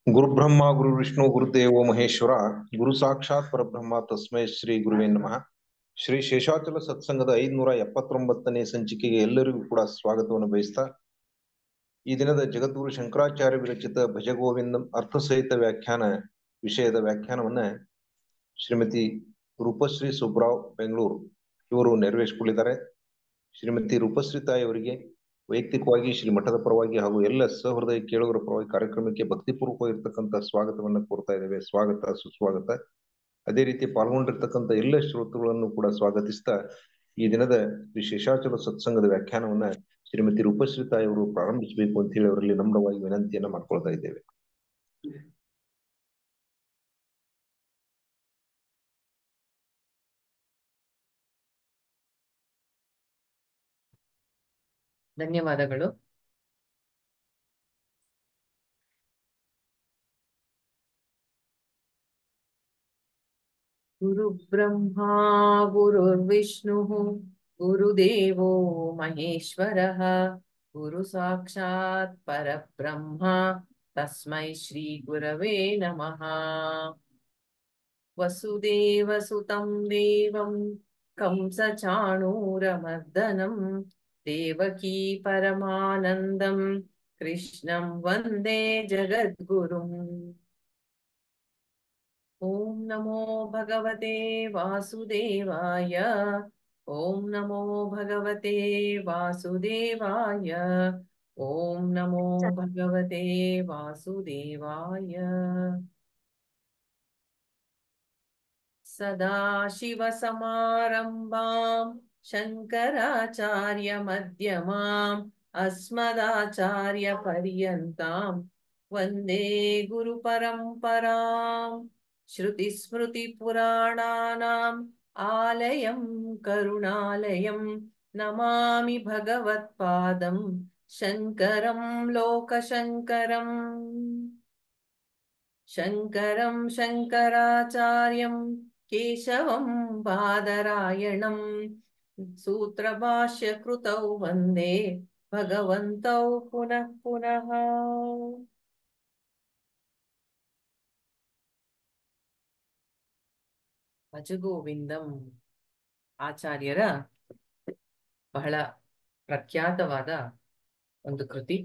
ಗುರುಬ್ರಹ್ಮ ಗುರು ವಿಷ್ಣು ಗುರುದೇವೋ ಮಹೇಶ್ವರ ಗುರು ಸಾಕ್ಷಾತ್ ಪರಬ್ರಹ್ಮ ತಸ್ಮೈ ಶ್ರೀ ಗುರುವೇ ನಮಃ. ಶ್ರೀ ಶೇಷಾಚಲ ಸತ್ಸಂಗದ 579ನೇ ಸಂಚಿಕೆಗೆ ಎಲ್ಲರಿಗೂ ಕೂಡ ಸ್ವಾಗತವನ್ನು ಬಯಸ್ತಾ, ಈ ದಿನದ ಜಗದ್ಗುರು ಶಂಕರಾಚಾರ್ಯ ವಿರಚಿತ ಭಜಗೋವಿಂದಂ ಅರ್ಥಸಹಿತ ವ್ಯಾಖ್ಯಾನ ವಿಷಯದ ವ್ಯಾಖ್ಯಾನವನ್ನ ಶ್ರೀಮತಿ ರೂಪಶ್ರೀ ಸುಬ್ರಾವ್ ಬೆಂಗಳೂರು ಇವರು ನೆರವೇರಿಸಿಕೊಂಡಿದ್ದಾರೆ. ಶ್ರೀಮತಿ ರೂಪಶ್ರೀ ತಾಯಿ ಅವರಿಗೆ ವೈಯಕ್ತಿಕವಾಗಿ ಶ್ರೀ ಮಠದ ಪರವಾಗಿ ಹಾಗೂ ಎಲ್ಲ ಸಹೃದಯ ಕೇಳುಗರ ಪರವಾಗಿ ಕಾರ್ಯಕ್ರಮಕ್ಕೆ ಭಕ್ತಿಪೂರ್ವಕವಾಗಿರ್ತಕ್ಕಂಥ ಸ್ವಾಗತವನ್ನು ಕೋರ್ತಾ ಇದ್ದೇವೆ. ಸ್ವಾಗತ, ಸುಸ್ವಾಗತ. ಅದೇ ರೀತಿ ಪಾಲ್ಗೊಂಡಿರ್ತಕ್ಕಂಥ ಎಲ್ಲ ಶ್ರೋತೃಗಳನ್ನು ಕೂಡ ಸ್ವಾಗತಿಸ್ತಾ, ಈ ದಿನದ ಶ್ರೀ ಶೇಷಾಚಲ ಸತ್ಸಂಗದ ವ್ಯಾಖ್ಯಾನವನ್ನ ಶ್ರೀಮತಿ ರೂಪಶ್ರೀ ತಾಯಿ ಅವರು ಪ್ರಾರಂಭಿಸಬೇಕು ಅಂತ ಹೇಳಿ ಅವರಲ್ಲಿ ನಮ್ರವಾಗಿ ವಿನಂತಿಯನ್ನ ಮಾಡ್ಕೊಳ್ತಾ ಇದ್ದೇವೆ. ಧನ್ಯವಾದಗಳು. ಗುರು ಬ್ರಹ್ಮ ಗುರುರ್ವಿಷ್ಣು ಗುರುದೇವೋ ಮಹೇಶ್ವರಃ ಗುರು ಸಾಕ್ಷಾತ್ ಪರಬ್ರಹ್ಮ ತಸ್ಮೈ ಶ್ರೀ ಗುರವೇ ನಮಃ. ವಸುದೇವ ಸುತಂ ದೇವಂ ಕಂಸ ಚಾಣೂರಮರ್ದನಂ ದೇವಕೀ ಪರಮಾನಂದಂ ಕೃಷ್ಣಂ ವಂದೇ ಜಗದ್ಗುರುಂ. ಓಂ ನಮೋ ಭಗವತೆ ವಾಸುದೇವಾಯ. ಓಂ ನಮೋ ಭಗವತೆ ವಾಸುದೇವಾಯ. ಓಂ ನಮೋ ಭಗವತೆ ವಾಸುದೇವಾಯ. ಸದಾಶಿವಸಮಾರಂಭಾಂ ಶಂಕರಾಚಾರ್ಯ ಮಧ್ಯಮಾಂ ಅಸ್ಮದಾಚಾರ್ಯ ಪರ್ಯಂತಾಂ ವಂದೇ ಗುರು ಪರಂಪರಾಂ. ಶ್ರುತಿ ಸ್ಮೃತಿ ಪುರಾಣಾನಾಂ ಆಲಯಂ ಕರುಣಾಲಯಂ ನಮಾಮಿ ಭಗವತ್ಪಾದಂ ಶಂಕರಂ ಲೋಕಶಂಕರಂ. ಶಂಕರಂ ಶಂಕರಾಚಾರ್ಯಂ ಕೇಶವಂ ಬಾದರಾಯಣಂ ಸೂತ್ರಭಾಷ್ಯ ಕೃತೌ ವಂದೇ ಭಗವಂತೌ ಪುನಃ ಪುನಃ. ಭಜಗೋವಿಂದಂ ಆಚಾರ್ಯರ ಬಹಳ ಪ್ರಖ್ಯಾತವಾದ ಒಂದು ಕೃತಿ.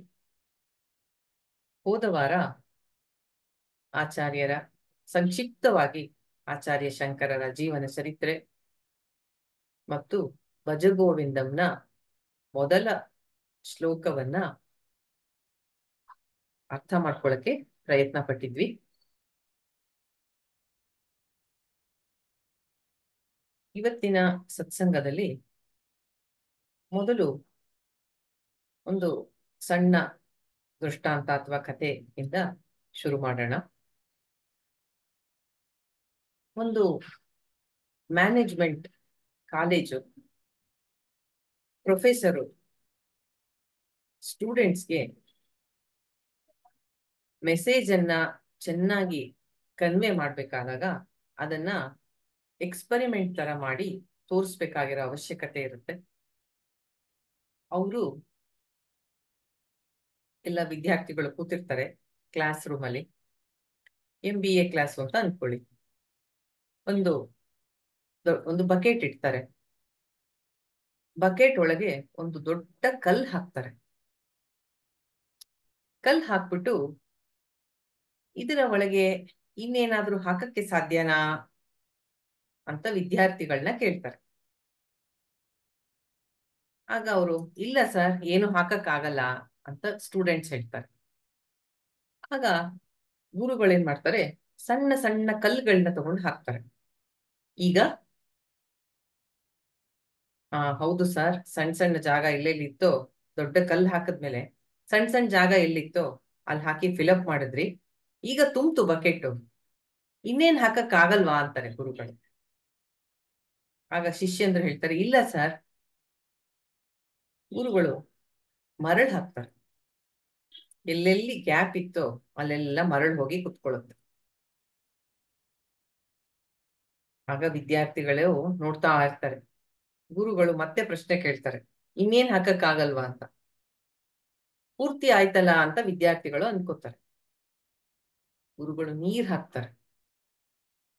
ಹೋದ ವಾರ ಆಚಾರ್ಯರ ಸಂಕ್ಷಿಪ್ತವಾಗಿ ಆಚಾರ್ಯ ಶಂಕರರ ಜೀವನ ಚರಿತ್ರೆ ಮತ್ತು ಭಜಗೋವಿಂದಂನ ಮೊದಲ ಶ್ಲೋಕವನ್ನ ಅರ್ಥ ಮಾಡ್ಕೊಳ್ಳಕ್ಕೆ ಪ್ರಯತ್ನ ಪಟ್ಟಿದ್ವಿ. ಇವತ್ತಿನ ಸತ್ಸಂಗದಲ್ಲಿ ಮೊದಲು ಒಂದು ಸಣ್ಣ ದೃಷ್ಟಾಂತ ಅಥವಾ ಕಥೆಯಿಂದ ಶುರು ಮಾಡೋಣ. ಒಂದು ಮ್ಯಾನೇಜ್ಮೆಂಟ್ ಕಾಲೇಜು ಪ್ರೊಫೆಸರು ಸ್ಟೂಡೆಂಟ್ಸ್ಗೆ ಮೆಸೇಜ್ ಅನ್ನ ಚೆನ್ನಾಗಿ ಕನ್ವೆ ಮಾಡ್ಬೇಕಾದಾಗ ಅದನ್ನ ಎಕ್ಸ್ಪರಿಮೆಂಟ್ ತರ ಮಾಡಿ ತೋರಿಸ್ಬೇಕಾಗಿರೋ ಅವಶ್ಯಕತೆ ಇರುತ್ತೆ. ಅವರು ಎಲ್ಲ ವಿದ್ಯಾರ್ಥಿಗಳು ಕೂತಿರ್ತಾರೆ ಕ್ಲಾಸ್ ರೂಮ್ ಅಲ್ಲಿ. MBA ಕ್ಲಾಸ್ ಅಂತ ಅನ್ಕೊಳ್ಳಿ. ಒಂದು ಬಕೆಟ್ ಇಡ್ತಾರೆ. ಬಕೆಟ್ ಒಳಗೆ ಒಂದು ದೊಡ್ಡ ಕಲ್ಲು ಹಾಕ್ತಾರೆ. ಕಲ್ಲು ಹಾಕ್ಬಿಟ್ಟು ಇದರ ಒಳಗೆ ಇನ್ನೇನಾದ್ರೂ ಹಾಕಕ್ಕೆ ಸಾಧ್ಯನಾ ಅಂತ ವಿದ್ಯಾರ್ಥಿಗಳನ್ನ ಕೇಳ್ತಾರೆ. ಆಗ ಅವರು ಇಲ್ಲ ಸರ್, ಏನು ಹಾಕಕ್ ಆಗಲ್ಲ ಅಂತ ಸ್ಟೂಡೆಂಟ್ಸ್ ಹೇಳ್ತಾರೆ. ಆಗ ಗುರುಗಳೇನ್ ಮಾಡ್ತಾರೆ, ಸಣ್ಣ ಸಣ್ಣ ಕಲ್ಲುಗಳನ್ನ ತಗೊಂಡು ಹಾಕ್ತಾರೆ. ಈಗ ಹೌದು ಸರ್, ಸಣ್ಣ ಸಣ್ಣ ಜಾಗ ಎಲ್ಲೆಲ್ಲಿತ್ತೋ ದೊಡ್ಡ ಕಲ್ಲು ಹಾಕದ್ಮೇಲೆ ಸಣ್ಣ ಸಣ್ಣ ಜಾಗ ಎಲ್ಲಿತ್ತೋ ಅಲ್ಲಿ ಹಾಕಿ ಫಿಲಪ್ ಮಾಡಿದ್ರಿ, ಈಗ ತುಂಬ್ತು ಬಕೆಟ್ಟು, ಇನ್ನೇನ್ ಹಾಕಕ್ ಆಗಲ್ವಾ ಅಂತಾರೆ ಗುರುಗಳು. ಆಗ ಶಿಷ್ಯಂದ್ರು ಹೇಳ್ತಾರೆ ಇಲ್ಲ ಸರ್. ಗುರುಗಳು ಮರಳು ಹಾಕ್ತಾರೆ. ಎಲ್ಲೆಲ್ಲಿ ಗ್ಯಾಪ್ ಇತ್ತೋ ಅಲ್ಲೆಲ್ಲ ಮರಳು ಹೋಗಿ ಕುತ್ಕೊಳ್ಳುತ್ತೆ. ಆಗ ವಿದ್ಯಾರ್ಥಿಗಳು ನೋಡ್ತಾ ಇರ್ತಾರೆ. ಗುರುಗಳು ಮತ್ತೆ ಪ್ರಶ್ನೆ ಕೇಳ್ತಾರೆ, ಇನ್ನೇನ್ ಹಾಕಕ್ ಆಗಲ್ವಾ ಅಂತ. ಪೂರ್ತಿ ಆಯ್ತಲ್ಲ ಅಂತ ವಿದ್ಯಾರ್ಥಿಗಳು ಅನ್ಕೋತಾರೆ. ಗುರುಗಳು ನೀರ್ ಹಾಕ್ತಾರೆ.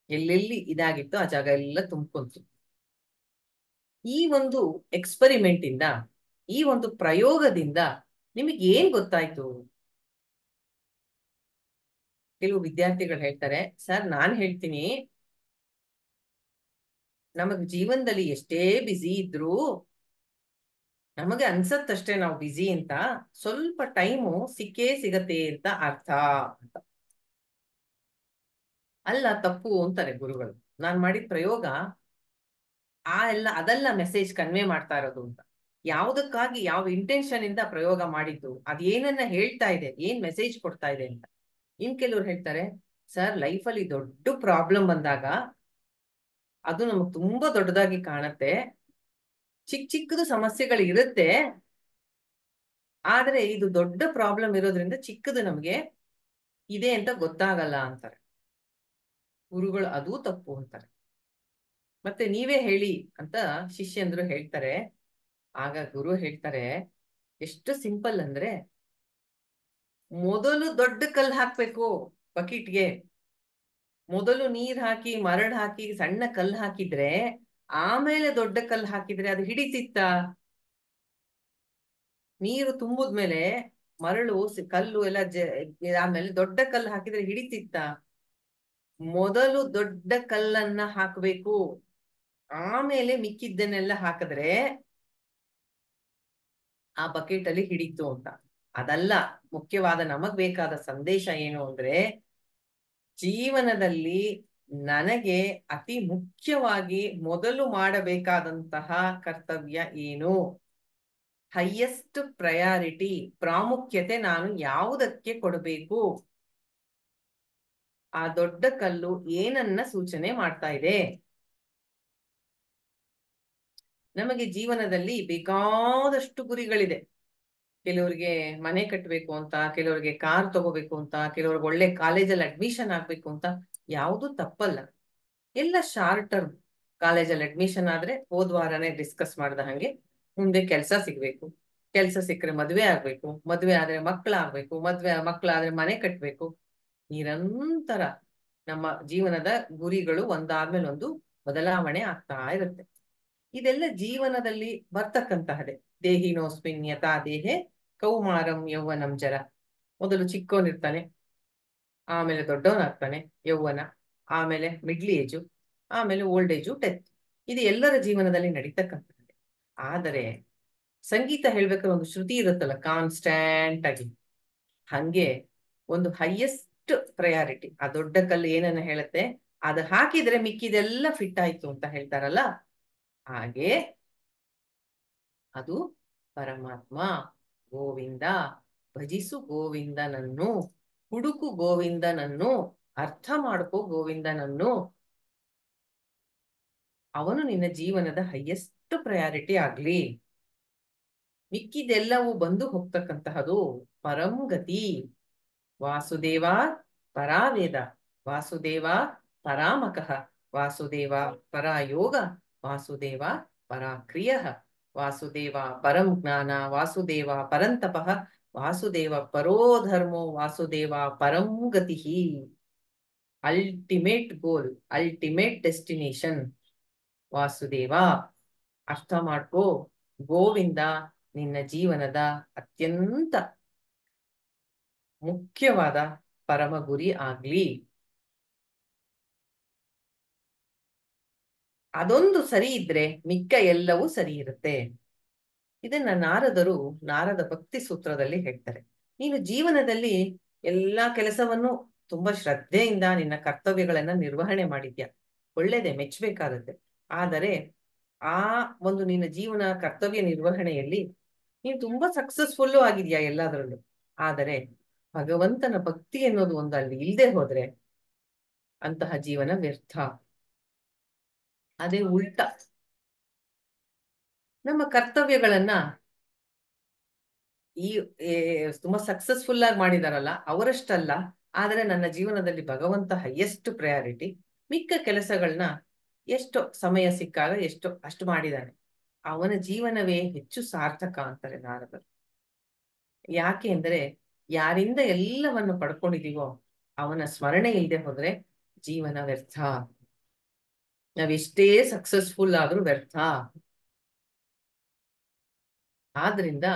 ಎಲ್ಲೆಲ್ಲಿ ಇದಾಗಿತ್ತು ಆ ಜಾಗ ಎಲ್ಲ ತುಂಬ್ಕೊಂತು. ಈ ಒಂದು ಎಕ್ಸ್ಪರಿಮೆಂಟ್ ಇಂದ, ಈ ಒಂದು ಪ್ರಯೋಗದಿಂದ ನಿಮಗೆ ಏನ್ ಗೊತ್ತಾಯ್ತು? ಕೆಲವು ವಿದ್ಯಾರ್ಥಿಗಳು ಹೇಳ್ತಾರೆ, ಸರ್ ನಾನ್ ಹೇಳ್ತೀನಿ, ನಮಗ್ ಜೀವನದಲ್ಲಿ ಎಷ್ಟೇ ಬ್ಯುಸಿ ಇದ್ರು ನಮಗೆ ಅನ್ಸತ್ತಷ್ಟೇ ನಾವು ಬ್ಯುಸಿ ಅಂತ, ಸ್ವಲ್ಪ ಟೈಮು ಸಿಕ್ಕೇ ಸಿಗತ್ತೆ ಅಂತ ಅರ್ಥ ಅಂತ. ಅಲ್ಲ, ತಪ್ಪು ಅಂತಾರೆ ಗುರುಗಳು. ನಾನ್ ಮಾಡಿದ ಪ್ರಯೋಗ ಅದೆಲ್ಲ ಮೆಸೇಜ್ ಕನ್ವೆ ಮಾಡ್ತಾ ಇರೋದು ಅಂತ. ಯಾವುದಕ್ಕಾಗಿ, ಯಾವ ಇಂಟೆನ್ಷನ್ ಇಂದ ಪ್ರಯೋಗ ಮಾಡಿದ್ದು, ಅದೇನನ್ನ ಹೇಳ್ತಾ ಇದೆ, ಏನ್ ಮೆಸೇಜ್ ಕೊಡ್ತಾ ಇದೆ ಅಂತ. ಕೆಲವ್ರು ಹೇಳ್ತಾರೆ, ಸರ್ ಲೈಫಲ್ಲಿ ದೊಡ್ಡ ಪ್ರಾಬ್ಲಮ್ ಬಂದಾಗ ಅದು ನಮಗ್ ತುಂಬಾ ದೊಡ್ಡದಾಗಿ ಕಾಣತ್ತೆ, ಚಿಕ್ಕ ಚಿಕ್ಕದು ಸಮಸ್ಯೆಗಳು ಇರುತ್ತೆ, ಆದ್ರೆ ಇದು ದೊಡ್ಡ ಪ್ರಾಬ್ಲಮ್ ಇರೋದ್ರಿಂದ ಚಿಕ್ಕದು ನಮ್ಗೆ ಇದೆ ಅಂತ ಗೊತ್ತಾಗಲ್ಲ ಅಂತಾರೆ ಗುರುಗಳು. ಅದೂ ತಪ್ಪು ಅಂತಾರೆ. ಮತ್ತೆ ನೀವೇ ಹೇಳಿ ಅಂತ ಶಿಷ್ಯಂದ್ರು ಹೇಳ್ತಾರೆ. ಆಗ ಗುರು ಹೇಳ್ತಾರೆ, ಎಷ್ಟು ಸಿಂಪಲ್ ಅಂದ್ರೆ, ಮೊದಲು ದೊಡ್ಡ ಕಲ್ಲು ಹಾಕ್ಬೇಕು ಬಕೆಟ್ಗೆ. ಮೊದಲು ನೀರ್ ಹಾಕಿ ಮರಳು ಹಾಕಿ ಸಣ್ಣ ಕಲ್ಲು ಹಾಕಿದ್ರೆ, ಆಮೇಲೆ ದೊಡ್ಡ ಕಲ್ಲು ಹಾಕಿದ್ರೆ ಅದು ಹಿಡಿತಿತ್ತ? ನೀರು ತುಂಬುದ್ಮೇಲೆ ಮರಳು ಕಲ್ಲು ಎಲ್ಲ ಆಮೇಲೆ ದೊಡ್ಡ ಕಲ್ಲು ಹಾಕಿದ್ರೆ ಹಿಡಿತಿತ್ತ? ಮೊದಲು ದೊಡ್ಡ ಕಲ್ಲನ್ನ ಹಾಕ್ಬೇಕು, ಆಮೇಲೆ ಮಿಕ್ಕಿದ್ದನ್ನೆಲ್ಲ ಹಾಕಿದ್ರೆ ಆ ಬಕೆಟ್ ಅಲ್ಲಿ ಹಿಡಿತು ಅಂತ. ಅದಲ್ಲ ಮುಖ್ಯವಾದ, ನಮಗ್ ಬೇಕಾದ ಸಂದೇಶ ಏನು ಅಂದ್ರೆ, ಜೀವನದಲ್ಲಿ ನನಗೆ ಅತಿ ಮುಖ್ಯವಾಗಿ ಮೊದಲು ಮಾಡಬೇಕಾದಂತಹ ಕರ್ತವ್ಯ ಏನು, ಹೈಯೆಸ್ಟ್ ಪ್ರಯಾರಿಟಿ, ಪ್ರಾಮುಖ್ಯತೆ ನಾನು ಯಾವುದಕ್ಕೆ ಕೊಡಬೇಕು? ಆ ದೊಡ್ಡ ಕಲ್ಲು ಏನನ್ನ ಸೂಚನೆ ಮಾಡ್ತಾ ಇದೆ? ನಮಗೆ ಜೀವನದಲ್ಲಿ ಬೇಕಾದಷ್ಟು ಗುರಿಗಳಿದೆ. ಕೆಲವರಿಗೆ ಮನೆ ಕಟ್ಟಬೇಕು ಅಂತ, ಕೆಲವರಿಗೆ ಕಾರ್ ತಗೋಬೇಕು ಅಂತ, ಕೆಲವ್ರಿಗೆ ಒಳ್ಳೆ ಕಾಲೇಜಲ್ಲಿ ಅಡ್ಮಿಷನ್ ಆಗ್ಬೇಕು ಅಂತ. ಯಾವುದು ತಪ್ಪಲ್ಲ, ಎಲ್ಲ ಶಾರ್ಟ್ ಟರ್ಮ್. ಕಾಲೇಜಲ್ಲಿ ಅಡ್ಮಿಷನ್ ಆದ್ರೆ ಹೋದ್ವಾರನೇ ಡಿಸ್ಕಸ್ ಮಾಡ್ದ ಹಂಗೆ ಮುಂದೆ ಕೆಲಸ ಸಿಗ್ಬೇಕು, ಕೆಲಸ ಸಿಕ್ಕರೆ ಮದ್ವೆ ಆಗ್ಬೇಕು, ಮದ್ವೆ ಆದ್ರೆ ಮಕ್ಕಳಾಗ್ಬೇಕು, ಮಕ್ಕಳಾದ್ರೆ ಮನೆ ಕಟ್ಬೇಕು. ನಿರಂತರ ನಮ್ಮ ಜೀವನದ ಗುರಿಗಳು ಒಂದಾದ್ಮೇಲೆ ಒಂದು ಬದಲಾವಣೆ ಆಗ್ತಾ ಇರುತ್ತೆ. ಇದೆಲ್ಲ ಜೀವನದಲ್ಲಿ ಬರ್ತಕ್ಕಂತಹದೆ. ದೇಹಿನೋಸ್ಮಿನ್ ಯಥಾ ದೇಹೆ ಕೌಮಾರಂ ಯೌವನಂ ಜರ. ಮೊದಲು ಚಿಕ್ಕವನಿರ್ತಾನೆ, ಆಮೇಲೆ ದೊಡ್ಡವನಾಗ್ತಾನೆ ಯೌವನ, ಆಮೇಲೆ ಮಿಡ್ಲ್ ಏಜು, ಆಮೇಲೆ ಓಲ್ಡ್ ಏಜು, ಡೆತ್. ಇದು ಎಲ್ಲರ ಜೀವನದಲ್ಲಿ ನಡೀತಕ್ಕಂಥದ್ದೇ. ಆದರೆ ಸಂಗೀತ ಹೇಳ್ಬೇಕಾದ್ರೆ ಒಂದು ಶ್ರುತಿ ಇರುತ್ತಲ್ಲ, ಕಾನ್ಸ್ಟ್ಯಾಂಟ್ ಆಗಿ. ಹಂಗೆ ಒಂದು ಹೈಯೆಸ್ಟ್ ಪ್ರಯಾರಿಟಿ, ಆ ದೊಡ್ಡ ಕಲ್ಲು ಏನನ್ನ ಹೇಳುತ್ತೆ, ಅದು ಹಾಕಿದ್ರೆ ಮಿಕ್ಕಿದೆಲ್ಲ ಫಿಟ್ ಆಯ್ತು ಅಂತ ಹೇಳ್ತಾರಲ್ಲ, ಹಾಗೆ ಅದು ಪರಮಾತ್ಮ ಗೋವಿಂದ. ಭಜಿಸು ಗೋವಿಂದನನ್ನು, ಹುಡುಕು ಗೋವಿಂದನನ್ನು, ಅರ್ಥ ಮಾಡ್ಕೋ ಗೋವಿಂದನನ್ನು. ಅವನು ನಿನ್ನ ಜೀವನದ ಹೈಯೆಸ್ಟ್ ಪ್ರಯಾರಿಟಿ ಆಗ್ಲಿ. ಮಿಕ್ಕಿದೆಲ್ಲವೂ ಬಂದು ಹೋಗ್ತಕ್ಕಂತಹದು ಪರಂಗತಿ. ವಾಸುದೇವ ಪರಾವೇದ, ವಾಸುದೇವ ಪರಾಮಕಃ, ವಾಸುದೇವ ಪರಾಯೋಗ, ವಾಸುದೇವ ಪರಾಕ್ರಿಯ, ವಾಸುದೇವ ಪರಂ ಜ್ಞಾನ, ವಾಸುದೇವ ಪರಂತಪಃ, ವಾಸುದೇವ ಪರೋಧರ್ಮೋ, ವಾಸುದೇವ ಪರಂ ಗತಿ. Ultimate goal, ultimate destination Vasudeva. ಅರ್ಥ ಮಾಡ್ಕೋ, ಗೋವಿಂದ ನಿನ್ನ ಜೀವನದ ಅತ್ಯಂತ ಮುಖ್ಯವಾದ ಪರಮ ಗುರಿ ಆಗ್ಲಿ. ಅದೊಂದು ಸರಿ ಇದ್ರೆ ಮಿಕ್ಕ ಎಲ್ಲವೂ ಸರಿ ಇರುತ್ತೆ. ಇದನ್ನ ನಾರದರು ನಾರದ ಭಕ್ತಿ ಸೂತ್ರದಲ್ಲಿ ಹೇಳ್ತಾರೆ. ನೀನು ಜೀವನದಲ್ಲಿ ಎಲ್ಲಾ ಕೆಲಸವನ್ನು ತುಂಬಾ ಶ್ರದ್ಧೆಯಿಂದ ನಿನ್ನ ಕರ್ತವ್ಯಗಳನ್ನ ನಿರ್ವಹಣೆ ಮಾಡಿದ್ಯಾ, ಒಳ್ಳೇದೇ, ಮೆಚ್ಚಬೇಕಾದದ್ದೇ. ಆದರೆ ಆ ಒಂದು ನಿನ್ನ ಜೀವನ ಕರ್ತವ್ಯ ನಿರ್ವಹಣೆಯಲ್ಲಿ ನೀನು ತುಂಬಾ ಸಕ್ಸಸ್ಫುಲ್ಲು ಆಗಿದ್ಯಾ ಎಲ್ಲದರಲ್ಲೂ. ಆದರೆ ಭಗವಂತನ ಭಕ್ತಿ ಅನ್ನೋದು ಒಂದು ಅಲ್ಲಿ ಇಲ್ಲದೆ ಹೋದ್ರೆ ಅಂತಹ ಜೀವನ ವ್ಯರ್ಥ. ಅದೇ ಉಲ್ಟಾ, ನಮ್ಮ ಕರ್ತವ್ಯಗಳನ್ನ ಈ ತುಂಬಾ ಸಕ್ಸಸ್ಫುಲ್ ಆಗಿ ಮಾಡಿದಾರಲ್ಲ ಅವರಷ್ಟಲ್ಲ, ಆದ್ರೆ ನನ್ನ ಜೀವನದಲ್ಲಿ ಭಗವಂತ ಹೈಯೆಸ್ಟ್ ಪ್ರಯಾರಿಟಿ. ಮಿಕ್ಕ ಕೆಲಸಗಳನ್ನ ಎಷ್ಟು ಸಮಯ ಸಿಕ್ಕಾಗ ಅಷ್ಟು ಮಾಡಿದಾನೆ, ಅವನ ಜೀವನವೇ ಹೆಚ್ಚು ಸಾರ್ಥಕ ಅಂತಾರೆ ನಾರದರು. ಯಾಕೆ ಅಂದ್ರೆ, ಯಾರಿಂದ ಎಲ್ಲವನ್ನು ಪಡ್ಕೊಂಡಿದೀವೋ ಅವನ ಸ್ಮರಣೆ ಇಲ್ಲದೆ ಹೋದ್ರೆ ಜೀವನ ವ್ಯರ್ಥ. ನಾವೆಷ್ಟೇ ಸಕ್ಸಸ್ಫುಲ್ ಆದ್ರೂ ವ್ಯರ್ಥ. ಆದ್ರಿಂದ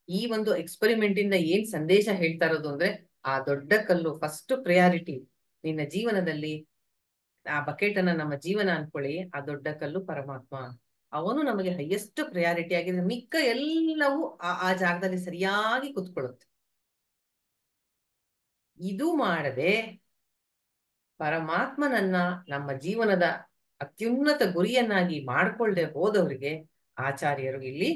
ಈ ಒಂದು ಎಕ್ಸ್ಪೆರಿಮೆಂಟ್ ಇಂದ ಏನ್ ಸಂದೇಶ ಹೇಳ್ತಾ ಇರೋದು ಅಂದ್ರೆ, ಆ ದೊಡ್ಡ ಕಲ್ಲು ಫಸ್ಟ್ ಪ್ರಿಯಾರಿಟಿ ನಿನ್ನ ಜೀವನದಲ್ಲಿ. ಆ ಬಕೆಟ್ ಅನ್ನ ನಮ್ಮ ಜೀವನ ಅನ್ಕೊಳ್ಳಿ, ಆ ದೊಡ್ಡ ಕಲ್ಲು ಪರಮಾತ್ಮ, ಅವನು ನಮಗೆ ಹೈಯೆಸ್ಟ್ ಪ್ರಿಯಾರಿಟಿ ಆಗಿದ್ರೆ ಮಿಕ್ಕ ಎಲ್ಲವೂ ಆ ಜಾಗದಲ್ಲಿ ಸರಿಯಾಗಿ ಕುತ್ಕೊಳ್ಳುತ್ತೆ. ಇದು ಮಾಡದೆ ಪರಮಾತ್ಮನನ್ನ ನಮ್ಮ ಜೀವನದ ಅತ್ಯುನ್ನತ ಗುರಿಯನ್ನಾಗಿ ಮಾಡ್ಕೊಳ್ದೆ ಹೋದವರಿಗೆ ಆಚಾರ್ಯರು ಇಲ್ಲಿ,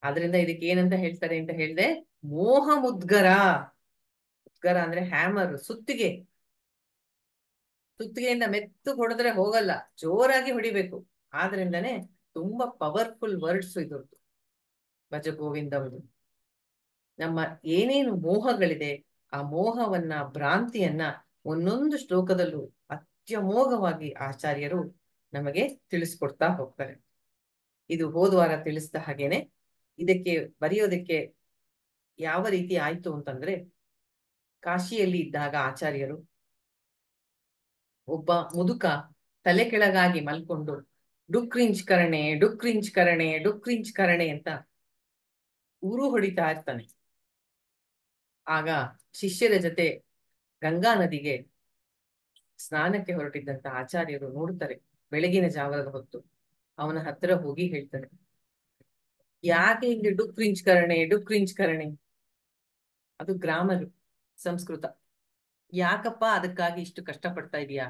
ಆದ್ರಿಂದ ಇದಕ್ಕೆ ಏನಂತ ಹೇಳ್ತಾರೆ ಅಂತ ಹೇಳ್ದೆ, ಮೋಹ ಮುದ್ಗರ. ಮುದ್ಗರ ಅಂದ್ರೆ ಹ್ಯಾಮರ್, ಸುತ್ತಿಗೆ. ಸುತ್ತಿಗೆಯಿಂದ ಮೆತ್ತು ಹೊಡೆದ್ರೆ ಹೋಗಲ್ಲ, ಜೋರಾಗಿ ಹೊಡಿಬೇಕು. ಆದ್ರಿಂದನೇ ತುಂಬಾ ಪವರ್ಫುಲ್ ವರ್ಡ್ಸ್ ಇದ್ರದ್ದು ಭಜ ಗೋವಿಂದಮ್ದು. ನಮ್ಮ ಏನೇನು ಮೋಹಗಳಿದೆ ಆ ಮೋಹವನ್ನ, ಭ್ರಾಂತಿಯನ್ನ ಒಂದೊಂದು ಶ್ಲೋಕದಲ್ಲೂ ಅತ್ಯಮೋಘವಾಗಿ ಆಚಾರ್ಯರು ನಮಗೆ ತಿಳಿಸ್ಕೊಡ್ತಾ ಹೋಗ್ತಾರೆ. ಇದು ಹೋದ್ವಾರ ತಿಳಿಸಿದ ಹಾಗೇನೆ ಇದಕ್ಕೆ ಬರೆಯೋದಕ್ಕೆ ಯಾವ ರೀತಿ ಆಯ್ತು ಅಂತಂದ್ರೆ, ಕಾಶಿಯಲ್ಲಿ ಇದ್ದಾಗ ಆಚಾರ್ಯರು ಒಬ್ಬ ಮುದುಕ ತಲೆ ಕೆಳಗಾಗಿ ಮಲ್ಕೊಂಡು ಡುಕ್ರಿಂಚ್ ಕರಣೆ ಡುಕ್ರಿಂಚ್ ಕರಣೆ ಡುಕ್ರಿಂಚ್ ಕರಣೆ ಅಂತ ಊರು ಹೊಡಿತಾ ಇರ್ತಾನೆ. ಆಗ ಶಿಷ್ಯರ ಜೊತೆ ಗಂಗಾ ನದಿಗೆ ಸ್ನಾನಕ್ಕೆ ಹೊರಟಿದ್ದಂತ ಆಚಾರ್ಯರು ನೋಡ್ತಾರೆ, ಬೆಳಗಿನ ಜಾವದ ಹೊತ್ತು. ಅವನ ಹತ್ರ ಹೋಗಿ ಹೇಳ್ತಾರೆ, ಯಾಕೆ ಹಿಂಗೆ ಡುಕ್ರಿಂಚ್ ಕರಣೆ ಡುಕ್ರಿಂಚ್ ಕರಣೆ? ಅದು ಗ್ರಾಮರ್, ಸಂಸ್ಕೃತ. ಯಾಕಪ್ಪ ಅದಕ್ಕಾಗಿ ಇಷ್ಟು ಕಷ್ಟ ಪಡ್ತಾ ಇದೀಯಾ?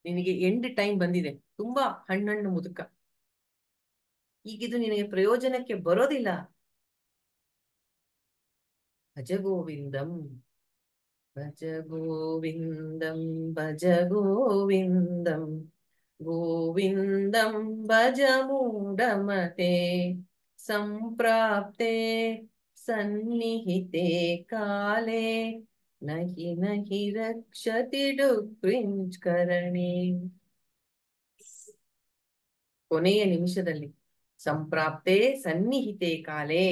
ನಿನಗೆ ಎಂಡ್ ಟೈಮ್ ಬಂದಿದೆ, ತುಂಬಾ ಹಣ್ಣು ಮುದುಕ, ಈಗಿದು ನಿನಗೆ ಪ್ರಯೋಜನಕ್ಕೆ ಬರೋದಿಲ್ಲ. ಭಜ ಗೋವಿಂದಂ ಭಜ ಗೋವಿಂದಂ ಭಜ ಗೋವಿಂದಂ ಗೋವಿಂದಂ ಭಜ ಮೂಢಮತೆ ಸಂಪ್ರಾಪ್ತೆ ಸನ್ನಿಹಿತೆ ಕಾಲೇ ನಹಿ ನಹಿ ರಕ್ಷತಿ ಡುಕ್ರಿಂಚ್ ಕರಣೆ. ಕೊನೆಯ ನಿಮಿಷದಲ್ಲಿ, ಸಂಪ್ರಾಪ್ತೆ ಸನ್ನಿಹಿತೆ ಕಾಲೇ,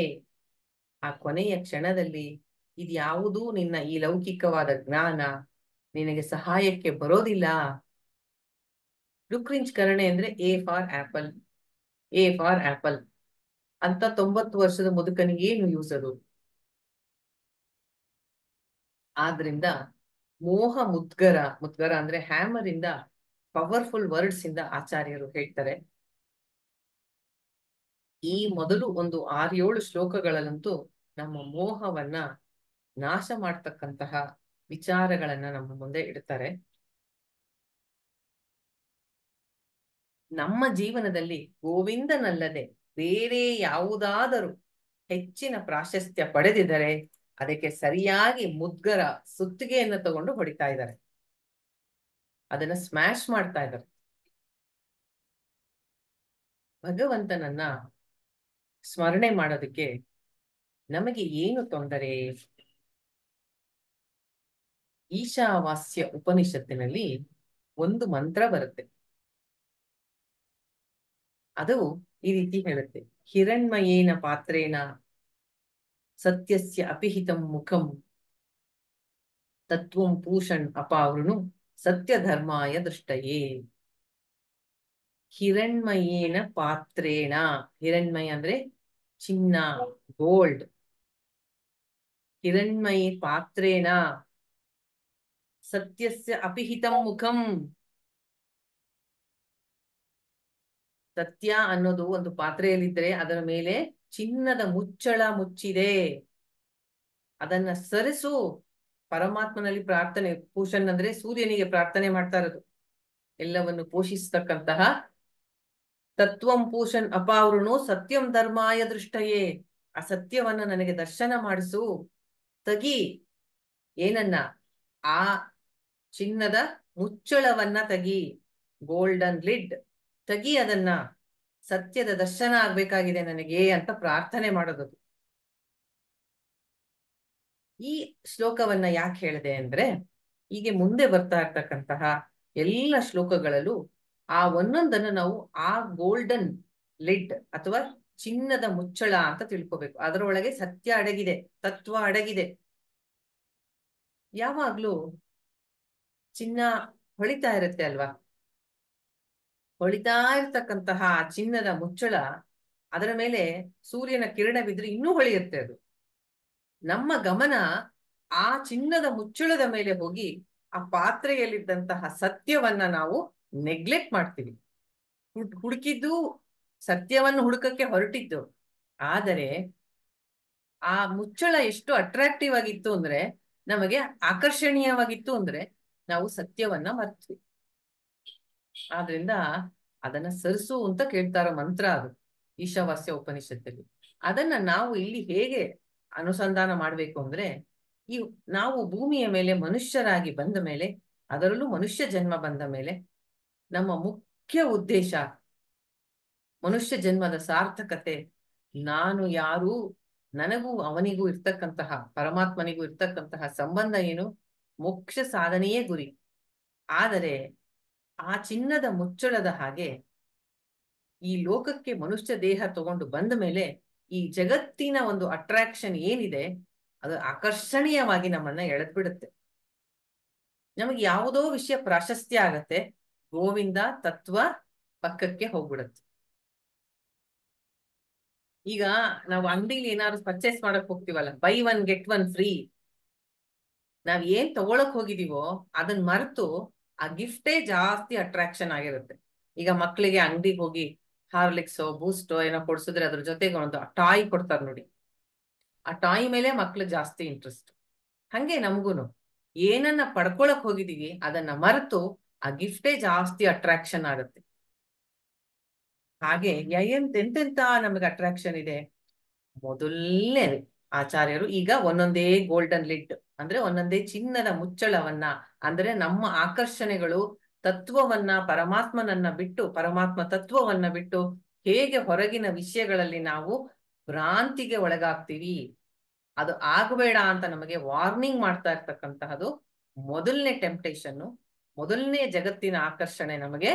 ಆ ಕೊನೆಯ ಕ್ಷಣದಲ್ಲಿ ಇದ್ಯಾವುದೂ ನಿನ್ನ ಈ ಲೌಕಿಕವಾದ ಜ್ಞಾನ ನಿನಗೆ ಸಹಾಯಕ್ಕೆ ಬರೋದಿಲ್ಲ. ಡುಕ್ರಿಂಚ್ ಕರಣೆ ಅಂದ್ರೆ A for apple, A for apple ಅಂತ 90 ವರ್ಷದ ಮುದುಕನಿಗೆ ಏನು ಯೂಸ್ ಅದು? ಆದ್ರಿಂದ ಮೋಹ ಮುದ್ಗರ, ಮುದ್ಗರ ಅಂದ್ರೆ ಹ್ಯಾಮರ್ ಇಂದ, ಪವರ್ಫುಲ್ ವರ್ಡ್ಸ್ ಇಂದ ಆಚಾರ್ಯರು ಹೇಳ್ತಾರೆ. ಈ ಮೊದಲು ಒಂದು 6-7 ಶ್ಲೋಕಗಳಲ್ಲಂತೂ ನಮ್ಮ ಮೋಹವನ್ನ ನಾಶ ಮಾಡ್ತಕ್ಕಂತಹ ವಿಚಾರಗಳನ್ನ ನಮ್ಮ ಮುಂದೆ ಇಡ್ತಾರೆ. ನಮ್ಮ ಜೀವನದಲ್ಲಿ ಗೋವಿಂದನಲ್ಲದೆ ಬೇರೆ ಯಾವುದಾದರೂ ಹೆಚ್ಚಿನ ಪ್ರಾಶಸ್ತ್ಯ ಪಡೆದಿದ್ದರೆ ಅದಕ್ಕೆ ಸರಿಯಾಗಿ ಮುದ್ಗರ, ಸುತ್ತಿಗೆಯನ್ನು ತಗೊಂಡು ಹೊಡಿತಾ ಇದ್ದಾರೆ, ಅದನ್ನ ಸ್ಮ್ಯಾಶ್ ಮಾಡ್ತಾ ಇದ್ದಾರೆ. ಭಗವಂತನನ್ನ ಸ್ಮರಣೆ ಮಾಡೋದಕ್ಕೆ ನಮಗೆ ಏನು ತೊಂದರೆ? ಈಶಾವಾಸ್ಯ ಉಪನಿಷತ್ತಿನಲ್ಲಿ ಒಂದು ಮಂತ್ರ ಬರುತ್ತೆ, ಅದು ಈ ರೀತಿ ಹೇಳುತ್ತೆ, ಹಿರಣ್ಮಯೇನ ಪಾತ್ರೇಣ ಸತ್ಯಸ್ಯ ಅಪಿಹಿತಂ ಮುಖಂ ತತ್ವಂ ಪೂಷಣ್ ಅಪಾವೃಣು ಸತ್ಯ ಧರ್ಮಾಯ ದೃಷ್ಟಯೇ. ಹಿರಣ್ಮಯೇನ ಪಾತ್ರೇಣ, ಹಿರಣ್ಮಯ ಅಂದ್ರೆ ಚಿನ್ನ, ಗೋಲ್ಡ್. ಹಿರಣ್ಮಯಿ ಪಾತ್ರೇಣ ಸತ್ಯಸ್ಯ ಅಪಿಹಿತಂ ಮುಖಂ. ಸತ್ಯ ಅನ್ನೋದು ಒಂದು ಪಾತ್ರೆಯಲ್ಲಿದ್ರೆ ಅದರ ಮೇಲೆ ಚಿನ್ನದ ಮುಚ್ಚಳ ಮುಚ್ಚಿದೆ, ಅದನ್ನ ಸರಿಸು. ಪರಮಾತ್ಮನಲ್ಲಿ ಪ್ರಾರ್ಥನೆ, ಪೂಷಣ್ ಅಂದ್ರೆ ಸೂರ್ಯನಿಗೆ ಪ್ರಾರ್ಥನೆ ಮಾಡ್ತಾ ಇರೋದು, ಎಲ್ಲವನ್ನು ಪೋಷಿಸತಕ್ಕಂತಹ. ತತ್ವಂ ಪೂಷಣ್ ಅಪಾವೃಣು ಸತ್ಯಂ ಧರ್ಮಾಯ ದೃಷ್ಟಯೇ, ಆ ಸತ್ಯವನ್ನ ನನಗೆ ದರ್ಶನ ಮಾಡಿಸು. ತಗಿ, ಏನನ್ನ? ಆ ಚಿನ್ನದ ಮುಚ್ಚಳವನ್ನ ತಗಿ, ಗೋಲ್ಡನ್ ಲಿಡ್ ತಗಿ, ಅದನ್ನ. ಸತ್ಯದ ದರ್ಶನ ಆಗ್ಬೇಕಾಗಿದೆ ನನಗೆ ಅಂತ ಪ್ರಾರ್ಥನೆ ಮಾಡೋದು. ಈ ಶ್ಲೋಕವನ್ನ ಯಾಕೆ ಹೇಳಿದೆ ಅಂದ್ರೆ, ಹೀಗೆ ಮುಂದೆ ಬರ್ತಾ ಇರ್ತಕ್ಕಂತಹ ಎಲ್ಲ ಶ್ಲೋಕಗಳಲ್ಲೂ ಆ ಒಂದೊಂದನ್ನು ನಾವು ಆ ಗೋಲ್ಡನ್ ಲಿಡ್ ಅಥವಾ ಚಿನ್ನದ ಮುಚ್ಚಳ ಅಂತ ತಿಳ್ಕೋಬೇಕು. ಅದರೊಳಗೆ ಸತ್ಯ ಅಡಗಿದೆ, ತತ್ವ ಅಡಗಿದೆ. ಯಾವಾಗ್ಲೂ ಚಿನ್ನ ಹೊಳಿತಾ ಇರುತ್ತೆ ಅಲ್ವಾ? ಹೊಳಿತಾ ಇರ್ತಕ್ಕಂತಹ ಆ ಚಿನ್ನದ ಮುಚ್ಚಳ, ಅದರ ಮೇಲೆ ಸೂರ್ಯನ ಕಿರಣ ಬಿದ್ರೆ ಇನ್ನೂ ಹೊಳೆಯುತ್ತೆ ಅದು. ನಮ್ಮ ಗಮನ ಆ ಚಿನ್ನದ ಮುಚ್ಚಳದ ಮೇಲೆ ಹೋಗಿ ಆ ಪಾತ್ರೆಯಲ್ಲಿದ್ದಂತಹ ಸತ್ಯವನ್ನ ನಾವು ನೆಗ್ಲೆಕ್ಟ್ ಮಾಡ್ತೀವಿ. ಹುಡುಕಿದ್ದು ಸತ್ಯವನ್ನು ಹುಡುಕಕ್ಕೆ ಹೊರಟಿದ್ದು, ಆದರೆ ಆ ಮುಚ್ಚಳ ಎಷ್ಟು ಅಟ್ರಾಕ್ಟಿವ್ ಆಗಿತ್ತು ಅಂದ್ರೆ, ನಮಗೆ ಆಕರ್ಷಣೀಯವಾಗಿತ್ತು ಅಂದ್ರೆ, ನಾವು ಸತ್ಯವನ್ನ ಮರ್ತ್ವಿ. ಆದ್ರಿಂದ ಅದನ್ನ ಸರಿಸು ಅಂತ ಕೇಳ್ತಾರ ಮಂತ್ರ ಅದು, ಈಶಾವಾಸ್ಯ ಉಪನಿಷತ್ತಲ್ಲಿ. ಅದನ್ನ ನಾವು ಇಲ್ಲಿ ಹೇಗೆ ಅನುಸಂಧಾನ ಮಾಡ್ಬೇಕು ಅಂದ್ರೆ, ಈ ನಾವು ಭೂಮಿಯ ಮೇಲೆ ಮನುಷ್ಯರಾಗಿ ಬಂದ ಮೇಲೆ, ಅದರಲ್ಲೂ ಮನುಷ್ಯ ಜನ್ಮ ಬಂದ ಮೇಲೆ, ನಮ್ಮ ಮುಖ್ಯ ಉದ್ದೇಶ, ಮನುಷ್ಯ ಜನ್ಮದ ಸಾರ್ಥಕತೆ, ನಾನು ಯಾರು, ನನಗೂ ಅವನಿಗೂ ಇರ್ತಕ್ಕಂತಹ, ಪರಮಾತ್ಮನಿಗೂ ಇರ್ತಕ್ಕಂತಹ ಸಂಬಂಧ ಏನು, ಮೋಕ್ಷ ಸಾಧನೆಯೇ ಗುರಿ. ಆದರೆ ಆ ಚಿನ್ನದ ಮುಚ್ಚಳದ ಹಾಗೆ ಈ ಲೋಕಕ್ಕೆ ಮನುಷ್ಯ ದೇಹ ತಗೊಂಡು ಬಂದ ಮೇಲೆ ಈ ಜಗತ್ತಿನ ಒಂದು ಅಟ್ರಾಕ್ಷನ್ ಏನಿದೆ ಅದು ಆಕರ್ಷಣೀಯವಾಗಿ ನಮ್ಮನ್ನ ಎಳೆದ್ಬಿಡುತ್ತೆ. ನಮಗೆ ಯಾವುದೋ ವಿಷಯ ಪ್ರಾಶಸ್ತ್ಯ ಆಗತ್ತೆ, ಗೋವಿಂದ ತತ್ವ ಪಕ್ಕಕ್ಕೆ ಹೋಗ್ಬಿಡುತ್ತೆ. ಈಗ ನಾವು ಅಂಗಡಿಲಿ ಏನಾದ್ರು ಪರ್ಚೇಸ್ ಮಾಡಕ್ ಹೋಗ್ತೀವಲ್ಲ, buy one get one free, ನಾವ್ ಏನ್ ತಗೊಳಕ್ ಹೋಗಿದೀವೋ ಅದನ್ನ ಮರೆತು ಆ ಗಿಫ್ಟೇ ಜಾಸ್ತಿ ಅಟ್ರಾಕ್ಷನ್ ಆಗಿರುತ್ತೆ. ಈಗ ಮಕ್ಳಿಗೆ ಅಂಗಡಿಗೆ ಹೋಗಿ ಹಾರ್ಲಿಕ್ಸೋ ಬೂಸ್ಟೋ ಏನೋ ಕೊಡ್ಸಿದ್ರೆ ಅದ್ರ ಜೊತೆಗೆ ಒಂದು ಟಾಯ್ ಕೊಡ್ತಾರೆ ನೋಡಿ, ಆ ಟಾಯ್ ಮೇಲೆ ಮಕ್ಳಿಗೆ ಜಾಸ್ತಿ ಇಂಟ್ರೆಸ್ಟ್. ಹಂಗೆ ನಮ್ಗೂನು ಏನನ್ನ ಪಡ್ಕೊಳಕ್ ಹೋಗಿದೀವಿ ಅದನ್ನ ಮರೆತು ಆ ಗಿಫ್ಟೇ ಜಾಸ್ತಿ ಅಟ್ರಾಕ್ಷನ್ ಆಗುತ್ತೆ. ಹಾಗೆ ಎಂತೆಂತ ನಮಗೆ ಅಟ್ರಾಕ್ಷನ್ ಇದೆ. ಮೊದಲನೇ ಆಚಾರ್ಯರು ಈಗ ಒಂದೊಂದೇ ಗೋಲ್ಡನ್ ಲಿಡ್ ಅಂದ್ರೆ ಒಂದೊಂದೇ ಚಿನ್ನದ ಮುಚ್ಚಳವನ್ನ, ಅಂದ್ರೆ ನಮ್ಮ ಆಕರ್ಷಣೆಗಳು ತತ್ವವನ್ನ, ಪರಮಾತ್ಮನನ್ನ ಬಿಟ್ಟು, ಪರಮಾತ್ಮ ತತ್ವವನ್ನ ಬಿಟ್ಟು ಹೇಗೆ ಹೊರಗಿನ ವಿಷಯಗಳಲ್ಲಿ ನಾವು ಭ್ರಾಂತಿಗೆ ಒಳಗಾಗ್ತೀವಿ, ಅದು ಆಗಬೇಡ ಅಂತ ನಮಗೆ ವಾರ್ನಿಂಗ್ ಮಾಡ್ತಾ ಇರ್ತಕ್ಕಂತಹದ್ದು ಮೊದಲನೇ ಟೆಂಪ್ಟೇಷನ್. ಮೊದಲನೇ ಜಗತ್ತಿನ ಆಕರ್ಷಣೆ ನಮಗೆ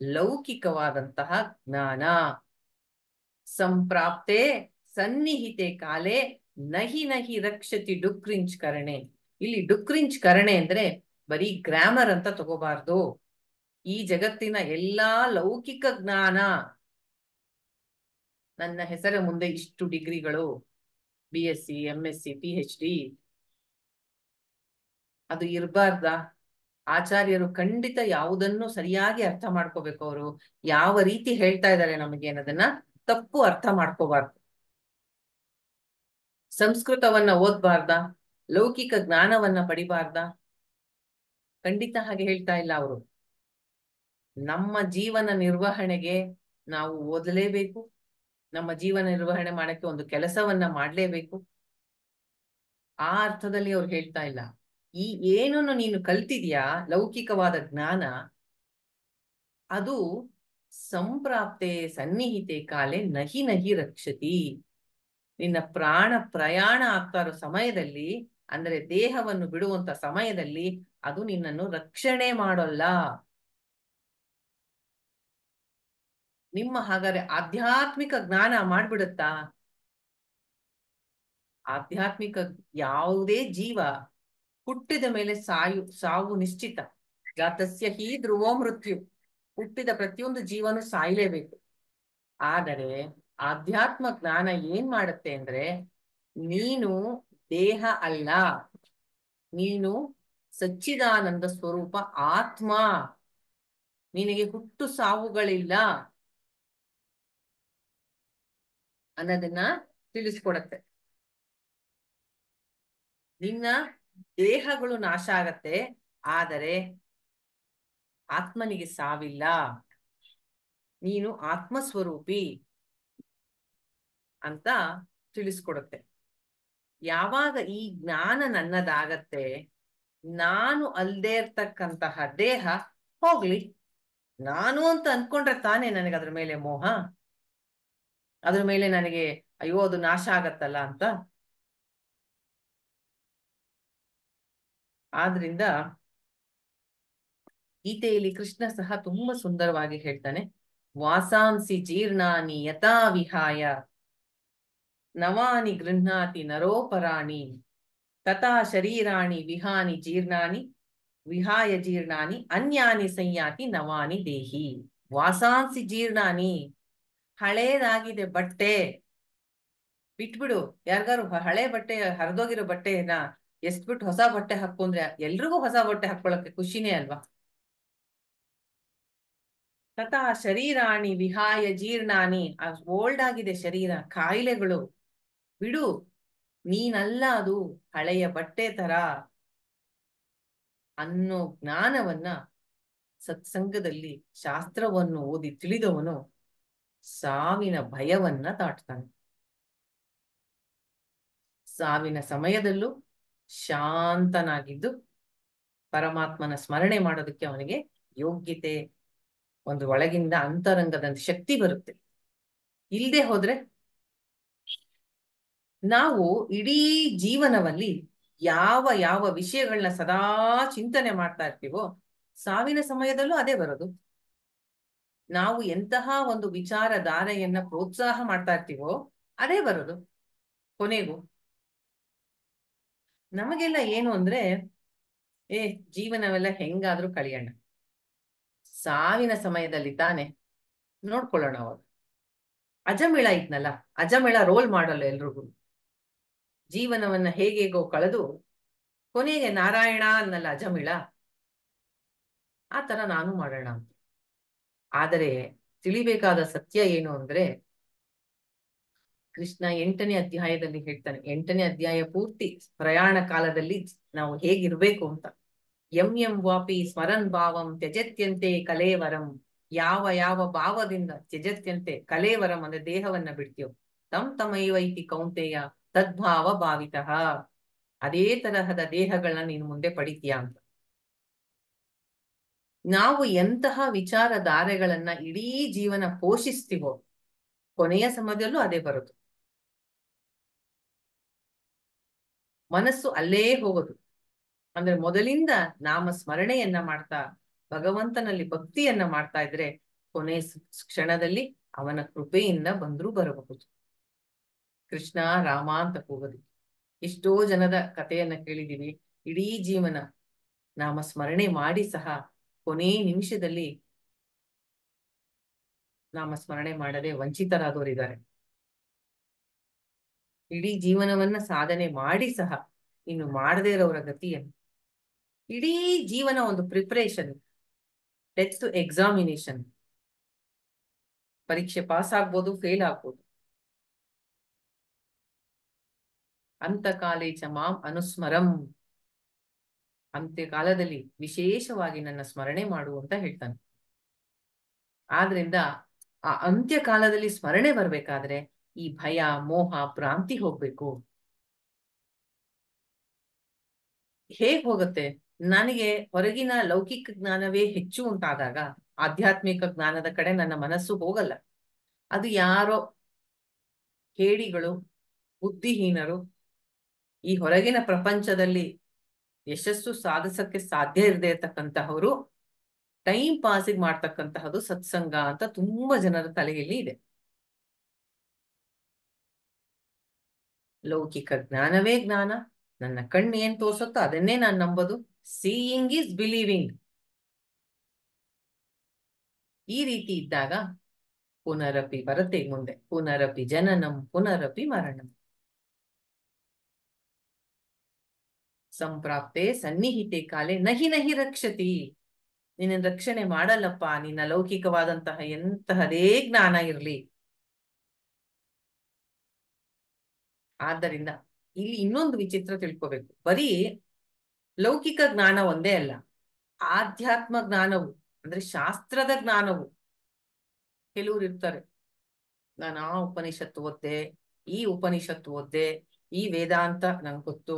ಲೌಕಿಕವಾದಂತಹ ಜ್ಞಾನ. ಸಂಪ್ರಾಪ್ತೆ ಸನ್ನಿಹಿತೆ ಕಾಲೇ ನಹಿ ನಹಿ ರಕ್ಷತಿ ಡುಕ್ರಿಂಚ್ ಕರಣೆ. ಇಲ್ಲಿ ಡುಕ್ರಿಂಚ್ ಕರಣೆ ಅಂದ್ರೆ ಬರೀ ಗ್ರಾಮರ್ ಅಂತ ತಗೋಬಾರ್ದು. ಈ ಜಗತ್ತಿನ ಎಲ್ಲಾ ಲೌಕಿಕ ಜ್ಞಾನ, ನನ್ನ ಹೆಸರ ಮುಂದೆ ಇಷ್ಟು ಡಿಗ್ರಿಗಳು, BSc MSc PhD, ಅದು ಇರಬಾರ್ದ? ಆಚಾರ್ಯರು ಖಂಡಿತ ಯಾವುದನ್ನು ಸರಿಯಾಗಿ ಅರ್ಥ ಮಾಡ್ಕೋಬೇಕು. ಅವರು ಯಾವ ರೀತಿ ಹೇಳ್ತಾ ಇದ್ದಾರೆ ನಮಗೆ ಅನ್ನೋದನ್ನ ತಪ್ಪು ಅರ್ಥ ಮಾಡ್ಕೋಬಾರ್ದು. ಸಂಸ್ಕೃತವನ್ನ ಓದ್ಬಾರ್ದ? ಲೌಕಿಕ ಜ್ಞಾನವನ್ನ ಪಡಿಬಾರ್ದ? ಖಂಡಿತ ಹಾಗೆ ಹೇಳ್ತಾ ಇಲ್ಲ ಅವರು. ನಮ್ಮ ಜೀವನ ನಿರ್ವಹಣೆಗೆ ನಾವು ಓದಲೇಬೇಕು, ನಮ್ಮ ಜೀವನ ನಿರ್ವಹಣೆ ಮಾಡಕ್ಕೆ ಒಂದು ಕೆಲಸವನ್ನ ಮಾಡ್ಲೇಬೇಕು. ಆ ಅರ್ಥದಲ್ಲಿ ಅವ್ರು ಹೇಳ್ತಾ ಇಲ್ಲ. ಈ ಏನನ್ನು ನೀನು ಕಲ್ತಿದ್ಯಾ ಲೌಕಿಕವಾದ ಜ್ಞಾನ, ಅದು ಸಂಪ್ರಾಪ್ತೆ ಸನ್ನಿಹಿತೆ ಕಾಲೇ ನಹಿ ನಹಿ ರಕ್ಷತಿ. ನಿನ್ನ ಪ್ರಾಣ ಪ್ರಯಾಣ ಆಗ್ತಾ ಇರೋ ಸಮಯದಲ್ಲಿ, ಅಂದ್ರೆ ದೇಹವನ್ನು ಬಿಡುವಂತ ಸಮಯದಲ್ಲಿ ಅದು ನಿನ್ನನ್ನು ರಕ್ಷಣೆ ಮಾಡೋಲ್ಲ. ನಿಮ್ಮ ಹಾಗಾದ್ರೆ ಆಧ್ಯಾತ್ಮಿಕ ಜ್ಞಾನ ಮಾಡ್ಬಿಡುತ್ತಾ? ಆಧ್ಯಾತ್ಮಿಕ ಯಾವುದೇ ಜೀವ ಹುಟ್ಟಿದ ಮೇಲೆ ಸಾವು ನಿಶ್ಚಿತ. ಜಾತಸ್ಯ ಹಿ ಧ್ರುವೋ ಮೃತ್ಯು. ಹುಟ್ಟಿದ ಪ್ರತಿಯೊಂದು ಜೀವನು ಸಾಯ್ಲೇಬೇಕು. ಆದರೆ ಆಧ್ಯಾತ್ಮ ಜ್ಞಾನ ಏನ್ ಮಾಡುತ್ತೆ ಅಂದ್ರೆ, ನೀನು ದೇಹ ಅಲ್ಲ, ನೀನು ಸಚ್ಚಿದಾನಂದ ಸ್ವರೂಪ ಆತ್ಮ, ನಿನಗೆ ಹುಟ್ಟು ಸಾವುಗಳಿಲ್ಲ ಅನ್ನೋದನ್ನ ತಿಳಿಸ್ಕೊಡತ್ತೆ. ನಿನ್ನ ದೇಹಗಳು ನಾಶ ಆಗತ್ತೆ, ಆದರೆ ಆತ್ಮನಿಗೆ ಸಾವಿಲ್ಲ. ನೀನು ಆತ್ಮಸ್ವರೂಪಿ ಅಂತ ತಿಳಿಸ್ಕೊಡುತ್ತೆ. ಯಾವಾಗ ಈ ಜ್ಞಾನ ನನ್ನದಾಗತ್ತೆ, ನಾನು ಅಲ್ದೇ ಇರ್ತಕ್ಕಂತಹ ದೇಹ ಹೋಗ್ಲಿ, ನಾನು ಅಂತ ಅನ್ಕೊಂಡ್ರೆ ತಾನೇ ನನಗೆ ಅದ್ರ ಮೇಲೆ ಮೋಹ, ಅದ್ರ ಮೇಲೆ ನನಗೆ ಅಯ್ಯೋ ಅದು ನಾಶ ಆಗತ್ತಲ್ಲ ಅಂತ. ಆದ್ರಿಂದ ಗೀತೆಯಲ್ಲಿ ಕೃಷ್ಣ ಸಹ ತುಂಬಾ ಸುಂದರವಾಗಿ ಹೇಳ್ತಾನೆ, ವಾಸಾಂಸಿ ಜೀರ್ಣಾನಿ ಯಥಾ ವಿಹಾಯ ನವಾನಿ ಗೃಹ್ಣಾತಿ ನರೋಪರಾಣಿ. ತಥಾ ಶರೀರಾಣಿ ವಿಹಾನಿ ಜೀರ್ಣಾನಿ ವಿಹಾಯ ಜೀರ್ಣಾನಿ ಅನ್ಯಾನಿ ಸಂಯಾತಿ ನವಾನಿ ದೇಹಿ. ವಾಸಾಂಸಿ ಜೀರ್ಣಾನಿ, ಹಳೇದಾಗಿದೆ ಬಟ್ಟೆ ಬಿಟ್ಬಿಡು. ಯಾರಿಗಾರು ಹಳೆ ಬಟ್ಟೆ, ಹರಿದೋಗಿರೋ ಬಟ್ಟೆನ ಎಸ್ಬಿಟ್ಟು ಹೊಸ ಬಟ್ಟೆ ಹಾಕೊಂಡ್ರೆ ಎಲ್ರಿಗೂ ಹೊಸ ಬಟ್ಟೆ ಹಾಕೊಳ್ಳಕ್ಕೆ ಖುಷಿನೇ ಅಲ್ವಾ. ತಥಾ ಶರೀರಾಣಿ ವಿಹಾಯ ಜೀರ್ಣಾನಿ, ಓಲ್ಡ್ ಆಗಿದೆ ಶರೀರ, ಕಾಯಿಲೆಗಳು, ಬಿಡು, ನೀನಲ್ಲ ಅದು, ಹಳೆಯ ಬಟ್ಟೆ ತರ ಅನ್ನೋ ಜ್ಞಾನವನ್ನ ಸತ್ಸಂಗದಲ್ಲಿ ಶಾಸ್ತ್ರವನ್ನು ಓದಿ ತಿಳಿದವನು ಸಾವಿನ ಭಯವನ್ನ ದಾಟ್ತಾನೆ. ಸಾವಿನ ಸಮಯದಲ್ಲೂ ಶಾಂತನಾಗಿದ್ದು ಪರಮಾತ್ಮನ ಸ್ಮರಣೆ ಮಾಡೋದಕ್ಕೆ ಅವನಿಗೆ ಯೋಗ್ಯತೆ, ಒಂದು ಒಳಗಿಂದ ಅಂತರಂಗದ ಶಕ್ತಿ ಬರುತ್ತೆ. ಇಲ್ಲದೆ ಹೋದ್ರೆ ನಾವು ಇಡೀ ಜೀವನದಲ್ಲಿ ಯಾವ ಯಾವ ವಿಷಯಗಳನ್ನ ಸದಾ ಚಿಂತನೆ ಮಾಡ್ತಾ ಇರ್ತೀವೋ ಸಾವಿನ ಸಮಯದಲ್ಲೂ ಅದೇ ಬರೋದು. ನಾವು ಎಂತಹ ಒಂದು ವಿಚಾರಧಾರೆಯನ್ನ ಪ್ರೋತ್ಸಾಹ ಮಾಡ್ತಾ ಇರ್ತೀವೋ ಅದೇ ಬರೋದು ಕೊನೆಗೂ. ನಮಗೆಲ್ಲ ಏನು ಅಂದ್ರೆ, ಜೀವನವೆಲ್ಲ ಹೆಂಗಾದ್ರೂ ಕಳಿಯೋಣ, ಸಾವಿನ ಸಮಯದಲ್ಲಿ ತಾನೆ ನೋಡ್ಕೊಳ್ಳೋಣ. ಅವಾಗ ಅಜಮಿಳ ಇದ್ನಲ್ಲ, ಅಜಮಿಳ ರೋಲ್ ಮಾಡಲ್ಲ ಎಲ್ರಿಗೂ. ಜೀವನವನ್ನ ಹೇಗೇಗೋ ಕಳೆದು ಕೊನೆಗೆ ನಾರಾಯಣ ಅನ್ನಲ್ಲ ಅಜಮಿಳ, ಆ ತರ ನಾನು ಮಾಡೋಣ ಅಂತ. ಆದರೆ ತಿಳಿಬೇಕಾದ ಸತ್ಯ ಏನು ಅಂದ್ರೆ, ಕೃಷ್ಣ 8ನೇ ಅಧ್ಯಾಯದಲ್ಲಿ ಹೇಳ್ತಾನೆ, 8ನೇ ಅಧ್ಯಾಯ ಪೂರ್ತಿ ಪ್ರಯಾಣ ಕಾಲದಲ್ಲಿ ನಾವು ಹೇಗಿರ್ಬೇಕು ಅಂತ. ಎಂ ವಾಪಿ ಸ್ಮರನ್ ಭಾವಂ ತ್ಯಜತ್ಯಂತೆ ಕಲೇವರಂ. ಯಾವ ಯಾವ ಭಾವದಿಂದ ತ್ಯಜತ್ಯಂತೆ ಕಲೇವರಂ ಅಂದ್ರೆ ದೇಹವನ್ನ ಬಿಡ್ತೀವೋ, ತಮೈವೈತಿ ಕೌಂತೆಯ ತದ್ಭಾವ ಭಾವಿತಃ, ಅದೇ ತರಹದ ದೇಹಗಳನ್ನ ನೀನು ಮುಂದೆ ಪಡಿತೀಯ ಅಂತ. ನಾವು ಎಂತಹ ವಿಚಾರಧಾರೆಗಳನ್ನ ಇಡೀ ಜೀವನ ಪೋಷಿಸ್ತೀವೋ ಕೊನೆಯ ಸಮಯದಲ್ಲೂ ಅದೇ ಬರೋದು. ಮನಸ್ಸು ಅಲ್ಲೇ ಹೋಗೋದು. ಅಂದ್ರೆ ಮೊದಲಿಂದ ನಾಮ ಸ್ಮರಣೆಯನ್ನ ಮಾಡ್ತಾ ಭಗವಂತನಲ್ಲಿ ಭಕ್ತಿಯನ್ನ ಮಾಡ್ತಾ ಇದ್ರೆ ಕೊನೆ ಕ್ಷಣದಲ್ಲಿ ಅವನ ಕೃಪೆಯಿಂದ ಬಂದ್ರೂ ಬರಬಹುದು. ಕೃಷ್ಣ ರಾಮ ಅಂತ ಕೂಗೋದು. ಎಷ್ಟೋ ಜನದ ಕಥೆಯನ್ನ ಕೇಳಿದೀವಿ. ಇಡೀ ಜೀವನ ನಾಮ ಸ್ಮರಣೆ ಮಾಡಿ ಸಹ ಕೊನೆ ನಿಮಿಷದಲ್ಲಿ ನಾಮಸ್ಮರಣೆ ಮಾಡದೆ ವಂಚಿತರಾದವರಿದ್ದಾರೆ. ಇಡೀ ಜೀವನವನ್ನ ಸಾಧನೆ ಮಾಡಿ ಸಹ ಇನ್ನು ಮಾಡದೇ ಇರೋರ ಗತಿಯನ್ನು. ಇಡೀ ಜೀವನ ಒಂದು ಪ್ರಿಪರೇಷನ್, ಡೆತ್ ಎಕ್ಸಾಮಿನೇಷನ್. ಪರೀಕ್ಷೆ ಪಾಸ್ ಆಗ್ಬೋದು, ಫೇಲ್ ಆಗ್ಬೋದು. ಅಂತಕಾಲೇ ಚ ಮಾಂ ಅನುಸ್ಮರಂ, ಅಂತ್ಯಕಾಲದಲ್ಲಿ ವಿಶೇಷವಾಗಿ ನನ್ನ ಸ್ಮರಣೆ ಮಾಡು ಅಂತ ಹೇಳ್ತಾನೆ. ಆದ್ರಿಂದ ಆ ಅಂತ್ಯಕಾಲದಲ್ಲಿ ಸ್ಮರಣೆ ಬರ್ಬೇಕಾದ್ರೆ ಈ ಭಯ, ಮೋಹ, ಭ್ರಾಂತಿ ಹೋಗ್ಬೇಕು. ಹೇಗ್ ಹೋಗುತ್ತೆ? ನನಗೆ ಹೊರಗಿನ ಲೌಕಿಕ ಜ್ಞಾನವೇ ಹೆಚ್ಚು ಉಂಟಾದಾಗ ಆಧ್ಯಾತ್ಮಿಕ ಜ್ಞಾನದ ಕಡೆ ನನ್ನ ಮನಸ್ಸು ಹೋಗಲ್ಲ. ಅದು ಯಾರೋ ಹೇಡಿಗಳು, ಬುದ್ಧಿಹೀನರು, ಈ ಹೊರಗಿನ ಪ್ರಪಂಚದಲ್ಲಿ ಯಶಸ್ಸು ಸಾಧಿಸಕ್ಕೆ ಸಾಧ್ಯ ಇರದೇ ಇರತಕ್ಕಂತಹವರು ಟೈಮ್ ಪಾಸಿಗೆ ಮಾಡ್ತಕ್ಕಂತಹದ್ದು ಸತ್ಸಂಗ ಅಂತ ತುಂಬಾ ಜನರ ತಲೆಯಲ್ಲಿ ಇದೆ. ಲೌಕಿಕ ಜ್ಞಾನವೇ ಜ್ಞಾನ, ನನ್ನ ಕಣ್ಣು ಏನ್ ತೋರ್ಸುತ್ತೋ ಅದನ್ನೇ ನಾನು ನಂಬೋದು. Seeing is believing. ಈ ರೀತಿ ಇದ್ದಾಗ ಪುನರಪಿ ಬರುತ್ತೆ ಮುಂದೆ, ಪುನರಪಿ ಜನನಂ ಪುನರಪಿ ಮರಣಂ. ಸಂಪ್ರಾಪ್ತೆ ಸನ್ನಿಹಿತೆ ಕಾಲೇ ನಹಿ ನಹಿ ರಕ್ಷತಿ. ನಿನ್ನ ರಕ್ಷಣೆ ಮಾಡಲ್ಲಪ್ಪ ನಿನ್ನ ಲೌಕಿಕವಾದಂತಹ ಎಂತಹದೇ ಜ್ಞಾನ ಇರ್ಲಿ. ಆದ್ದರಿಂದ ಇಲ್ಲಿ ಇನ್ನೊಂದು ವಿಚಿತ್ರ ತಿಳ್ಕೋಬೇಕು. ಬರೀ ಲೌಕಿಕ ಜ್ಞಾನ ಒಂದೇ ಅಲ್ಲ, ಆಧ್ಯಾತ್ಮ ಜ್ಞಾನವು ಅಂದ್ರೆ ಶಾಸ್ತ್ರದ ಜ್ಞಾನವು. ಕೆಲವ್ರು ಇರ್ತಾರೆ, ನಾನು ಆ ಉಪನಿಷತ್ತು ಓದ್ದೆ, ಈ ಉಪನಿಷತ್ತು ಓದ್ದೆ, ಈ ವೇದಾಂತ ನಂಗೆ ಗೊತ್ತು,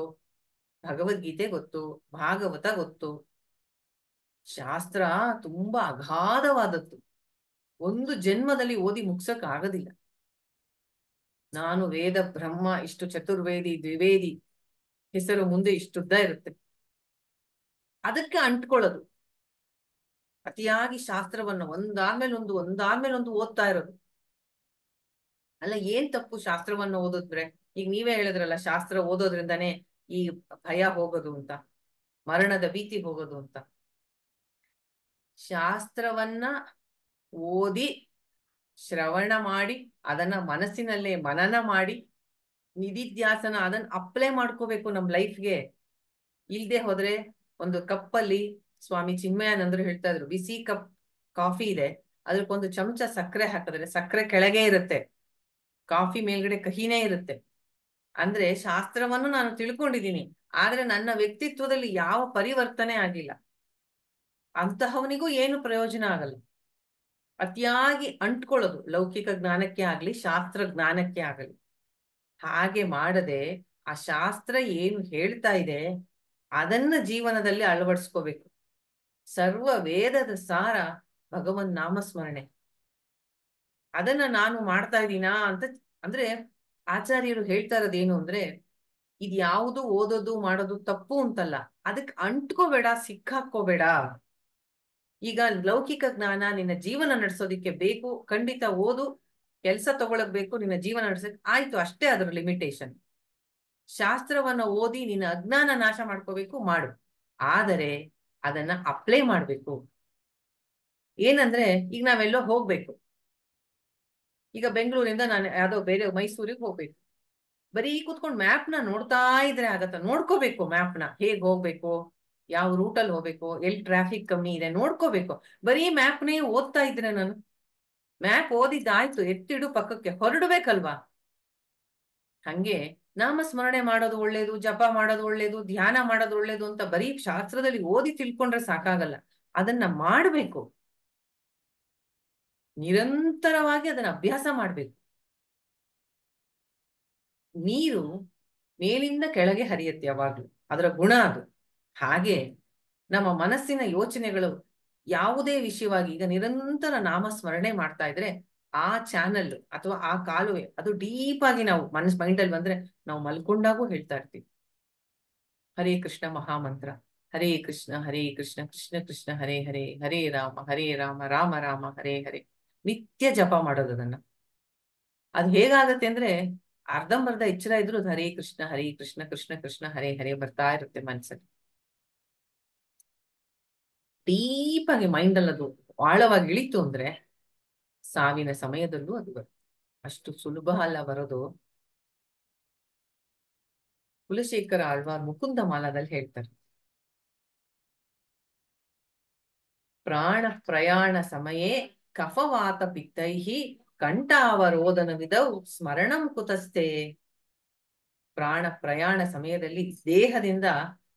ಭಗವದ್ಗೀತೆ ಗೊತ್ತು, ಭಾಗವತ ಗೊತ್ತು. ಶಾಸ್ತ್ರ ತುಂಬಾ ಅಗಾಧವಾದದ್ದು, ಒಂದು ಜನ್ಮದಲ್ಲಿ ಓದಿ ಮುಗ್ಸಕ್ ಆಗೋದಿಲ್ಲ. ನಾನು ವೇದ ಬ್ರಹ್ಮ, ಇಷ್ಟು ಚತುರ್ವೇದಿ ದ್ವಿವೇದಿ ಹೆಸರು ಮುಂದೆ ಇಷ್ಟುದ್ದ ಇರುತ್ತೆ. ಅದಕ್ಕೆ ಅಂಟ್ಕೊಳ್ಳೋದು, ಅತಿಯಾಗಿ ಶಾಸ್ತ್ರವನ್ನು ಒಂದಾದ್ಮೇಲೊಂದು ಓದ್ತಾ ಇರೋದು. ಅಲ್ಲ, ಏನ್ ತಪ್ಪು ಶಾಸ್ತ್ರವನ್ನು ಓದಿದ್ರೆ? ಈಗ ನೀವೇ ಹೇಳಿದ್ರಲ್ಲ, ಶಾಸ್ತ್ರ ಓದೋದ್ರಿಂದಾನೇ ಈ ಭಯ ಹೋಗೋದು ಅಂತ, ಮರಣದ ಭೀತಿ ಹೋಗೋದು ಅಂತ. ಶಾಸ್ತ್ರವನ್ನ ಓದಿ ಶ್ರವಣ ಮಾಡಿ ಅದನ್ನ ಮನಸ್ಸಿನಲ್ಲೇ ಮನನ ಮಾಡಿ ನಿಧಿಧ್ಯಾಸನ ಅದನ್ನ ಅಪ್ಲೈ ಮಾಡ್ಕೋಬೇಕು ನಮ್ ಲೈಫ್ಗೆ. ಇಲ್ದೆ ಹೋದ್ರೆ ಒಂದು ಕಪ್ಪಲ್ಲಿ ಸ್ವಾಮಿ ಚಿನ್ಮಯಾನಂದರು ಹೇಳ್ತಾ ಇದ್ರು, ಬಿಸಿ ಕಪ್ ಕಾಫಿ ಇದೆ, ಅದಕ್ಕೊಂದು ಚಮಚ ಸಕ್ಕರೆ ಹಾಕಿದ್ರೆ ಸಕ್ಕರೆ ಕೆಳಗೆ ಇರುತ್ತೆ, ಕಾಫಿ ಮೇಲ್ಗಡೆ ಕಹಿನೇ ಇರುತ್ತೆ. ಅಂದ್ರೆ ಶಾಸ್ತ್ರವನ್ನು ನಾನು ತಿಳ್ಕೊಂಡಿದ್ದೀನಿ, ಆದ್ರೆ ನನ್ನ ವ್ಯಕ್ತಿತ್ವದಲ್ಲಿ ಯಾವ ಪರಿವರ್ತನೆ ಆಗಿಲ್ಲ. ಅಂತಹವನಿಗೂ ಏನು ಪ್ರಯೋಜನ ಆಗಲ್ಲ. ಅತಿಯಾಗಿ ಅಂಟ್ಕೊಳ್ಳೋದು ಲೌಕಿಕ ಜ್ಞಾನಕ್ಕೆ ಆಗ್ಲಿ ಶಾಸ್ತ್ರ ಜ್ಞಾನಕ್ಕೆ ಆಗಲಿ. ಹಾಗೆ ಮಾಡದೆ ಆ ಶಾಸ್ತ್ರ ಏನು ಹೇಳ್ತಾ ಇದೆ ಅದನ್ನ ಜೀವನದಲ್ಲಿ ಅಳವಡಿಸ್ಕೋಬೇಕು. ಸರ್ವ ವೇದದ ಸಾರ ಭಗವನ್ ನಾಮಸ್ಮರಣೆ. ಅದನ್ನ ನಾನು ಮಾಡ್ತಾ ಇದ್ದೀನಾ ಅಂತ ಅಂದ್ರೆ ಆಚಾರ್ಯರು ಹೇಳ್ತಾ ಇರೋದೇನು ಅಂದ್ರೆ, ಇದ್ಯಾವುದು ಓದೋದು ಮಾಡೋದು ತಪ್ಪು ಅಂತಲ್ಲ, ಅದಕ್ಕೆ ಅಂಟ್ಕೋಬೇಡ, ಸಿಕ್ಕಾಕೋಬೇಡ. ಈಗ ಲೌಕಿಕ ಜ್ಞಾನ ನಿನ್ನ ಜೀವನ ನಡೆಸೋದಿಕ್ಕೆ ಬೇಕು, ಖಂಡಿತ ಓದು, ಕೆಲಸ ತಗೊಳಕ್ ಬೇಕು, ನಿನ್ನ ಜೀವನ ನಡೆಸಕ್ ಆಯ್ತು, ಅಷ್ಟೇ ಅದರ ಲಿಮಿಟೇಷನ್. ಶಾಸ್ತ್ರವನ್ನ ಓದಿ ನಿನ್ನ ಅಜ್ಞಾನ ನಾಶ ಮಾಡ್ಕೋಬೇಕು, ಮಾಡು, ಆದರೆ ಅದನ್ನ ಅಪ್ಲೈ ಮಾಡ್ಬೇಕು. ಏನಂದ್ರೆ ಈಗ ನಾವೆಲ್ಲೋ ಹೋಗ್ಬೇಕು, ಈಗ ಬೆಂಗಳೂರಿಂದ ನಾನು ಯಾವ್ದೋ ಬೇರೆ ಮೈಸೂರಿಗೆ ಹೋಗ್ಬೇಕು, ಬರೀ ಕೂತ್ಕೊಂಡು ಮ್ಯಾಪ್ ನ ನೋಡ್ತಾ ಇದ್ರೆ ಆಗತ್ತ? ನೋಡ್ಕೋಬೇಕು ಮ್ಯಾಪ್ ನ, ಹೇಗ್ ಹೋಗ್ಬೇಕು, ಯಾವ ರೂಟಲ್ಲಿ ಹೋಗ್ಬೇಕು, ಎಲ್ಲಿ ಟ್ರಾಫಿಕ್ ಕಮ್ಮಿ ಇದೆ ನೋಡ್ಕೋಬೇಕು. ಬರೀ ಮ್ಯಾಪ್ನೇ ಓದ್ತಾ ಇದ್ರೆ ನಾನು, ಮ್ಯಾಪ್ ಓದಿದ್ದಾಯ್ತು, ಎತ್ತಿಡು ಪಕ್ಕಕ್ಕೆ, ಹೊರಡ್ಬೇಕಲ್ವಾ? ಹಂಗೆ ನಾಮಸ್ಮರಣೆ ಮಾಡೋದು ಒಳ್ಳೇದು, ಜಪ ಮಾಡೋದು ಒಳ್ಳೇದು, ಧ್ಯಾನ ಮಾಡೋದು ಒಳ್ಳೇದು ಅಂತ ಬರೀ ಶಾಸ್ತ್ರದಲ್ಲಿ ಓದಿ ತಿಳ್ಕೊಂಡ್ರೆ ಸಾಕಾಗಲ್ಲ, ಅದನ್ನ ಮಾಡ್ಬೇಕು. ನಿರಂತರವಾಗಿ ಅದನ್ನ ಅಭ್ಯಾಸ ಮಾಡ್ಬೇಕು. ನೀರು ಮೇಲಿಂದ ಕೆಳಗೆ ಹರಿಯುತ್ತೆ ಯಾವಾಗ್ಲೂ, ಅದರ ಗುಣ ಅದು. ಹಾಗೆ ನಮ್ಮ ಮನಸ್ಸಿನ ಯೋಚನೆಗಳು ಯಾವುದೇ ವಿಷಯವಾಗಿ ಈಗ ನಿರಂತರ ನಾಮಸ್ಮರಣೆ ಮಾಡ್ತಾ ಇದ್ರೆ ಆ ಚಾನಲ್ ಅಥವಾ ಆ ಕಾಲುವೆ ಅದು ಡೀಪ್ ಆಗಿ ನಾವು ಮೈಂಡಲ್ಲಿ ಬಂದ್ರೆ ನಾವು ಮಲ್ಕೊಂಡಾಗೂ ಹೇಳ್ತಾ ಇರ್ತೀವಿ ಹರೇ ಕೃಷ್ಣ ಮಹಾಮಂತ್ರ, ಹರೇ ಕೃಷ್ಣ ಕೃಷ್ಣ ಕೃಷ್ಣ ಹರೇ ಹರೇ, ಹರೇ ರಾಮ ರಾಮ ರಾಮ ಹರೇ ಹರೇ. ನಿತ್ಯ ಜಪ ಮಾಡೋದು ಅದನ್ನ. ಅದು ಹೇಗಾಗತ್ತೆ ಅಂದ್ರೆ ಅರ್ಧಂಬರ್ಧ ಎಚ್ಚರ ಇದ್ರು ಹರೇ ಕೃಷ್ಣ ಕೃಷ್ಣ ಕೃಷ್ಣ ಹರೇ ಹರೇ ಬರ್ತಾ ಇರುತ್ತೆ ಮನ್ಸಲ್ಲಿ. ಡೀಪ್ ಆಗಿ ಮೈಂಡ್ ಅಲ್ಲಿ ಅದು ಆಳವಾಗಿ ಇಳಿತು ಅಂದ್ರೆ ಸಾವಿನ ಸಮಯದಲ್ಲೂ ಅದು ಬರುತ್ತೆ. ಅಷ್ಟು ಸುಲಭ ಅಲ್ಲ ಬರೋದು. ಕುಲಶೇಖರ ಆಳ್ವಾರ್ ಮುಕುಂದ ಮಾಲಾದಲ್ಲಿ ಹೇಳ್ತಾರೆ, ಪ್ರಾಣ ಪ್ರಯಾಣ ಸಮಯೇ ಕಫವಾತ ಪಿತ್ತೈಹಿ ಕಂಠಾವರೋಧನವಿದೌ ಸ್ಮರಣಂ ಕುತಸ್ಥೆ. ಪ್ರಾಣ ಪ್ರಯಾಣ ಸಮಯದಲ್ಲಿ ದೇಹದಿಂದ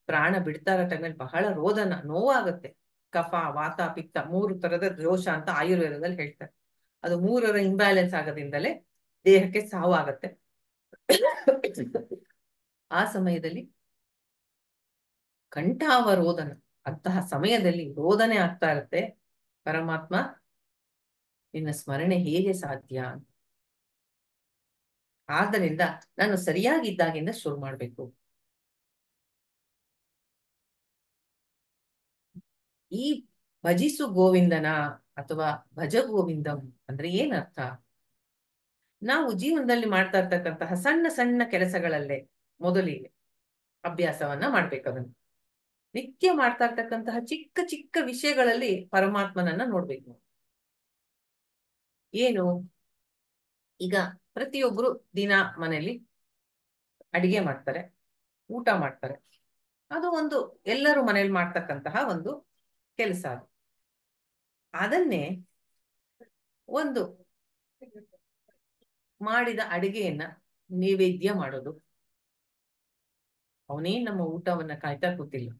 ಪ್ರಾಣ ಬಿಡ್ತಾ ಇರೋ ಟೈಮಲ್ಲಿ ಬಹಳ ರೋದನ, ನೋವಾಗುತ್ತೆ. ಕಫ ವಾತ ಪಿತ್ತ 3 ತರದ ದೋಷ ಅಂತ ಆಯುರ್ವೇದದಲ್ಲಿ ಹೇಳ್ತಾರೆ. ಅದು 3ರ ಇಂಬ್ಯಾಲೆನ್ಸ್ ಆಗೋದ್ರಿಂದಲೇ ದೇಹಕ್ಕೆ ಸಾವು ಆಗತ್ತೆ. ಆ ಸಮಯದಲ್ಲಿ ಕಂಠಾವರೋಧನ, ಅಂತಹ ಸಮಯದಲ್ಲಿ ರೋದನೆ ಆಗ್ತಾ ಇರುತ್ತೆ. ಪರಮಾತ್ಮ ನಿನ್ನ ಸ್ಮರಣೆ ಹೇಗೆ ಸಾಧ್ಯ ಅಂತ. ಆದ್ದರಿಂದ ನಾನು ಸರಿಯಾಗಿದ್ದಾಗಿಂದ ಶುರು ಮಾಡ್ಬೇಕು. ಈ ಭಜಿಸು ಗೋವಿಂದನ ಅಥವಾ ಭಜ ಗೋವಿಂದಂ ಅಂದ್ರೆ ಏನರ್ಥ? ನಾವು ಜೀವನದಲ್ಲಿ ಮಾಡ್ತಾ ಇರ್ತಕ್ಕಂತಹ ಸಣ್ಣ ಸಣ್ಣ ಕೆಲಸಗಳಲ್ಲೇ ಮೊದಲಿಗೆ ಅಭ್ಯಾಸವನ್ನ ಮಾಡ್ಬೇಕು. ಅದನ್ನು ನಿತ್ಯ ಮಾಡ್ತಾ ಇರ್ತಕ್ಕಂತಹ ಚಿಕ್ಕ ಚಿಕ್ಕ ವಿಷಯಗಳಲ್ಲಿ ಪರಮಾತ್ಮನನ್ನ ನೋಡ್ಬೇಕು. ಏನು, ಈಗ ಪ್ರತಿಯೊಬ್ರು ದಿನ ಮನೆಯಲ್ಲಿ ಅಡಿಗೆ ಮಾಡ್ತಾರೆ, ಊಟ ಮಾಡ್ತಾರೆ. ಅದು ಒಂದು ಎಲ್ಲರೂ ಮನೇಲಿ ಮಾಡ್ತಕ್ಕಂತಹ ಒಂದು ಕೆಲಸ. ಅದನ್ನೇ ಒಂದು ಮಾಡಿದ ಅಡಿಗೆಯನ್ನ ನೈವೇದ್ಯ ಮಾಡೋದು. ಅವನೇ ನಮ್ಮ ಊಟವನ್ನ ಕಾಯ್ತಾ ಕೂತಿಲ್ಲ,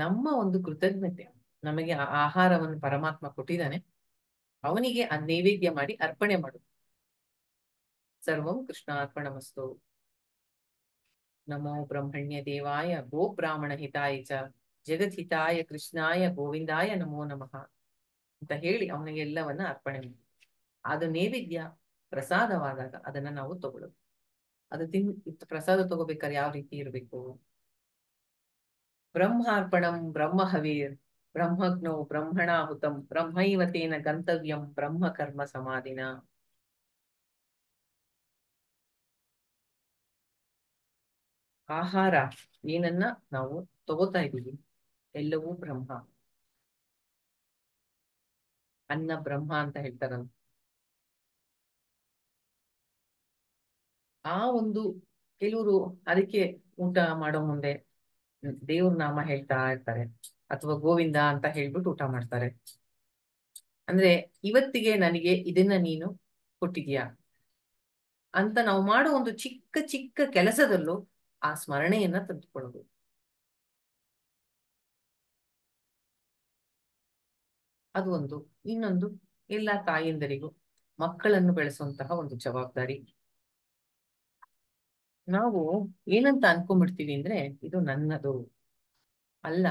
ನಮ್ಮ ಒಂದು ಕೃತಜ್ಞತೆ. ನಮಗೆ ಆ ಆಹಾರವನ್ನು ಪರಮಾತ್ಮ ಕೊಟ್ಟಿದ್ದಾನೆ, ಅವನಿಗೆ ಆ ನೈವೇದ್ಯ ಮಾಡಿ ಅರ್ಪಣೆ ಮಾಡು. ಸರ್ವಂ ಕೃಷ್ಣಾರ್ಪಣಮಸ್ತು. ನಮೋ ಬ್ರಹ್ಮಣ್ಯ ದೇವಾಯ ಗೋ ಬ್ರಾಹ್ಮಣ ಹಿತಾಯ ಚ ಜಗದ್ಹಿತಾಯ ಕೃಷ್ಣಾಯ ಗೋವಿಂದಾಯ ನಮೋ ನಮಃ ಅಂತ ಹೇಳಿ ಅವನಿಗೆ ಎಲ್ಲವನ್ನ ಅರ್ಪಣೆ ಮಾಡಿ. ಅದು ನೈವೇದ್ಯ ಪ್ರಸಾದವಾದಾಗ ಅದನ್ನ ನಾವು ತಗೊಳ್ಳೋದು. ಅದು ಪ್ರಸಾದ ತಗೋಬೇಕಾದ್ರೆ ಯಾವ ರೀತಿ ಇರಬೇಕು? ಬ್ರಹ್ಮಾರ್ಪಣಂ ಬ್ರಹ್ಮ ಹವೀರ್ ಬ್ರಹ್ಮಜ್ಞೋ ಬ್ರಹ್ಮಣಾಹುತಂ ಬ್ರಹ್ಮೈವತೇನ ಗಂತವ್ಯಂ ಬ್ರಹ್ಮ ಕರ್ಮ ಸಮಾಧಿನ. ಆಹಾರ ಏನನ್ನ ನಾವು ತಗೋತಾ ಇದ್ದೀವಿ ಎಲ್ಲವೂ ಬ್ರಹ್ಮ. ಅನ್ನ ಬ್ರಹ್ಮ ಅಂತ ಹೇಳ್ತಾರಲ್ಲ, ಆ ಒಂದು ಕೆಲವರು ಅದಕ್ಕೆ ಊಟ ಮಾಡೋ ಮುಂದೆ ದೇವ್ರ ನಾಮ ಹೇಳ್ತಾ ಇರ್ತಾರೆ, ಅಥವಾ ಗೋವಿಂದ ಅಂತ ಹೇಳ್ಬಿಟ್ಟು ಊಟ ಮಾಡ್ತಾರೆ. ಅಂದ್ರೆ ಇವತ್ತಿಗೆ ನನಗೆ ಇದನ್ನ ನೀನು ಕೊಟ್ಟಿದ್ಯಾ ಅಂತ ನಾವು ಮಾಡೋ ಒಂದು ಚಿಕ್ಕ ಚಿಕ್ಕ ಕೆಲಸದಲ್ಲೂ ಆ ಸ್ಮರಣೆಯನ್ನ ತಂದುಕೊಳ್ಳಬಹುದು. ಅದು ಒಂದು. ಇನ್ನೊಂದು, ಎಲ್ಲ ತಾಯಂದರಿಗೂ ಮಕ್ಕಳನ್ನು ಬೆಳೆಸುವಂತಹ ಒಂದು ಜವಾಬ್ದಾರಿ. ನಾವು ಏನಂತ ಅನ್ಕೊಂಡ್ಬಿಡ್ತೀವಿ ಅಂದ್ರೆ ಇದು ನನ್ನದು ಅಲ್ಲ,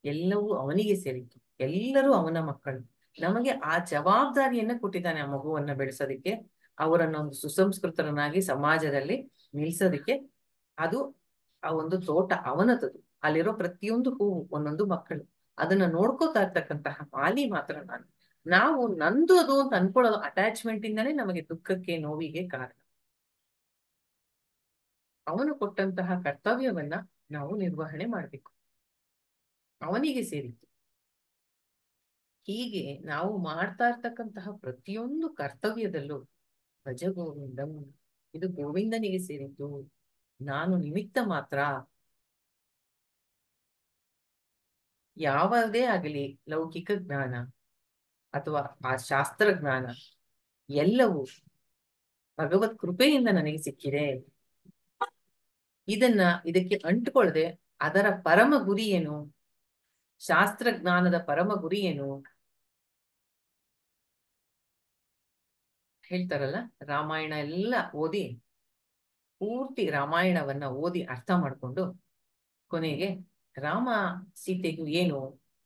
ಎಲ್ಲವೂ ಅವನಿಗೆ ಸೇರಿತ್ತು, ಎಲ್ಲರೂ ಅವನ ಮಕ್ಕಳು. ನಮಗೆ ಆ ಜವಾಬ್ದಾರಿಯನ್ನ ಕೊಟ್ಟಿದ್ದಾನೆ ಆ ಮಗುವನ್ನ ಬೆಳೆಸೋದಿಕ್ಕೆ, ಅವರನ್ನ ಒಂದು ಸುಸಂಸ್ಕೃತರನ್ನಾಗಿ ಸಮಾಜದಲ್ಲಿ ನಿಲ್ಸೋದಿಕ್ಕೆ. ಅದು ಆ ಒಂದು ತೋಟ ಅವನದದು, ಅಲ್ಲಿರೋ ಪ್ರತಿಯೊಂದು ಹೂವು ಒಂದೊಂದು ಮಕ್ಕಳು, ಅದನ್ನ ನೋಡ್ಕೋತಾ ಇರ್ತಕ್ಕಂತಹ ಮಾಲಿ ಮಾತ್ರ ನಾನು. ನಾವು ನಂದು ಅದು ಅಂತ ಅನ್ಕೊಳ್ಳೋದು ಅಟ್ಯಾಚ್ಮೆಂಟ್ ಇಂದಾನೇ ನಮಗೆ ದುಃಖಕ್ಕೆ ನೋವಿಗೆ ಕಾರಣ. ಅವನು ಕೊಟ್ಟಂತಹ ಕರ್ತವ್ಯವನ್ನ ನಾವು ನಿರ್ವಹಣೆ ಮಾಡ್ಬೇಕು, ಅವನಿಗೆ ಸೇರಿತ್ತು. ಹೀಗೆ ನಾವು ಮಾಡ್ತಾ ಇರ್ತಕ್ಕಂತಹ ಪ್ರತಿಯೊಂದು ಕರ್ತವ್ಯದಲ್ಲೂ ಭಜ ಗೋವಿಂದಂ, ಇದು ಗೋವಿಂದನಿಗೆ ಸೇರಿದ್ದು, ನಾನು ನಿಮಿತ್ತ ಮಾತ್ರ. ಯಾವುದೇ ಆಗಲಿ ಲೌಕಿಕ ಜ್ಞಾನ ಅಥವಾ ಆ ಶಾಸ್ತ್ರ ಜ್ಞಾನ ಎಲ್ಲವೂ ಭಗವತ್ ಕೃಪೆಯಿಂದ ನನಗೆ ಸಿಕ್ಕಿದೆ. ಇದಕ್ಕೆ ಅಂಟುಕೊಳ್ಳದೆ ಅದರ ಪರಮ ಗುರಿ ಏನು, ಶಾಸ್ತ್ರ ಜ್ಞಾನದ ಪರಮ ಗುರಿ ಏನು ಹೇಳ್ತಾರಲ್ಲ. ರಾಮಾಯಣ ಎಲ್ಲ ಓದಿ, ಪೂರ್ತಿ ರಾಮಾಯಣವನ್ನ ಓದಿ ಅರ್ಥ ಮಾಡ್ಕೊಂಡು ಕೊನೆಗೆ ರಾಮ ಸೀತೆಗೂ ಏನು,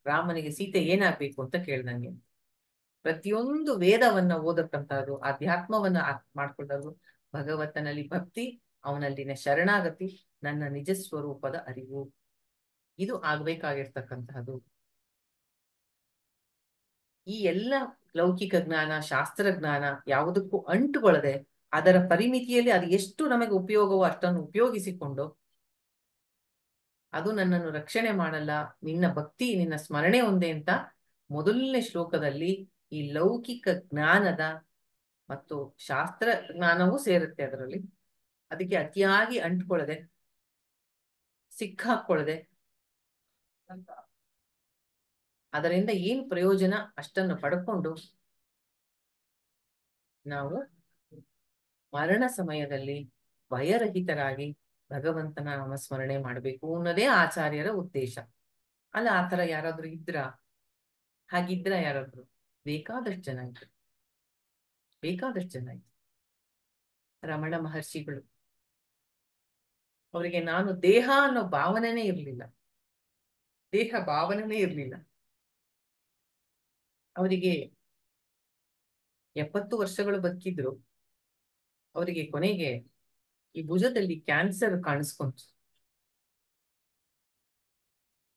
ರಾಮನಿಗೆ ಸೀತೆ ಏನಾಗ್ಬೇಕು ಅಂತ ಕೇಳ್ದಂಗೆ. ಪ್ರತಿಯೊಂದು ವೇದವನ್ನ ಓದಕ್ಕಂಥದ್ದು, ಅಧ್ಯಾತ್ಮವನ್ನ ಮಾಡ್ಕೊಂಡದ್ದು, ಭಗವಂತನಲ್ಲಿ ಭಕ್ತಿ, ಅವನಲ್ಲಿನ ಶರಣಾಗತಿ, ನನ್ನ ನಿಜ ಸ್ವರೂಪದ ಅರಿವು, ಇದು ಆಗ್ಬೇಕಾಗಿರ್ತಕ್ಕಂತಹದ್ದು. ಈ ಎಲ್ಲ ಲೌಕಿಕ ಜ್ಞಾನ, ಶಾಸ್ತ್ರ ಜ್ಞಾನ ಯಾವುದಕ್ಕೂ ಅಂಟುಕೊಳ್ಳದೆ ಅದರ ಪರಿಮಿತಿಯಲ್ಲಿ ಅದು ಎಷ್ಟು ನಮಗೆ ಉಪಯೋಗವೋ ಅಷ್ಟನ್ನು ಉಪಯೋಗಿಸಿಕೊಂಡು, ಅದು ನನ್ನನ್ನು ರಕ್ಷಣೆ ಮಾಡಲ್ಲ, ನಿನ್ನ ಭಕ್ತಿ ನಿನ್ನ ಸ್ಮರಣೆ ಒಂದೇ ಅಂತ ಮೊದಲನೇ ಶ್ಲೋಕದಲ್ಲಿ ಈ ಲೌಕಿಕ ಜ್ಞಾನದ ಮತ್ತು ಶಾಸ್ತ್ರ ಜ್ಞಾನವೂ ಸೇರುತ್ತೆ ಅದರಲ್ಲಿ. ಅದಕ್ಕೆ ಅತಿಯಾಗಿ ಅಂಟ್ಕೊಳ್ಳದೆ, ಸಿಕ್ಕಾಕೊಳ್ಳದೆ, ಅದರಿಂದ ಏನು ಪ್ರಯೋಜನ ಅಷ್ಟನ್ನು ಪಡ್ಕೊಂಡು ನಾವು ಮರಣ ಸಮಯದಲ್ಲಿ ಭಯರಹಿತರಾಗಿ ಭಗವಂತನ ನಾಮಸ್ಮರಣೆ ಮಾಡಬೇಕು ಅನ್ನೋದೇ ಆಚಾರ್ಯರ ಉದ್ದೇಶ. ಅಲ್ಲ, ಆತರ ಯಾರಾದ್ರೂ ಇದ್ರ? ಹಾಗಿದ್ರ ಯಾರಾದ್ರು? ಬೇಕಾದಷ್ಟು ಜನ ಇದ್ರು, ಬೇಕಾದಷ್ಟು ಜನ ಇದ್ರು. ರಮಣ ಮಹರ್ಷಿಗಳು, ಅವರಿಗೆ ನಾನು ದೇಹ ಅನ್ನೋ ಭಾವನೆನೇ ಇರ್ಲಿಲ್ಲ, ದೇಹ ಭಾವನೆನೇ ಇರ್ಲಿಲ್ಲ. ಅವರಿಗೆ 70 ವರ್ಷಗಳು ಬದುಕಿದ್ರು. ಅವರಿಗೆ ಕೊನೆಗೆ ಈ ಭುಜದಲ್ಲಿ ಕ್ಯಾನ್ಸರ್ ಕಾಣಿಸ್ಕೊಂತು.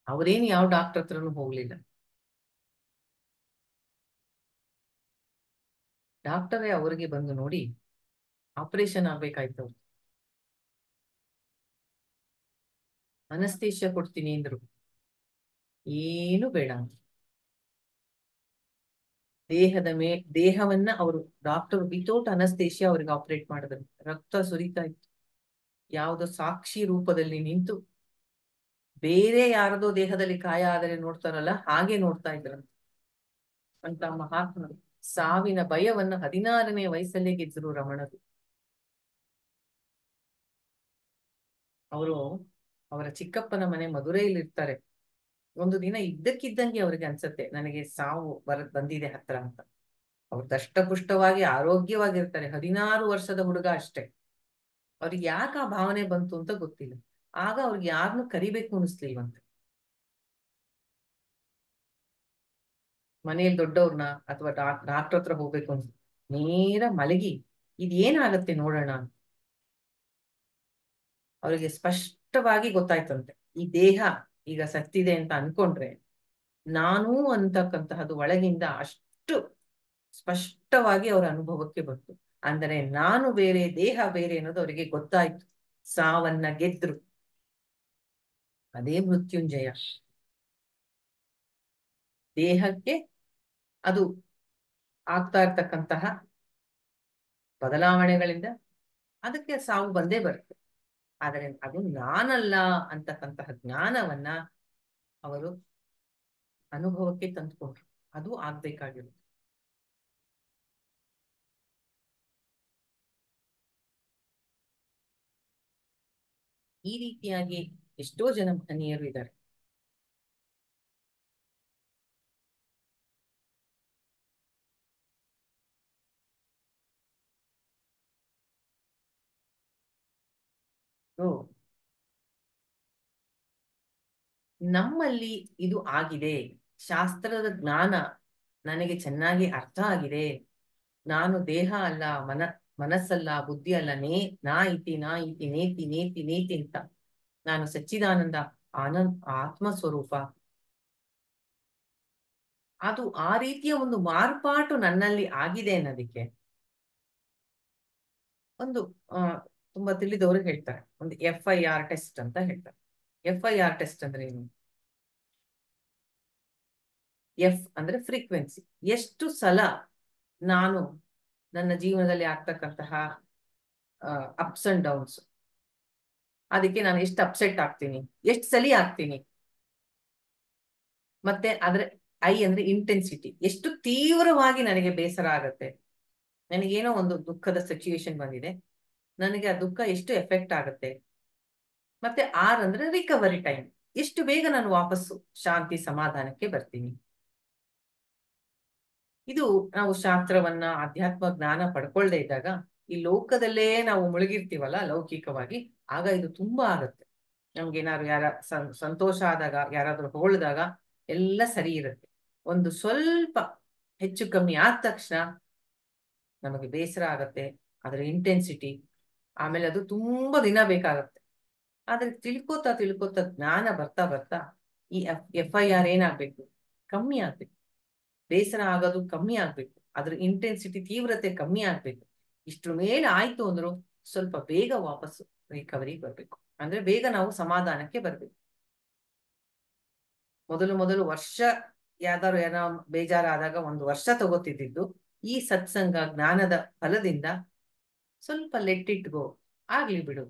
ಅವರೇನು ಯಾವ ಡಾಕ್ಟರ್ ಹತ್ರನೂ ಹೋಗ್ಲಿಲ್ಲ. ಡಾಕ್ಟರೇ ಅವರಿಗೆ ಬಂದು ನೋಡಿ ಆಪರೇಷನ್ ಆಗ್ಬೇಕಾಯ್ತು. ಅವ್ರು ಅನಸ್ತೇಷ್ಯ ಕೊಡ್ತೀನಿ ಅಂದ್ರು, ಏನು ಬೇಡ ಅಂತ. ದೇಹವನ್ನ ಅವರು ಡಾಕ್ಟರ್ ವಿತೌಟ್ ಅನಸ್ತೇಷ್ಯ ಅವ್ರಿಗೆ ಆಪರೇಟ್ ಮಾಡಿದ್ರು. ರಕ್ತ ಸುರಿತಾ ಇತ್ತು. ಯಾವುದೋ ಸಾಕ್ಷಿ ರೂಪದಲ್ಲಿ ನಿಂತು ಬೇರೆ ಯಾರದೋ ದೇಹದಲ್ಲಿ ಕಾಯ ಆದರೆ ನೋಡ್ತಾರಲ್ಲ, ಹಾಗೆ ನೋಡ್ತಾ ಇದ್ರಂತೆ ಅಂತ ಮಹಾತ್ಮರು. ಸಾವಿನ ಭಯವನ್ನ 16ನೇ ವಯಸ್ಸಲ್ಲೇ ಗೆದ್ರು ರಮಣರು. ಅವರು ಅವರ ಚಿಕ್ಕಪ್ಪನ ಮನೆ ಮಧುರೈಲಿ ಇರ್ತಾರೆ. ಒಂದು ದಿನ ಇದ್ದಕ್ಕಿದ್ದಂಗೆ ಅವ್ರಿಗೆ ಅನ್ಸತ್ತೆ, ನನಗೆ ಸಾವು ಬಂದಿದೆ ಹತ್ರ ಅಂತ. ಅವ್ರು ದಷ್ಟಪುಷ್ಟವಾಗಿ ಆರೋಗ್ಯವಾಗಿರ್ತಾರೆ, 16 ವರ್ಷದ ಹುಡುಗ ಅಷ್ಟೇ. ಅವ್ರಿಗೆ ಯಾಕೆ ಆ ಭಾವನೆ ಬಂತು ಅಂತ ಗೊತ್ತಿಲ್ಲ. ಆಗ ಅವ್ರಿಗೆ ಯಾರನ್ನು ಕರಿಬೇಕು ಅನಿಸ್ಲಿಲ್ವಂತೆ. ಮನೆಯಲ್ಲಿ ದೊಡ್ಡವ್ರನ್ನ ಅಥವಾ ಡಾಕ್ಟರ್ ಹತ್ರ ಹೋಗ್ಬೇಕು ಅಂತ ನೇರ ಮಲಗಿ ಇದೇನಾಗತ್ತೆ ನೋಡೋಣ ಅಂತ. ಅವರಿಗೆ ಸ್ಪಷ್ಟವಾಗಿ ಗೊತ್ತಾಯ್ತಂತೆ, ಈ ದೇಹ ಈಗ ಸತ್ತಿದೆ ಅಂತ ಅನ್ಕೊಂಡ್ರೆ ನಾನು ಅಂತಕ್ಕಂತಹದ್ದು ಒಳಗಿಂದ ಅಷ್ಟು ಸ್ಪಷ್ಟವಾಗಿ ಅವರ ಅನುಭವಕ್ಕೆ ಬಂತು. ಅಂದರೆ ನಾನು ಬೇರೆ, ದೇಹ ಬೇರೆ ಅನ್ನೋದು ಅವರಿಗೆ ಗೊತ್ತಾಯ್ತು. ಸಾವನ್ನ ಗೆದ್ರು. ಅದೇ ಮೃತ್ಯುಂಜಯ. ದೇಹಕ್ಕೆ ಅದು ಆಗ್ತಾ ಇರ್ತಕ್ಕಂತಹ ಬದಲಾವಣೆಗಳಿಂದ ಅದಕ್ಕೆ ಸಾವು ಬಂದೇ ಬರುತ್ತೆ. ಆದರೆ ಅದು ನಾನಲ್ಲ ಅಂತಕ್ಕಂತಹ ಜ್ಞಾನವನ್ನ ಅವರು ಅನುಭವಕ್ಕೆ ತಂದುಕೊಂಡ್ರು. ಅದು ಆಗ್ಬೇಕಾಗಿರುತ್ತೆ. ಈ ರೀತಿಯಾಗಿ ಎಷ್ಟೋ ಜನ ಮಹನೀಯರು ಇದ್ದಾರೆ. ನಮ್ಮಲ್ಲಿ ಇದು ಆಗಿದೆ, ಶಾಸ್ತ್ರದ ಜ್ಞಾನ ನನಗೆ ಚೆನ್ನಾಗಿ ಅರ್ಥ ಆಗಿದೆ. ನಾನು ದೇಹ ಅಲ್ಲ, ಮನಸ್ಸಲ್ಲ, ಬುದ್ಧಿ ಅಲ್ಲ, ನಾ ಇತಿ ನೇತಿ ನೇತಿ ನೇತಿ ಅಂತ ನಾನು ಸಚ್ಚಿದಾನಂದ ಆತ್ಮ ಸ್ವರೂಪ. ಅದು ಆ ರೀತಿಯ ಒಂದು ಮಾರ್ಪಾಟು ನನ್ನಲ್ಲಿ ಆಗಿದೆ ಅನ್ನೋದಕ್ಕೆ ಒಂದು ತುಂಬಾ ತಿಳಿದವರು ಹೇಳ್ತಾರೆ, ಒಂದು FIR ಟೆಸ್ಟ್ ಅಂತ ಹೇಳ್ತಾರೆ. FIR ಟೆಸ್ಟ್ ಅಂದ್ರೆ ಏನು? F ಅಂದ್ರೆ ಫ್ರೀಕ್ವೆನ್ಸಿ. ಎಷ್ಟು ಸಲ ನಾನು ನನ್ನ ಜೀವನದಲ್ಲಿ ಆಗ್ತಕ್ಕಂತಹ ಅಪ್ಸ್ ಅಂಡ್ ಡೌನ್ಸ್, ಅದಕ್ಕೆ ನಾನು ಎಷ್ಟು ಅಪ್ಸೆಟ್ ಆಗ್ತೀನಿ, ಎಷ್ಟು ಸಲಿ ಆಗ್ತೀನಿ. ಮತ್ತೆ ಆದ್ರೆ I ಅಂದ್ರೆ ಇಂಟೆನ್ಸಿಟಿ, ಎಷ್ಟು ತೀವ್ರವಾಗಿ ನನಗೆ ಬೇಸರ ಆಗತ್ತೆ. ನನಗೇನೋ ಒಂದು ದುಃಖದ ಸಿಚುಯೇಷನ್ ಬಂದಿದೆ, ನನಗೆ ಆ ದುಃಖ ಎಷ್ಟು ಎಫೆಕ್ಟ್ ಆಗುತ್ತೆ. ಮತ್ತೆ R ಅಂದ್ರೆ ರಿಕವರಿ ಟೈಮ್, ಎಷ್ಟು ಬೇಗ ನಾನು ವಾಪಸ್ಸು ಶಾಂತಿ ಸಮಾಧಾನಕ್ಕೆ ಬರ್ತೀನಿ. ಇದು ನಾವು ಶಾಸ್ತ್ರವನ್ನ, ಆಧ್ಯಾತ್ಮ ಜ್ಞಾನ ಪಡ್ಕೊಳ್ದೇ ಇದ್ದಾಗ, ಈ ಲೋಕದಲ್ಲೇ ನಾವು ಮುಳುಗಿರ್ತೀವಲ್ಲ ಲೌಕಿಕವಾಗಿ, ಆಗ ಇದು ತುಂಬಾ ಆಗತ್ತೆ. ನಮ್ಗೇನಾದ್ರು ಸಂತೋಷ ಆದಾಗ, ಯಾರಾದ್ರೂ ಹೊಗಳಿದಾಗ ಎಲ್ಲ ಸರಿ ಇರುತ್ತೆ. ಒಂದು ಸ್ವಲ್ಪ ಹೆಚ್ಚು ಕಮ್ಮಿ ಆದ ತಕ್ಷಣ ನಮಗೆ ಬೇಸರ ಆಗತ್ತೆ, ಅದರ ಇಂಟೆನ್ಸಿಟಿ. ಆಮೇಲೆ ಅದು ತುಂಬಾ ದಿನ ಬೇಕಾಗತ್ತೆ. ಆದ್ರೆ ತಿಳ್ಕೊತಾ ಜ್ಞಾನ ಬರ್ತಾ ಬರ್ತಾ ಈ FIR ಏನಾಗ್ಬೇಕು? ಕಮ್ಮಿ ಆಗ್ಬೇಕು. ಬೇಸರ ಆಗೋದು ಕಮ್ಮಿ ಆಗ್ಬೇಕು, ಅದ್ರ ಇಂಟೆನ್ಸಿಟಿ, ತೀವ್ರತೆ ಕಮ್ಮಿ ಆಗ್ಬೇಕು. ಇಷ್ಟ್ರ ಮೇಲೆ ಆಯ್ತು ಅಂದ್ರು ಸ್ವಲ್ಪ ಬೇಗ ವಾಪಸ್ಸು ರಿಕವರಿ ಬರ್ಬೇಕು. ಅಂದ್ರೆ ಬೇಗ ನಾವು ಸಮಾಧಾನಕ್ಕೆ ಬರ್ಬೇಕು. ಮೊದಲು ವರ್ಷ ಯಾವ್ದಾರು ಏನೋ ಬೇಜಾರಾದಾಗ 1 ವರ್ಷ ತಗೋತಿದ್ದು, ಈ ಸತ್ಸಂಗ ಜ್ಞಾನದ ಫಲದಿಂದ ಸ್ವಲ್ಪ ಲೆಟ್ ಇಟ್ ಗೋ, ಆಗ್ಲಿ ಬಿಡು,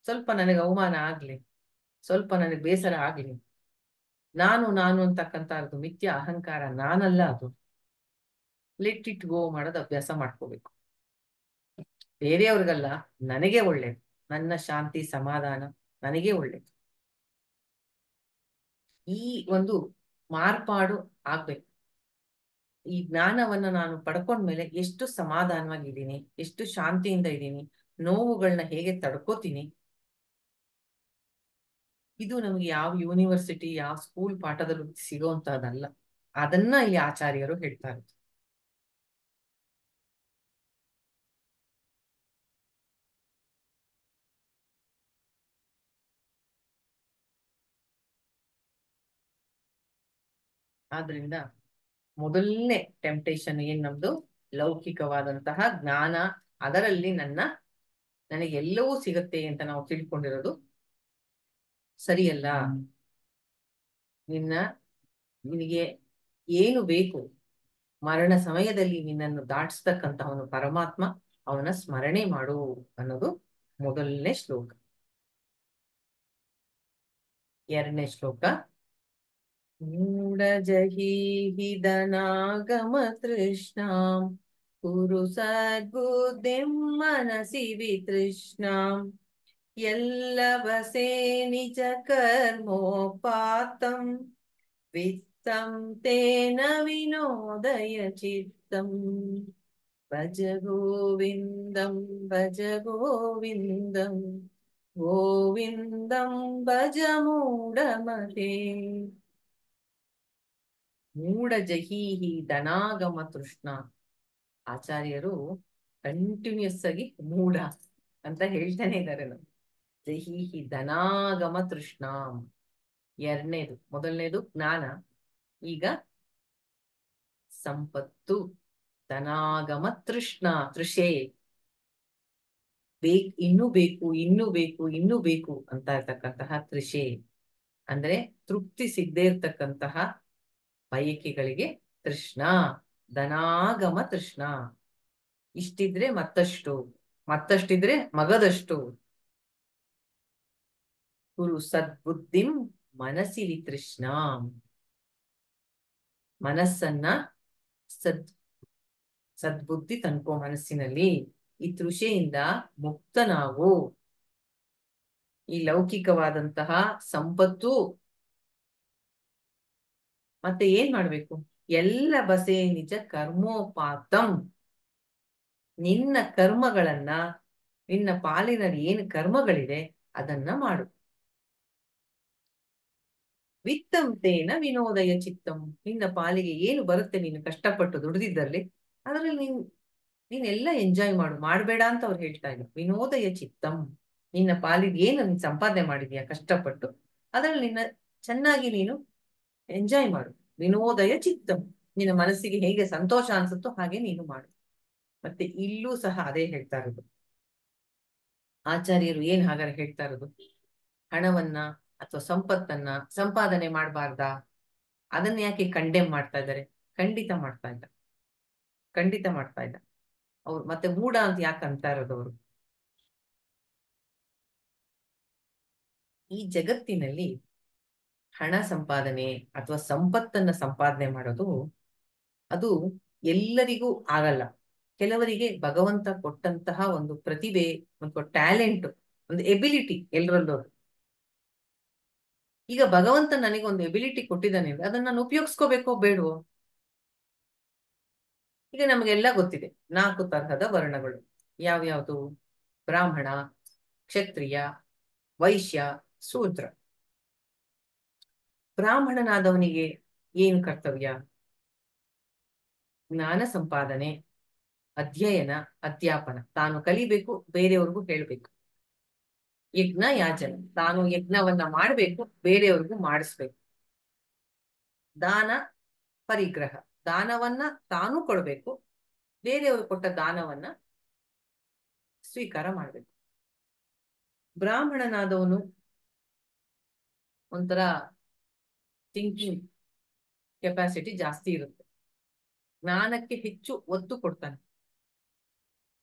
ಸ್ವಲ್ಪ ನನಗೆ ಅವಮಾನ ಆಗ್ಲಿ, ಸ್ವಲ್ಪ ನನಗೆ ಬೇಸರ ಆಗ್ಲಿ, ನಾನು ಅಂತಕ್ಕಂಥದ್ದು ಮಿಥ್ಯ ಅಹಂಕಾರ, ನಾನಲ್ಲ ಅದು. ಲೆಟ್ ಇಟ್ ಗೋ ಮಾಡೋದು ಅಭ್ಯಾಸ ಮಾಡ್ಕೋಬೇಕು. ಬೇರೆಯವ್ರಿಗಲ್ಲ, ನನಗೆ ಒಳ್ಳೇದು, ನನ್ನ ಶಾಂತಿ ಸಮಾಧಾನ ನನಗೆ ಒಳ್ಳೇದು. ಈ ಒಂದು ಮಾರ್ಪಾಡು ಆಗ್ಬೇಕು. ಈ ಜ್ಞಾನವನ್ನ ನಾನು ಪಡ್ಕೊಂಡ್ಮೇಲೆ ಎಷ್ಟು ಸಮಾಧಾನವಾಗಿದ್ದೀನಿ, ಎಷ್ಟು ಶಾಂತಿಯಿಂದ ಇದ್ದೀನಿ, ನೋವುಗಳನ್ನ ಹೇಗೆ ತಡ್ಕೋತೀನಿ, ಇದು ನಮ್ಗೆ ಯಾವ ಯೂನಿವರ್ಸಿಟಿ, ಯಾವ ಸ್ಕೂಲ್ ಪಾಠದಲ್ಲೂ ಸಿಗೋಂತಹದ್ದಲ್ಲ. ಅದನ್ನ ಈ ಆಚಾರ್ಯರು ಹೇಳ್ತಾ ಇದ್ರು. ಆದ್ರಿಂದ ಮೊದಲನೇ ಟೆಂಪ್ಟೇಷನ್ ಏನ್ ನಮ್ದು? ಲೌಕಿಕವಾದಂತಹ ಜ್ಞಾನ, ಅದರಲ್ಲಿ ನನಗೆ ಎಲ್ಲವೂ ಸಿಗತ್ತೆ ಅಂತ ನಾವು ತಿಳ್ಕೊಂಡಿರೋದು ಸರಿಯಲ್ಲ. ನಿನಗೆ ಏನು ಬೇಕು, ಮರಣ ಸಮಯದಲ್ಲಿ ನಿನ್ನನ್ನು ದಾಟಿಸ್ತಕ್ಕಂತಹವನು ಪರಮಾತ್ಮ, ಅವನ ಸ್ಮರಣೆ ಮಾಡು ಅನ್ನೋದು ಮೊದಲನೇ ಶ್ಲೋಕ. 2ನೇ ಶ್ಲೋಕ, ಮೂಢ ಜಹೀಹಿ ಧನಾಗಮ ತೃಷ್ಣಾಂ ಕುರು ಸದ್ಬುದ್ಧಿಂ ಮನಸಿ ವಿತೃಷ್ಣಾಂ ಯಲ್ಲಭಸೇ ನಿಜ ಕರ್ಮೋಪಾತಂ ವಿತ್ತಂ ತೇನ ವಿನೋದಯ ಚಿತ್ತಂ ಭಜ ಗೋವಿಂದಂ ಭಜ ಗೋವಿಂದಂ ಗೋವಿಂದಂ ಭಜ ಮೂಢಮತೆ. ಮೂಢ ಜಹೀಹಿ ಧನಾಗಮ ತೃಷ್ಣ. ಆಚಾರ್ಯರು ಕಂಟಿನ್ಯೂಸ್ ಆಗಿ ಮೂಢ ಅಂತ ಹೇಳ್ತಾನೆ ಇದ್ದಾರೆ. ಜಹೀಹಿ ಧನಾಗಮ ತೃಷ್ಣ. ಎರಡನೇದು, ಮೊದಲನೇದು ಜ್ಞಾನ, ಈಗ ಸಂಪತ್ತು. ಧನಾಗಮ ತೃಷ್ಣ, ತೃಷೆ, ಇನ್ನೂ ಬೇಕು ಅಂತ ಇರ್ತಕ್ಕಂತಹ ತೃಷೆ. ಅಂದ್ರೆ ತೃಪ್ತಿ ಸಿಗದೆ ಇರ್ತಕ್ಕಂತಹ ಬಯಕೆಗಳಿಗೆ ತೃಷ್ಣ. ಧನಾಗಮ ತೃಷ್ಣ. ಇಷ್ಟಿದ್ರೆ ಮತ್ತಷ್ಟು, ಮತ್ತಷ್ಟಿದ್ರೆ ಮಗದಷ್ಟು. ಕುರು ಸದ್ಬುದ್ಧಿಂ ಮನಸ್ಸಿಲಿ ತೃಷ್ಣ. ಮನಸ್ಸನ್ನ ಸದ್ಬುದ್ಧಿ ತನ್ಕೋ ಮನಸ್ಸಿನಲ್ಲಿ. ಈ ತೃಷೆಯಿಂದ ಮುಕ್ತನಾಗು. ಈ ಲೌಕಿಕವಾದಂತಹ ಸಂಪತ್ತು ಮತ್ತೆ ಏನ್ ಮಾಡ್ಬೇಕು? ಎಲ್ಲ ಬಸೆ ನಿಜ ಕರ್ಮೋಪಾತಂ. ನಿನ್ನ ಕರ್ಮಗಳನ್ನ, ನಿನ್ನ ಪಾಲಿನಲ್ಲಿ ಏನು ಕರ್ಮಗಳಿದೆ ಅದನ್ನ ಮಾಡು. ವಿತ್ತಂತೇನ ವಿನೋದಯ ಚಿತ್ತಂ. ನಿನ್ನ ಪಾಲಿಗೆ ಏನು ಬರುತ್ತೆ ನೀನು ಕಷ್ಟಪಟ್ಟು ದುಡಿದಿದ್ದಲ್ಲಿ ಅದರಲ್ಲಿ ನೀನೆಲ್ಲ ಎಂಜಾಯ್ ಮಾಡು. ಮಾಡ್ಬೇಡ ಅಂತ ಅವ್ರು ಹೇಳ್ತಾ ಇಲ್ಲ. ವಿನೋದಯ ಚಿತ್ತಂ. ನಿನ್ನ ಪಾಲಿಗೆ ಏನು ನೀನು ಸಂಪಾದನೆ ಮಾಡಿದ್ಯಾ ಕಷ್ಟಪಟ್ಟು, ಅದ್ರಲ್ಲಿ ನಿನ್ನ ಚೆನ್ನಾಗಿ ನೀನು ಎಂಜಾಯ್ ಮಾಡು. ವಿನೋದಯ ಚಿತ್ತಂ. ನಿನ್ನ ಮನಸ್ಸಿಗೆ ಹೇಗೆ ಸಂತೋಷ ಅನ್ಸುತ್ತೋ ಹಾಗೆ ನೀನು ಮಾಡು. ಮತ್ತೆ ಇಲ್ಲೂ ಸಹ ಅದೇ ಹೇಳ್ತಾ ಇರೋದು. ಆಚಾರ್ಯರು ಏನ್ ಹಾಗಾದ್ರೆ ಹೇಳ್ತಾ ಇರೋದು? ಹಣವನ್ನ ಅಥವಾ ಸಂಪತ್ತನ್ನ ಸಂಪಾದನೆ ಮಾಡಬಾರ್ದಾ? ಅದನ್ನ ಯಾಕೆ ಕಂಡೆಮ್ ಮಾಡ್ತಾ ಇದ್ದಾರೆ? ಖಂಡಿತ ಮಾಡ್ತಾ ಇಲ್ಲ, ಖಂಡಿತ ಮಾಡ್ತಾ ಇಲ್ಲ. ಅವ್ರು ಮತ್ತೆ ಮೂಢ ಅಂತ ಯಾಕೆ ಅಂತ ಇರೋದು ಅವರು? ಈ ಜಗತ್ತಿನಲ್ಲಿ ಹಣ ಸಂಪಾದನೆ ಅಥವಾ ಸಂಪತ್ತನ್ನ ಸಂಪಾದನೆ ಮಾಡೋದು ಅದು ಎಲ್ಲರಿಗೂ ಆಗಲ್ಲ. ಕೆಲವರಿಗೆ ಭಗವಂತ ಕೊಟ್ಟಂತಹ ಒಂದು ಪ್ರತಿಭೆ, ಒಂದು ಟ್ಯಾಲೆಂಟ್, ಒಂದು ಎಬಿಲಿಟಿ ಎಲ್ಲರಲ್ಲೂ. ಈಗ ಭಗವಂತ ನನಗೆ ಒಂದು ಎಬಿಲಿಟಿ ಕೊಟ್ಟಿದ್ದಾನೆ ಅಂದ್ರೆ ಅದನ್ನ ನಾನು ಉಪಯೋಗಿಸ್ಕೋಬೇಕೋ ಬೇಡವೋ? ಈಗ ನಮಗೆಲ್ಲ ಗೊತ್ತಿದೆ 4 ತರಹದ ವರ್ಣಗಳು. ಯಾವ್ಯಾವುದು? ಬ್ರಾಹ್ಮಣ, ಕ್ಷತ್ರಿಯ, ವೈಶ್ಯ, ಶೂದ್ರ. ಬ್ರಾಹ್ಮಣನಾದವನಿಗೆ ಏನು ಕರ್ತವ್ಯ? ಜ್ಞಾನ ಸಂಪಾದನೆ, ಅಧ್ಯಯನ, ಅಧ್ಯಾಪನ. ತಾನು ಕಲಿಬೇಕು, ಬೇರೆಯವ್ರಿಗೂ ಹೇಳ್ಬೇಕು. ಯಜ್ಞ ಯಾಜನ, ತಾನು ಯಜ್ಞವನ್ನ ಮಾಡಬೇಕು, ಬೇರೆಯವ್ರಿಗೂ ಮಾಡಿಸ್ಬೇಕು. ದಾನ ಪರಿಗ್ರಹ, ದಾನವನ್ನ ತಾನು ಕೊಡ್ಬೇಕು, ಬೇರೆಯವರು ಕೊಟ್ಟ ದಾನವನ್ನ ಸ್ವೀಕಾರ ಮಾಡ್ಬೇಕು. ಬ್ರಾಹ್ಮಣನಾದವನು ಒಂಥರ ಥಿಂಕಿಂಗ್ ಕೆಪಾಸಿಟಿ ಜಾಸ್ತಿ ಇರುತ್ತೆ. ಜ್ಞಾನಕ್ಕೆ ಹೆಚ್ಚು ಒತ್ತು ಕೊಡ್ತಾನೆ.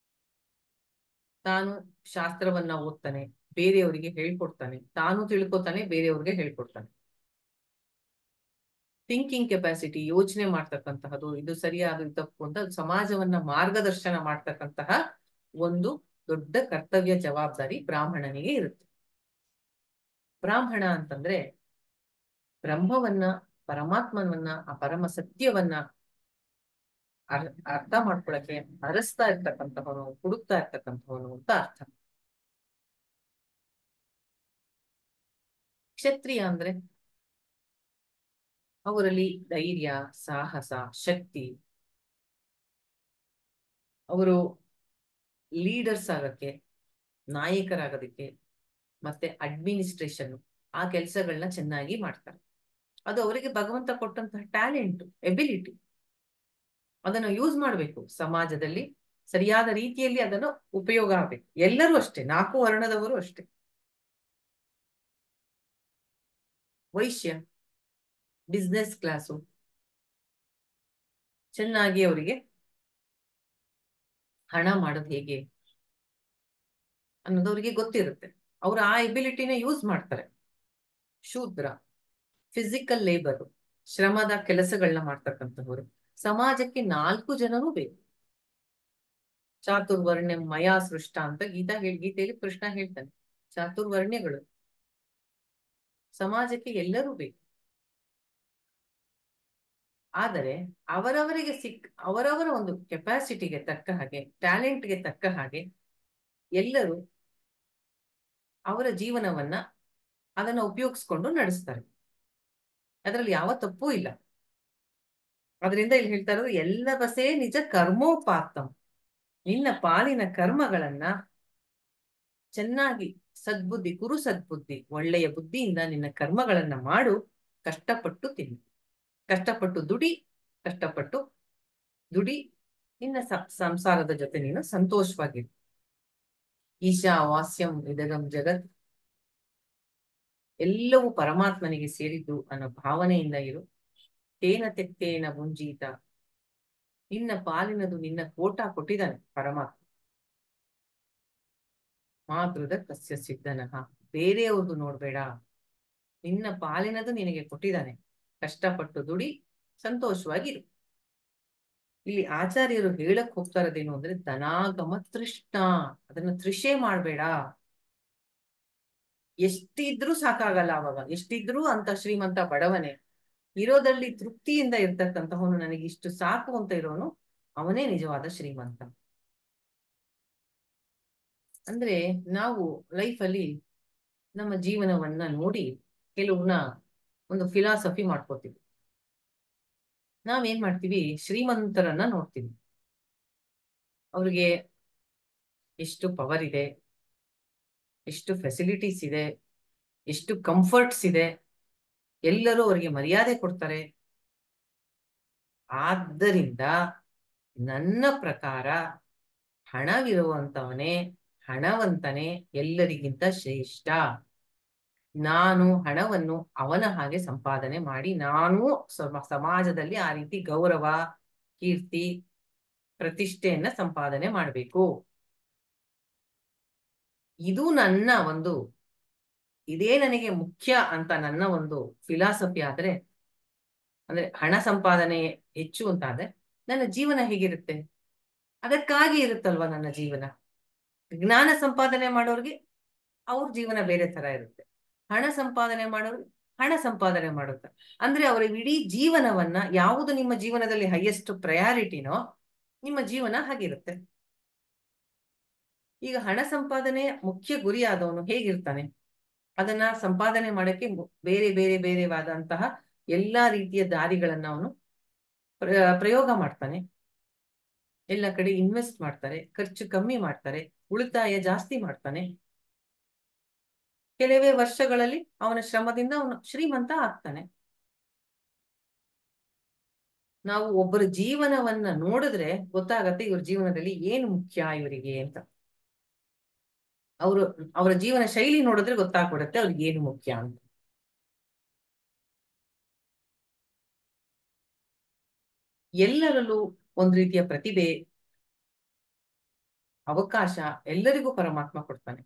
ತಾನು ಶಾಸ್ತ್ರವನ್ನ ಓದ್ತಾನೆ, ಬೇರೆಯವರಿಗೆ ಹೇಳ್ಕೊಡ್ತಾನೆ, ತಾನು ತಿಳ್ಕೊತಾನೆ, ಬೇರೆಯವ್ರಿಗೆ ಹೇಳ್ಕೊಡ್ತಾನೆ. ಥಿಂಕಿಂಗ್ ಕೆಪಾಸಿಟಿ, ಯೋಚನೆ ಮಾಡ್ತಕ್ಕಂತಹದ್ದು, ಇದು ಸರಿಯಾದ ಇದು ತಪ್ಪು ಅಂತ ಸಮಾಜವನ್ನ ಮಾರ್ಗದರ್ಶನ ಮಾಡ್ತಕ್ಕಂತಹ ಒಂದು ದೊಡ್ಡ ಕರ್ತವ್ಯ ಜವಾಬ್ದಾರಿ ಬ್ರಾಹ್ಮಣನಿಗೆ ಇರುತ್ತೆ. ಬ್ರಾಹ್ಮಣ ಅಂತಂದ್ರೆ ಬ್ರಹ್ಮವನ್ನ, ಪರಮಾತ್ಮನನ್ನ, ಆ ಪರಮ ಸತ್ಯವನ್ನ ಅರ್ಥ ಮಾಡ್ಕೊಳಕ್ಕೆ ಹರಸ್ತಾ ಇರ್ತಕ್ಕಂಥವನು, ಹುಡುಕ್ತಾ ಇರ್ತಕ್ಕಂಥವನು ಅಂತ ಅರ್ಥ. ಕ್ಷತ್ರಿಯ ಅಂದ್ರೆ ಅವರಲ್ಲಿ ಧೈರ್ಯ, ಸಾಹಸ, ಶಕ್ತಿ. ಅವರು ಲೀಡರ್ಸ್ ಆಗಕ್ಕೆ, ನಾಯಕರಾಗೋದಕ್ಕೆ, ಮತ್ತೆ ಅಡ್ಮಿನಿಸ್ಟ್ರೇಷನ್, ಆ ಕೆಲಸಗಳನ್ನ ಚೆನ್ನಾಗಿ ಮಾಡ್ತಾರೆ. ಅದು ಅವರಿಗೆ ಭಗವಂತ ಕೊಟ್ಟಂತಹ ಟ್ಯಾಲೆಂಟ್, ಎಬಿಲಿಟಿ. ಅದನ್ನು ಯೂಸ್ ಮಾಡಬೇಕು ಸಮಾಜದಲ್ಲಿ, ಸರಿಯಾದ ರೀತಿಯಲ್ಲಿ ಅದನ್ನು ಉಪಯೋಗ ಆಗಬೇಕು. ಎಲ್ಲರೂ ಅಷ್ಟೇ, 4 ವರ್ಣದವರು ಅಷ್ಟೇ. ವೈಶ್ಯ ಬಿಸ್ನೆಸ್ ಕ್ಲಾಸು, ಚೆನ್ನಾಗಿ ಅವರಿಗೆ ಹಣ ಮಾಡೋದು ಹೇಗೆ ಅನ್ನೋದು ಅವರಿಗೆ ಗೊತ್ತಿರುತ್ತೆ. ಅವರು ಆ ಎಬಿಲಿಟಿನ ಯೂಸ್ ಮಾಡ್ತಾರೆ. ಶೂದ್ರ ಫಿಸಿಕಲ್ ಲೇಬರ್, ಶ್ರಮದ ಕೆಲಸಗಳನ್ನ ಮಾಡ್ತಕ್ಕಂಥವ್ರು. ಸಮಾಜಕ್ಕೆ 4 ಜನರು ಬೇಕು. ಚಾತುರ್ವರ್ಣ್ಯ ಮಯಾ ಸೃಷ್ಟ ಅಂತ ಗೀತೆಯಲ್ಲಿ ಕೃಷ್ಣ ಹೇಳ್ತಾನೆ. ಚಾತುರ್ವರ್ಣ್ಯಗಳು ಸಮಾಜಕ್ಕೆ ಎಲ್ಲರೂ ಬೇಕು. ಆದರೆ ಅವರವರಿಗೆ ಅವರವರ ಒಂದು ಕೆಪಾಸಿಟಿಗೆ ತಕ್ಕ ಹಾಗೆ, ಟ್ಯಾಲೆಂಟ್ಗೆ ತಕ್ಕ ಹಾಗೆ ಎಲ್ಲರೂ ಅವರ ಜೀವನವನ್ನ ಅದನ್ನ ಉಪಯೋಗಿಸ್ಕೊಂಡು ನಡೆಸ್ತಾರೆ. ಅದರಲ್ಲಿ ಯಾವ ತಪ್ಪೂ ಇಲ್ಲ. ಅದರಿಂದ ಇಲ್ಲಿ ಹೇಳ್ತಾ ಇರೋದು ಎಲ್ಲ ಬಸೇ ನಿಜ ಕರ್ಮೋಪಾತಂ. ನಿನ್ನ ಪಾಲಿನ ಕರ್ಮಗಳನ್ನ ಚೆನ್ನಾಗಿ ಸದ್ಬುದ್ಧಿ, ಕುರು ಸದ್ಬುದ್ಧಿ, ಒಳ್ಳೆಯ ಬುದ್ಧಿಯಿಂದ ನಿನ್ನ ಕರ್ಮಗಳನ್ನ ಮಾಡು. ಕಷ್ಟಪಟ್ಟು ತಿನ್ನು, ಕಷ್ಟಪಟ್ಟು ದುಡಿ, ಕಷ್ಟಪಟ್ಟು ದುಡಿ. ನಿನ್ನ ಸಂಸಾರದ ಜೊತೆ ನೀನು ಸಂತೋಷವಾಗಿರು. ಈಶಾ ವಾಸ್ಯಂ ಇದಗಂ ಜಗತ್ ಎಲ್ಲವೂ ಪರಮಾತ್ಮನಿಗೆ ಸೇರಿದ್ದು ಅನ್ನೋ ಭಾವನೆಯಿಂದ ಇರು. ತೇನ ತೆತ್ತೇನ ಮುಂಜೀತ, ನಿನ್ನ ಪಾಲಿನದು ನಿನ್ನ ಕೋಟ ಕೊಟ್ಟಿದ್ದಾನೆ ಪರಮಾತ್ಮ. ಮಾತೃದ ಕಸ್ಯ ಸಿದ್ಧನಃ, ಬೇರೆಯವ್ರದ್ದು ನೋಡ್ಬೇಡ, ನಿನ್ನ ಪಾಲಿನದು ನಿನಗೆ ಕೊಟ್ಟಿದ್ದಾನೆ. ಕಷ್ಟಪಟ್ಟು ದುಡಿ, ಸಂತೋಷವಾಗಿರು. ಇಲ್ಲಿ ಆಚಾರ್ಯರು ಹೇಳಕ್ ಹೋಗ್ತಾ ಇರೋದೇನು ಅಂದ್ರೆ ಧನಾಗಮ ತೃಷ್ಣ, ಅದನ್ನ ತೃಷೆ ಮಾಡ್ಬೇಡ. ಎಷ್ಟಿದ್ರೂ ಸಾಕಾಗಲ್ಲ ಅವಾಗ, ಎಷ್ಟಿದ್ರೂ ಅಂತ ಶ್ರೀಮಂತ ಬಡವನೇ. ಇರೋದಲ್ಲಿ ತೃಪ್ತಿಯಿಂದ ಇರ್ತಕ್ಕಂತಹವನು, ನನಗೆ ಇಷ್ಟು ಸಾಕು ಅಂತ ಇರೋನು, ಅವನೇ ನಿಜವಾದ ಶ್ರೀಮಂತ. ಅಂದ್ರೆ ನಾವು ಲೈಫಲ್ಲಿ ನಮ್ಮ ಜೀವನವನ್ನ ನೋಡಿ ಕೆಲವನ್ನ ಒಂದು ಫಿಲಾಸಫಿ ಮಾಡ್ಕೋತೀವಿ. ನಾವೇನ್ ಮಾಡ್ತೀವಿ, ಶ್ರೀಮಂತರನ್ನ ನೋಡ್ತೀವಿ, ಅವ್ರಿಗೆ ಎಷ್ಟು ಪವರ್ ಇದೆ, ಎಷ್ಟು ಫೆಸಿಲಿಟೀಸ್ ಇದೆ, ಎಷ್ಟು ಕಂಫರ್ಟ್ಸ್ ಇದೆ, ಎಲ್ಲರೂ ಅವರಿಗೆ ಮರ್ಯಾದೆ ಕೊಡ್ತಾರೆ. ಆದ್ದರಿಂದ ನನ್ನ ಪ್ರಕಾರ ಹಣವಿರುವಂತವನೇ, ಹಣವಂತನೇ ಎಲ್ಲರಿಗಿಂತ ಶ್ರೇಷ್ಠ. ನಾನು ಹಣವನ್ನು ಅವನ ಹಾಗೆ ಸಂಪಾದನೆ ಮಾಡಿ ನಾನು ಸಮಾಜದಲ್ಲಿ ಆ ರೀತಿ ಗೌರವ, ಕೀರ್ತಿ, ಪ್ರತಿಷ್ಠೆಯನ್ನ ಸಂಪಾದನೆ ಮಾಡಬೇಕು. ಇದು ನನ್ನ ಒಂದು, ಇದೇ ನನಗೆ ಮುಖ್ಯ ಅಂತ ನನ್ನ ಒಂದು ಫಿಲಾಸಫಿ ಆದ್ರೆ, ಅಂದ್ರೆ ಹಣ ಸಂಪಾದನೆ ಹೆಚ್ಚು ಅಂತ ಆದ್ರೆ ನನ್ನ ಜೀವನ ಹೇಗಿರುತ್ತೆ? ಅದಕ್ಕಾಗಿ ಇರುತ್ತಲ್ವಾ ನನ್ನ ಜೀವನ. ಜ್ಞಾನ ಸಂಪಾದನೆ ಮಾಡೋರ್ಗೆ ಅವ್ರ ಜೀವನ ಬೇರೆ ತರ ಇರುತ್ತೆ. ಹಣ ಸಂಪಾದನೆ ಮಾಡೋರು ಹಣ ಸಂಪಾದನೆ ಮಾಡುತ್ತೆ. ಅಂದ್ರೆ ಅವರ ಇಡೀ ಜೀವನವನ್ನ, ಯಾವುದು ನಿಮ್ಮ ಜೀವನದಲ್ಲಿ ಹೈಯೆಸ್ಟ್ ಪ್ರಯಾರಿಟಿನೋ ನಿಮ್ಮ ಜೀವನ ಹಾಗಿರುತ್ತೆ. ಈಗ ಹಣ ಸಂಪಾದನೆ ಮುಖ್ಯ ಗುರಿ ಆದವನು ಹೇಗಿರ್ತಾನೆ? ಅದನ್ನ ಸಂಪಾದನೆ ಮಾಡಕ್ಕೆ ಬೇರೆ ಬೇರೆ ಬೇರೆವಾದಂತಹ ಎಲ್ಲಾ ರೀತಿಯ ದಾರಿಗಳನ್ನ ಅವನು ಪ್ರಯೋಗ ಮಾಡ್ತಾನೆ. ಎಲ್ಲ ಕಡೆ ಇನ್ವೆಸ್ಟ್ ಮಾಡ್ತಾರೆ, ಖರ್ಚು ಕಮ್ಮಿ ಮಾಡ್ತಾರೆ, ಉಳಿತಾಯ ಜಾಸ್ತಿ ಮಾಡ್ತಾನೆ. ಕೆಲವೇ ವರ್ಷಗಳಲ್ಲಿ ಅವನ ಶ್ರಮದಿಂದ ಅವನು ಶ್ರೀಮಂತ ಆಗ್ತಾನೆ. ನಾವು ಒಬ್ಬರ ಜೀವನವನ್ನ ನೋಡಿದ್ರೆ ಗೊತ್ತಾಗತ್ತೆ ಇವ್ರ ಜೀವನದಲ್ಲಿ ಏನು ಮುಖ್ಯ ಇವರಿಗೆ ಅಂತ. ಅವರ ಜೀವನ ಶೈಲಿ ನೋಡಿದ್ರೆ ಗೊತ್ತಾಗ್ಬಿಡುತ್ತೆ ಅವ್ರಿಗೆ ಏನು ಮುಖ್ಯ ಅಂತ. ಎಲ್ಲರಲ್ಲೂ ಒಂದ್ ರೀತಿಯ ಪ್ರತಿಭೆ, ಅವಕಾಶ ಎಲ್ಲರಿಗೂ ಪರಮಾತ್ಮ ಕೊಡ್ತಾನೆ.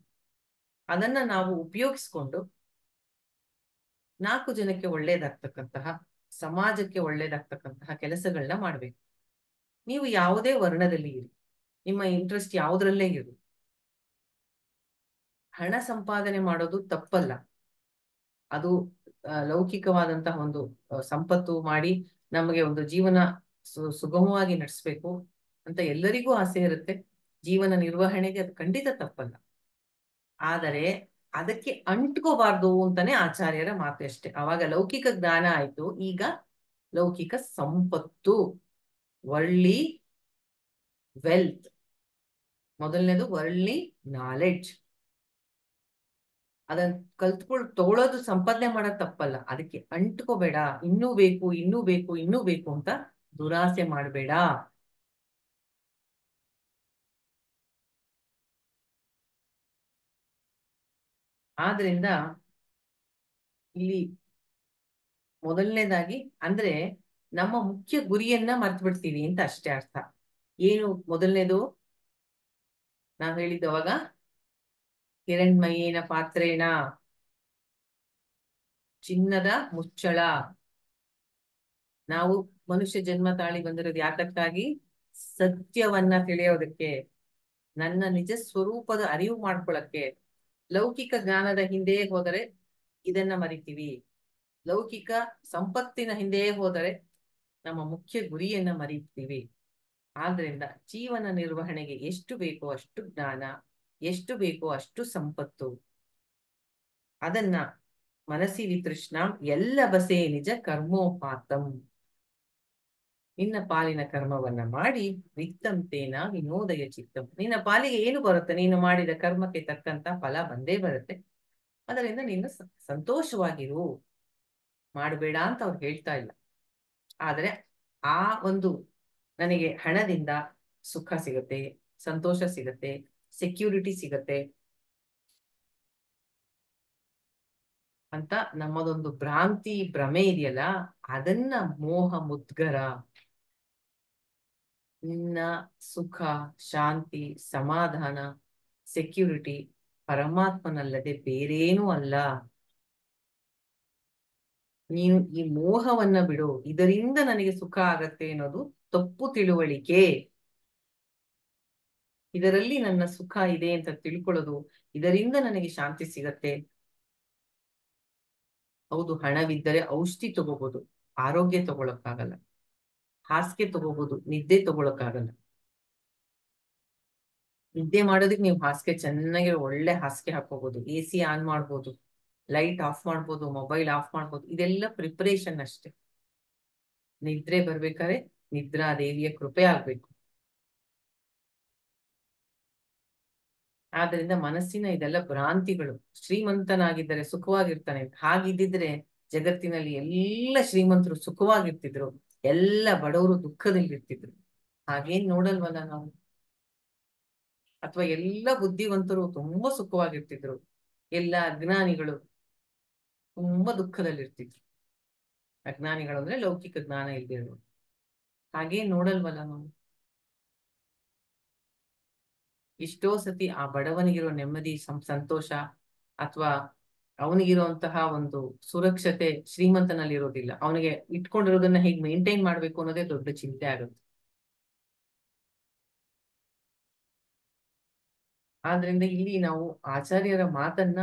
ಅದನ್ನ ನಾವು ಉಪಯೋಗಿಸ್ಕೊಂಡು 4 ಜನಕ್ಕೆ ಒಳ್ಳೇದಾಗ್ತಕ್ಕಂತಹ, ಸಮಾಜಕ್ಕೆ ಒಳ್ಳೇದಾಗ್ತಕ್ಕಂತಹ ಕೆಲಸಗಳನ್ನ ಮಾಡ್ಬೇಕು. ನೀವು ಯಾವುದೇ ವರ್ಣದಲ್ಲಿ ಇರಿ, ನಿಮ್ಮ ಇಂಟ್ರೆಸ್ಟ್ ಯಾವುದ್ರಲ್ಲೇ ಇರಿ, ಹಣ ಸಂಪಾದನೆ ಮಾಡೋದು ತಪ್ಪಲ್ಲ. ಅದು ಲೌಕಿಕವಾದಂತಹ ಒಂದು ಸಂಪತ್ತು ಮಾಡಿ ನಮಗೆ ಒಂದು ಜೀವನ ಸುಗಮವಾಗಿ ನಡೆಸ್ಬೇಕು ಅಂತ ಎಲ್ಲರಿಗೂ ಆಸೆ ಇರುತ್ತೆ. ಜೀವನ ನಿರ್ವಹಣೆಗೆ ಅದು ಖಂಡಿತ ತಪ್ಪಲ್ಲ. ಆದರೆ ಅದಕ್ಕೆ ಅಂಟ್ಕೋಬಾರ್ದು ಅಂತಾನೆ ಆಚಾರ್ಯರ ಮಾತು ಅಷ್ಟೇ. ಅವಾಗ ಲೌಕಿಕ ಜ್ಞಾನ ಆಯ್ತು, ಈಗ ಲೌಕಿಕ ಸಂಪತ್ತು, ವರ್ಲ್ಡ್ಲಿ ವೆಲ್ತ್. ಮೊದಲನೇದು ವರ್ಲ್ಡ್ಲಿ ನಾಲೆಡ್ಜ್. ಅದನ್ನ ಕಲ್ತ್ಕೊಂಡು ತಗೊಳ್ಳೋದು, ಸಂಪಾದನೆ ಮಾಡೋದು ತಪ್ಪಲ್ಲ. ಅದಕ್ಕೆ ಅಂಟ್ಕೋಬೇಡ, ಇನ್ನೂ ಬೇಕು ಇನ್ನೂ ಬೇಕು ಇನ್ನೂ ಬೇಕು ಅಂತ ದುರಾಸೆ ಮಾಡಬೇಡ. ಆದ್ರಿಂದ ಇಲ್ಲಿ ಮೊದಲನೇದಾಗಿ ಅಂದ್ರೆ ನಮ್ಮ ಮುಖ್ಯ ಗುರಿಯನ್ನ ಮರ್ತು ಬಿಡ್ತೀವಿ ಅಂತ ಅಷ್ಟೇ ಅರ್ಥ. ಏನು ಮೊದಲನೇದು ನಾವ್ ಹೇಳಿದ್ದವಾಗ, ಹಿರಣ್ಮಯೇನ ಪಾತ್ರೇನ, ಚಿನ್ನದ ಮುಚ್ಚಳ. ನಾವು ಮನುಷ್ಯ ಜನ್ಮ ತಾಳಿ ಬಂದಿರೋದು ಯಾತಕ್ಕಾಗಿ? ಸತ್ಯವನ್ನ ತಿಳಿಯೋದಕ್ಕೆ, ನನ್ನ ನಿಜ ಸ್ವರೂಪದ ಅರಿವು ಮಾಡ್ಕೊಳಕ್ಕೆ. ಲೌಕಿಕ ಜ್ಞಾನದ ಹಿಂದೆ ಹೋದರೆ ಇದನ್ನ ಮರಿತೀವಿ, ಲೌಕಿಕ ಸಂಪತ್ತಿನ ಹಿಂದೆ ಹೋದರೆ ನಮ್ಮ ಮುಖ್ಯ ಗುರಿಯನ್ನ ಮರಿತೀವಿ. ಆದ್ರಿಂದ ಜೀವನ ನಿರ್ವಹಣೆಗೆ ಎಷ್ಟು ಬೇಕೋ ಅಷ್ಟು ಜ್ಞಾನ, ಎಷ್ಟು ಬೇಕೋ ಅಷ್ಟು ಸಂಪತ್ತು, ಅದನ್ನ ಮನಸ್ಸಿ ವಿತೃಷ್ಣ ಎಲ್ಲ ಬಸೆ ನಿಜ ಕರ್ಮೋಪಾತಂ, ನಿನ್ನ ಪಾಲಿನ ಕರ್ಮವನ್ನ ಮಾಡಿ ವಿತ್ತಂತೇನ ವಿನೋದಯ ಚಿತ್ತಂ. ನಿನ್ನ ಪಾಲಿಗೆ ಏನು ಬರುತ್ತೆ? ನೀನು ಮಾಡಿದ ಕರ್ಮಕ್ಕೆ ತಕ್ಕಂತ ಫಲ ಬಂದೇ ಬರುತ್ತೆ. ಅದರಿಂದ ನೀನು ಸಂತೋಷವಾಗಿರು, ಮಾಡಬೇಡ ಅಂತ ಅವ್ರು ಹೇಳ್ತಾ ಇಲ್ಲ. ಆದ್ರೆ ಆ ಒಂದು, ನನಗೆ ಹಣದಿಂದ ಸುಖ ಸಿಗುತ್ತೆ, ಸಂತೋಷ ಸಿಗುತ್ತೆ, ಸೆಕ್ಯೂರಿಟಿ ಸಿಗತ್ತೆ, ಅಂತ ನಮ್ಮದೊಂದು ಭ್ರಾಂತಿ ಭ್ರಮೆ ಇದೆಯಲ್ಲ, ಅದನ್ನ ಮೋಹ ಮುದ್ಗರ. ನಿನ್ನ ಸುಖ, ಶಾಂತಿ, ಸಮಾಧಾನ, ಸೆಕ್ಯೂರಿಟಿ ಪರಮಾತ್ಮನಲ್ಲದೆ ಬೇರೇನೂ ಅಲ್ಲ. ನೀನು ಈ ಮೋಹವನ್ನ ಬಿಡು. ಇದರಿಂದ ನನಗೆ ಸುಖ ಆಗತ್ತೆ ಅನ್ನೋದು ತಪ್ಪು ತಿಳುವಳಿಕೆ. ಇದರಲ್ಲಿ ನನ್ನ ಸುಖ ಇದೆ ಅಂತ ತಿಳ್ಕೊಳ್ಳೋದು, ಇದರಿಂದ ನನಗೆ ಶಾಂತಿ ಸಿಗತ್ತೆ. ಹೌದು, ಹಣವಿದ್ದರೆ ಔಷಧಿ ತಗೋಬಹುದು, ಆರೋಗ್ಯ ತಗೊಳಕ್ಕಾಗಲ್ಲ. ಹಾಸಿಗೆ ತಗೋಬಹುದು, ನಿದ್ದೆ ತಗೊಳಕ್ಕಾಗಲ್ಲ. ನಿದ್ದೆ ಮಾಡೋದಕ್ಕೆ ನೀವು ಹಾಸಿಗೆ ಚೆನ್ನಾಗಿ ಒಳ್ಳೆ ಹಾಸಿಗೆ ಹಾಕೋಬಹುದು, AC ಆನ್ ಮಾಡ್ಬೋದು, ಲೈಟ್ ಆಫ್ ಮಾಡ್ಬೋದು, ಮೊಬೈಲ್ ಆಫ್ ಮಾಡ್ಬೋದು. ಇದೆಲ್ಲ ಪ್ರಿಪರೇಷನ್ ಅಷ್ಟೇ. ನಿದ್ರೆ ಬರ್ಬೇಕಾದ್ರೆ ನಿದ್ರಾ ದೇವಿಯ ಕೃಪೆ ಆಗ್ಬೇಕು. ಆದ್ರಿಂದ ಮನಸ್ಸಿನ ಇದೆಲ್ಲ ಭ್ರಾಂತಿಗಳು. ಶ್ರೀಮಂತನಾಗಿದ್ದರೆ ಸುಖವಾಗಿರ್ತಾನೆ, ಹಾಗಿದ್ದಿದ್ರೆ ಜಗತ್ತಿನಲ್ಲಿ ಎಲ್ಲ ಶ್ರೀಮಂತರು ಸುಖವಾಗಿರ್ತಿದ್ರು, ಎಲ್ಲ ಬಡವರು ದುಃಖದಲ್ಲಿರ್ತಿದ್ರು. ಹಾಗೇನ್ ನೋಡಲ್ವಲ್ಲ ನಾವು. ಅಥವಾ ಎಲ್ಲ ಬುದ್ಧಿವಂತರು ತುಂಬಾ ಸುಖವಾಗಿರ್ತಿದ್ರು, ಎಲ್ಲ ಅಜ್ಞಾನಿಗಳು ತುಂಬಾ ದುಃಖದಲ್ಲಿರ್ತಿದ್ರು. ಅಜ್ಞಾನಿಗಳು ಅಂದ್ರೆ ಲೌಕಿಕ ಜ್ಞಾನ ಇಲ್ದಿರೋರು. ಹಾಗೇನ್ ನೋಡಲ್ವಲ್ಲ ನಾವು. ಎಷ್ಟೋ ಸತಿ ಆ ಬಡವನಿಗಿರೋ ನೆಮ್ಮದಿ, ಸಂತೋಷ, ಅಥವಾ ಅವನಿಗಿರುವಂತಹ ಒಂದು ಸುರಕ್ಷತೆ ಶ್ರೀಮಂತನಲ್ಲಿ ಇರೋದಿಲ್ಲ. ಅವನಿಗೆ ಇಟ್ಕೊಂಡಿರೋದನ್ನ ಹೇಗೆ ಮೇಂಟೈನ್ ಮಾಡ್ಬೇಕು ಅನ್ನೋದೇ ದೊಡ್ಡ ಚಿಂತೆ ಆಗುತ್ತೆ. ಆದ್ರಿಂದ ಇಲ್ಲಿ ನಾವು ಆಚಾರ್ಯರ ಮಾತನ್ನ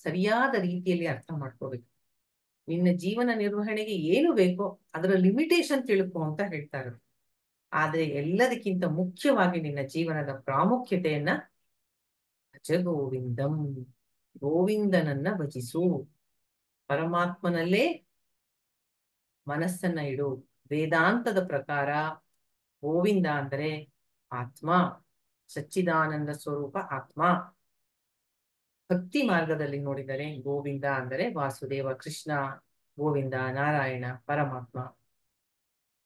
ಸರಿಯಾದ ರೀತಿಯಲ್ಲಿ ಅರ್ಥ ಮಾಡ್ಕೋಬೇಕು. ನಿನ್ನ ಜೀವನ ನಿರ್ವಹಣೆಗೆ ಏನು ಬೇಕೋ ಅದರ ಲಿಮಿಟೇಷನ್ ತಿಳ್ಕೊ ಅಂತ ಹೇಳ್ತಾರೆ. ಆದ್ರೆ ಎಲ್ಲದಕ್ಕಿಂತ ಮುಖ್ಯವಾಗಿ ನಿನ್ನ ಜೀವನದ ಪ್ರಾಮುಖ್ಯತೆಯನ್ನ ಭಜ ಗೋವಿಂದಂ, ಗೋವಿಂದನನ್ನ ಭಜಿಸು. ಪರಮಾತ್ಮನಲ್ಲೇ ಮನಸ್ಸನ್ನ ಇಡು. ವೇದಾಂತದ ಪ್ರಕಾರ ಗೋವಿಂದ ಅಂದರೆ ಆತ್ಮ, ಸಚ್ಚಿದಾನಂದ ಸ್ವರೂಪ ಆತ್ಮ. ಭಕ್ತಿ ಮಾರ್ಗದಲ್ಲಿ ನೋಡಿದರೆ ಗೋವಿಂದ ಅಂದರೆ ವಾಸುದೇವ ಕೃಷ್ಣ, ಗೋವಿಂದ ನಾರಾಯಣ ಪರಮಾತ್ಮ,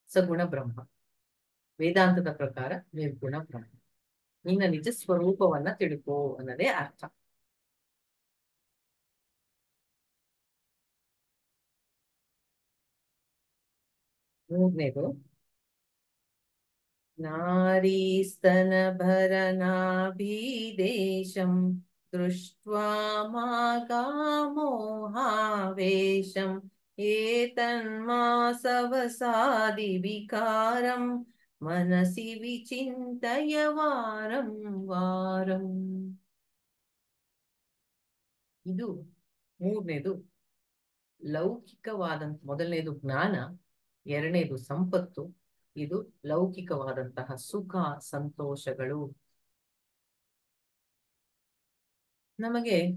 ಸಗುಣ ಬ್ರಹ್ಮ. ವೇದಾಂತದ ಪ್ರಕಾರ ನಿರ್ಗುಣ ಬ್ರಹ್ಮ. ನಿನ್ನ ನಿಜ ಸ್ವರೂಪವನ್ನ ತಿಳ್ಕೋ ಅನ್ನೋದೇ ಅರ್ಥ. ಮೂರನೇದು, ನಾರೀಸ್ತನಭರನಾಭೀದೇಶಂ ದೃಷ್ಟ್ವಾ ಮಾಗಾಮೋಹಾವೇಶಂ ಏತನ್ಮಾಸವಸಾದಿ ವಿಕಾರಂ ಮನಸಿ ವಿಚಿಂತಯ ವಾರಂ ವಾರಂ. ಇದು ಮೂರನೇದು ಲೌಕಿಕವಾದಂತ. ಮೊದಲನೇದು ಜ್ಞಾನ, ಎರಡನೇದು ಸಂಪತ್ತು, ಇದು ಲೌಕಿಕವಾದಂತಹ ಸುಖ ಸಂತೋಷಗಳು. ನಮಗೆ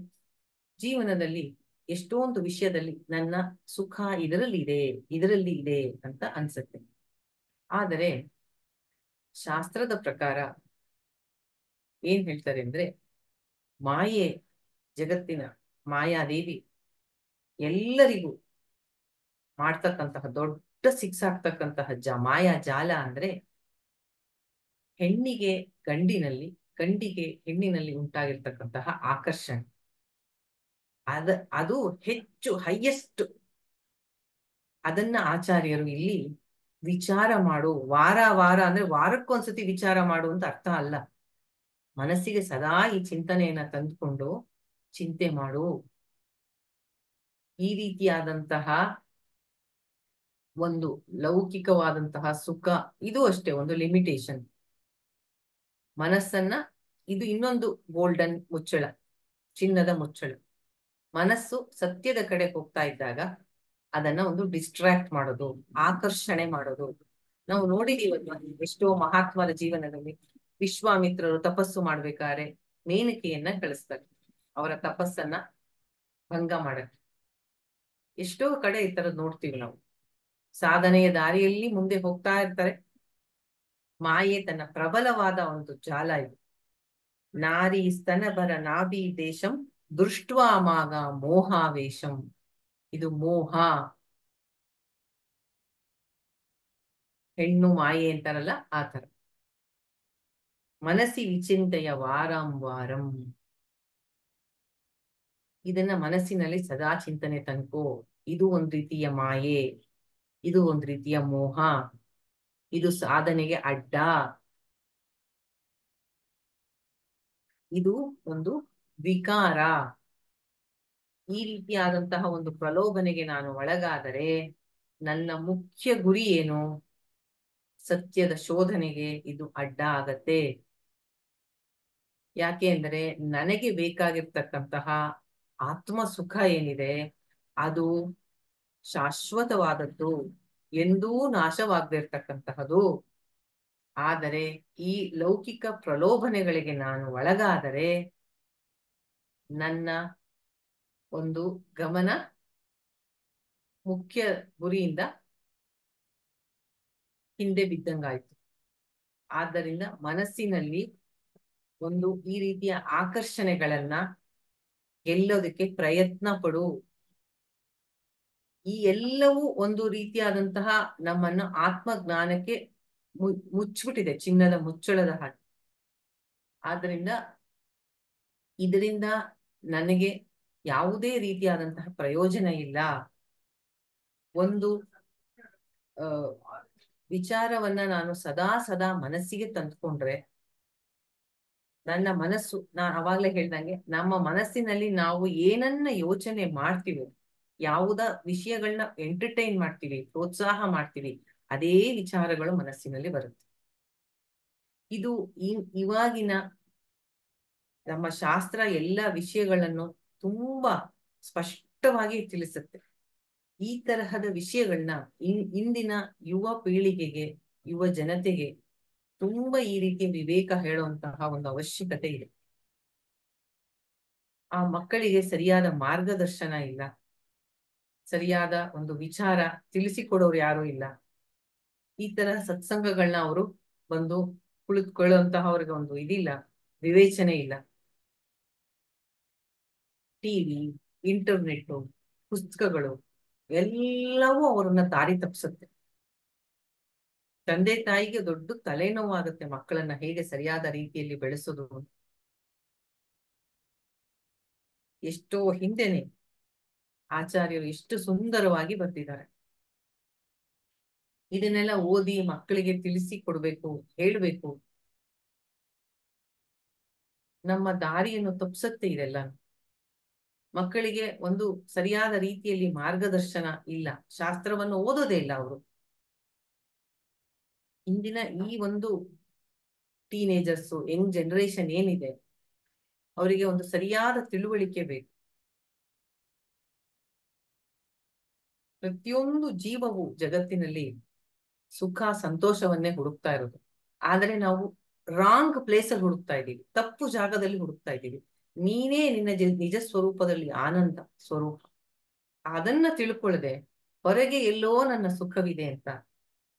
ಜೀವನದಲ್ಲಿ ಎಷ್ಟೊಂದು ವಿಷಯದಲ್ಲಿ ನನ್ನ ಸುಖ ಇದರಲ್ಲಿ ಇದೆ ಅಂತ ಅನ್ಸುತ್ತೆ. ಆದರೆ ಶಾಸ್ತ್ರದ ಪ್ರಕಾರ ಏನ್ ಹೇಳ್ತಾರೆ ಅಂದ್ರೆ, ಮಾಯೆ, ಜಗತ್ತಿನ ಮಾಯಾದೇವಿ ಎಲ್ಲರಿಗೂ ಮಾಡ್ತಕ್ಕಂತಹ ದೊಡ್ಡ ಸಿಕ್ಸಾಗ್ತಕ್ಕಂತಹ ಮಾಯಾ ಜಾಲ ಅಂದ್ರೆ ಹೆಣ್ಣಿಗೆ ಗಂಡಿನಲ್ಲಿ, ಗಂಡಿಗೆ ಹೆಣ್ಣಿನಲ್ಲಿ ಉಂಟಾಗಿರ್ತಕ್ಕಂತಹ ಆಕರ್ಷಣೆ. ಅದು ಹೆಚ್ಚು ಹೈಯೆಸ್ಟ್. ಅದನ್ನ ಆಚಾರ್ಯರು ಇಲ್ಲಿ ವಿಚಾರ ಮಾಡು, ವಾರ ವಾರ ಅಂದ್ರೆ ವಾರಕ್ಕೊಂದ್ಸತಿ ವಿಚಾರ ಮಾಡು ಅಂತ ಅರ್ಥ ಅಲ್ಲ. ಮನಸ್ಸಿಗೆ ಸದಾ ಈ ಚಿಂತನೆಯನ್ನ ತಂದುಕೊಂಡು ಚಿಂತೆ ಮಾಡು. ಈ ರೀತಿಯಾದಂತಹ ಒಂದು ಲೌಕಿಕವಾದಂತಹ ಸುಖ, ಇದು ಅಷ್ಟೇ ಒಂದು ಲಿಮಿಟೇಷನ್. ಮನಸ್ಸನ್ನ, ಇದು ಇನ್ನೊಂದು ಗೋಲ್ಡನ್ ಮುಚ್ಚಳ, ಚಿನ್ನದ ಮುಚ್ಚಳ. ಮನಸ್ಸು ಸತ್ಯದ ಕಡೆ ಹೋಗ್ತಾ ಇದ್ದಾಗ ಅದನ್ನ ಒಂದು ಡಿಸ್ಟ್ರಾಕ್ಟ್ ಮಾಡೋದು, ಆಕರ್ಷಣೆ ಮಾಡೋದು. ನಾವು ನೋಡಿದೀವಲ್ವಾ, ಎಷ್ಟೋ ಮಹಾತ್ಮರ ಜೀವನದಲ್ಲಿ ವಿಶ್ವಾಮಿತ್ರರು ತಪಸ್ಸು ಮಾಡ್ಬೇಕಾದ್ರೆ ಮೇನಕೆಯನ್ನ ಕಳಿಸ್ತಾರೆ ಅವರ ತಪಸ್ಸನ್ನ ಭಂಗ ಮಾಡಕ್ಕೆ. ಎಷ್ಟೋ ಕಡೆ ಈ ತರದ್ ನೋಡ್ತೀವಿ ನಾವು. ಸಾಧನೆಯ ದಾರಿಯಲ್ಲಿ ಮುಂದೆ ಹೋಗ್ತಾ ಇರ್ತಾರೆ, ಮಾಯೆ ತನ್ನ ಪ್ರಬಲವಾದ ಒಂದು ಜಾಲ ಇದು. ನಾರಿ ಸ್ತನಭರ ನಾಭಿ ದೇಶಂ ದೃಷ್ಟ್ವಾ ಮಾಗ ಮೋಹಾವೇಶಂ. ಇದು ಮೋಹ, ಹೆಣ್ಣು ಮಾಯೆ ಅಂತಾರಲ್ಲ ಆ ತರ. ಮನಸ್ಸಿ ವಿಚಿಂತೆಯ ವಾರಂ ವಾರಂ. ಇದನ್ನ ಮನಸ್ಸಿನಲ್ಲಿ ಸದಾ ಚಿಂತನೆ ತನ್ಕೋ. ಇದು ಒಂದ್ ರೀತಿಯ ಮಾಯೆ, ಇದು ಒಂದ್ ರೀತಿಯ ಮೋಹ, ಇದು ಸಾಧನೆಗೆ ಅಡ್ಡ, ಇದು ಒಂದು ವಿಕಾರ. ಈ ರೀತಿಯಾದಂತಹ ಒಂದು ಪ್ರಲೋಭನೆಗೆ ನಾನು ಒಳಗಾದರೆ ನನ್ನ ಮುಖ್ಯ ಗುರಿ ಏನು? ಸತ್ಯದ ಶೋಧನೆಗೆ ಇದು ಅಡ್ಡ ಆಗತ್ತೆ. ಯಾಕೆ ಅಂದ್ರೆ ನನಗೆ ಬೇಕಾಗಿರ್ತಕ್ಕಂತಹ ಆತ್ಮ ಸುಖ ಏನಿದೆ ಅದು ಶಾಶ್ವತವಾದದ್ದು, ಎಂದೂ ನಾಶವಾಗದಿರ್ತಕ್ಕಂತಹದು. ಆದರೆ ಈ ಲೌಕಿಕ ಪ್ರಲೋಭನೆಗಳಿಗೆ ನಾನು ಒಳಗಾದರೆ ನನ್ನ ಒಂದು ಗಮನ ಮುಖ್ಯ ಗುರಿಯಿಂದ ಹಿಂದೆ ಬಿದ್ದಂಗಾಯ್ತು. ಆದ್ದರಿಂದ ಮನಸ್ಸಿನಲ್ಲಿ ಒಂದು ಈ ರೀತಿಯ ಆಕರ್ಷಣೆಗಳನ್ನ ಗೆಲ್ಲೋದಕ್ಕೆ ಪ್ರಯತ್ನ ಪಡು. ಈ ಎಲ್ಲವೂ ಒಂದು ರೀತಿಯಾದಂತಹ ನಮ್ಮನ್ನು ಆತ್ಮಜ್ಞಾನಕ್ಕೆ ಮುಚ್ಚಿಬಿಟ್ಟಿದೆ, ಚಿನ್ನದ ಮುಚ್ಚಳದ ಹಾಗೆ. ಆದ್ರಿಂದ ಇದರಿಂದ ನನಗೆ ಯಾವುದೇ ರೀತಿಯಾದಂತಹ ಪ್ರಯೋಜನ ಇಲ್ಲ. ಒಂದು ವಿಚಾರವನ್ನ ನಾನು ಸದಾ ಸದಾ ಮನಸ್ಸಿಗೆ ತಂದ್ಕೊಂಡ್ರೆ ನನ್ನ ಮನಸ್ಸು, ನಾನು ಅವಾಗ್ಲೇ ಹೇಳ್ದಂಗೆ, ನಮ್ಮ ಮನಸ್ಸಿನಲ್ಲಿ ನಾವು ಏನನ್ನ ಯೋಚನೆ ಮಾಡ್ತೀವಿ, ಯಾವುದ ವಿಷಯಗಳನ್ನ ಎಂಟರ್ಟೈನ್ ಮಾಡ್ತೀವಿ, ಪ್ರೋತ್ಸಾಹ ಮಾಡ್ತೀವಿ, ಅದೇ ವಿಚಾರಗಳು ಮನಸ್ಸಿನಲ್ಲಿ ಬರುತ್ತೆ. ಇದು ಇವಾಗಿನ ನಮ್ಮ ಶಾಸ್ತ್ರ ಎಲ್ಲ ವಿಷಯಗಳನ್ನು ತುಂಬಾ ಸ್ಪಷ್ಟವಾಗಿ ತಿಳಿಸುತ್ತೆ. ಈ ತರಹದ ವಿಷಯಗಳನ್ನ ಇಂದಿನ ಯುವ ಪೀಳಿಗೆಗೆ, ಯುವ ಜನತೆಗೆ ತುಂಬಾ ಈ ರೀತಿ ವಿವೇಕ ಹೇಳುವಂತಹ ಒಂದು ಅವಶ್ಯಕತೆ ಇದೆ. ಆ ಮಕ್ಕಳಿಗೆ ಸರಿಯಾದ ಮಾರ್ಗದರ್ಶನ ಇಲ್ಲ, ಸರಿಯಾದ ಒಂದು ವಿಚಾರ ತಿಳಿಸಿಕೊಡೋರು ಯಾರು ಇಲ್ಲ. ಈ ತರ ಸತ್ಸಂಗಗಳನ್ನ ಅವರು ಬಂದು ಕುಳಿತುಕೊಳ್ಳುವಂತಹ ಅವ್ರಿಗೆ ಒಂದು ಇದಿಲ್ಲ, ವಿವೇಚನೆ ಇಲ್ಲ. ಟಿವಿ, ಇಂಟರ್ನೆಟ್, ಪುಸ್ತಕಗಳು ಎಲ್ಲವೂ ಅವರನ್ನ ದಾರಿ ತಪ್ಪಿಸುತ್ತೆ. ತಂದೆ ತಾಯಿಗೆ ದೊಡ್ಡ ತಲೆನೋವಾಗುತ್ತೆ ಮಕ್ಕಳನ್ನ ಹೇಗೆ ಸರಿಯಾದ ರೀತಿಯಲ್ಲಿ ಬೆಳೆಸೋದು. ಎಷ್ಟೋ ಹಿಂದೆನೆ ಆಚಾರ್ಯರು ಎಷ್ಟು ಸುಂದರವಾಗಿ ಬರ್ತಿದ್ದಾರೆ. ಇದನ್ನೆಲ್ಲ ಓದಿ ಮಕ್ಕಳಿಗೆ ತಿಳಿಸಿ ಕೊಡ್ಬೇಕು, ಹೇಳ್ಬೇಕು. ನಮ್ಮ ದಾರಿಯನ್ನು ತಪ್ಪಿಸುತ್ತೆ ಇದೆಲ್ಲ. ಮಕ್ಕಳಿಗೆ ಒಂದು ಸರಿಯಾದ ರೀತಿಯಲ್ಲಿ ಮಾರ್ಗದರ್ಶನ ಇಲ್ಲ, ಶಾಸ್ತ್ರವನ್ನು ಓದೋದೇ ಇಲ್ಲ ಅವರು. ಇಂದಿನ ಈ ಒಂದು ಟೀನೇಜರ್ಸ್, ಯಂಗ್ ಜನರೇಷನ್ ಏನಿದೆ, ಅವರಿಗೆ ಒಂದು ಸರಿಯಾದ ತಿಳುವಳಿಕೆ ಬೇಕು. ಪ್ರತಿಯೊಂದು ಜೀವವು ಜಗತ್ತಿನಲ್ಲಿ ಸುಖ ಸಂತೋಷವನ್ನೇ ಹುಡುಕ್ತಾ ಇರೋದು. ಆದರೆ ನಾವು ರಾಂಗ್ ಪ್ಲೇಸ್ ಅಲ್ಲಿ ಹುಡುಕ್ತಾ ಇದ್ದೀವಿ, ತಪ್ಪು ಜಾಗದಲ್ಲಿ ಹುಡುಕ್ತಾ ಇದ್ದೀವಿ. ನೀನೇ ನಿನ್ನ ನಿಜ ಸ್ವರೂಪದಲ್ಲಿ ಆನಂದ ಸ್ವರೂಪ, ಅದನ್ನ ತಿಳ್ಕೊಳ್ಳದೆ ಹೊರಗೆ ಎಲ್ಲೋ ನನ್ನ ಸುಖವಿದೆ ಅಂತ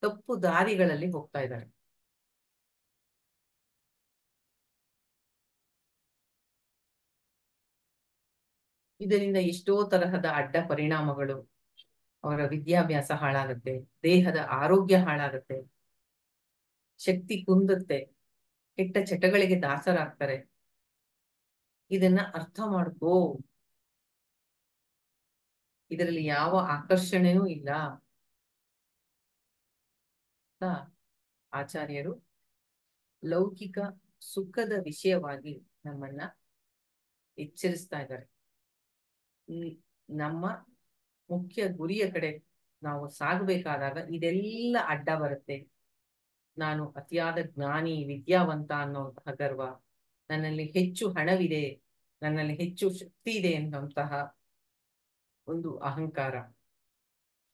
ತಪ್ಪು ದಾರಿಗಳಲ್ಲಿ ಹೋಗ್ತಾ ಇದ್ದಾರೆ. ಇದರಿಂದ ಎಷ್ಟೋ ತರಹದ ಅಡ್ಡ ಪರಿಣಾಮಗಳು, ಅವರ ವಿದ್ಯಾಭ್ಯಾಸ ಹಾಳಾಗುತ್ತೆ, ದೇಹದ ಆರೋಗ್ಯ ಹಾಳಾಗುತ್ತೆ, ಶಕ್ತಿ ಕುಂದುತ್ತೆ, ಕೆಟ್ಟ ಚಟಗಳಿಗೆ ದಾಸರಾಗ್ತಾರೆ. ಇದನ್ನ ಅರ್ಥ ಮಾಡ್ಕೋ. ಇದರಲ್ಲಿ ಯಾವ ಆಕರ್ಷಣೆನೂ ಇಲ್ಲ ಅಂತ ಆಚಾರ್ಯರು ಲೌಕಿಕ ಸುಖದ ವಿಷಯವಾಗಿ ನಮ್ಮನ್ನ ಎಚ್ಚರಿಸ್ತಾ ಇದ್ದಾರೆ. ಈ ನಮ್ಮ ಮುಖ್ಯ ಗುರಿಯ ಕಡೆ ನಾವು ಸಾಗಬೇಕಾದಾಗ ಇದೆಲ್ಲ ಅಡ್ಡ ಬರುತ್ತೆ. ನಾನು ಅತಿಯಾದ ಜ್ಞಾನಿ, ವಿದ್ಯಾವಂತ ಅನ್ನುವಂತಹ ಗರ್ವ, ನನ್ನಲ್ಲಿ ಹೆಚ್ಚು ಹಣವಿದೆ, ನನ್ನಲ್ಲಿ ಹೆಚ್ಚು ಶಕ್ತಿ ಇದೆ ಎನ್ನುವಂತಹ ಒಂದು ಅಹಂಕಾರ,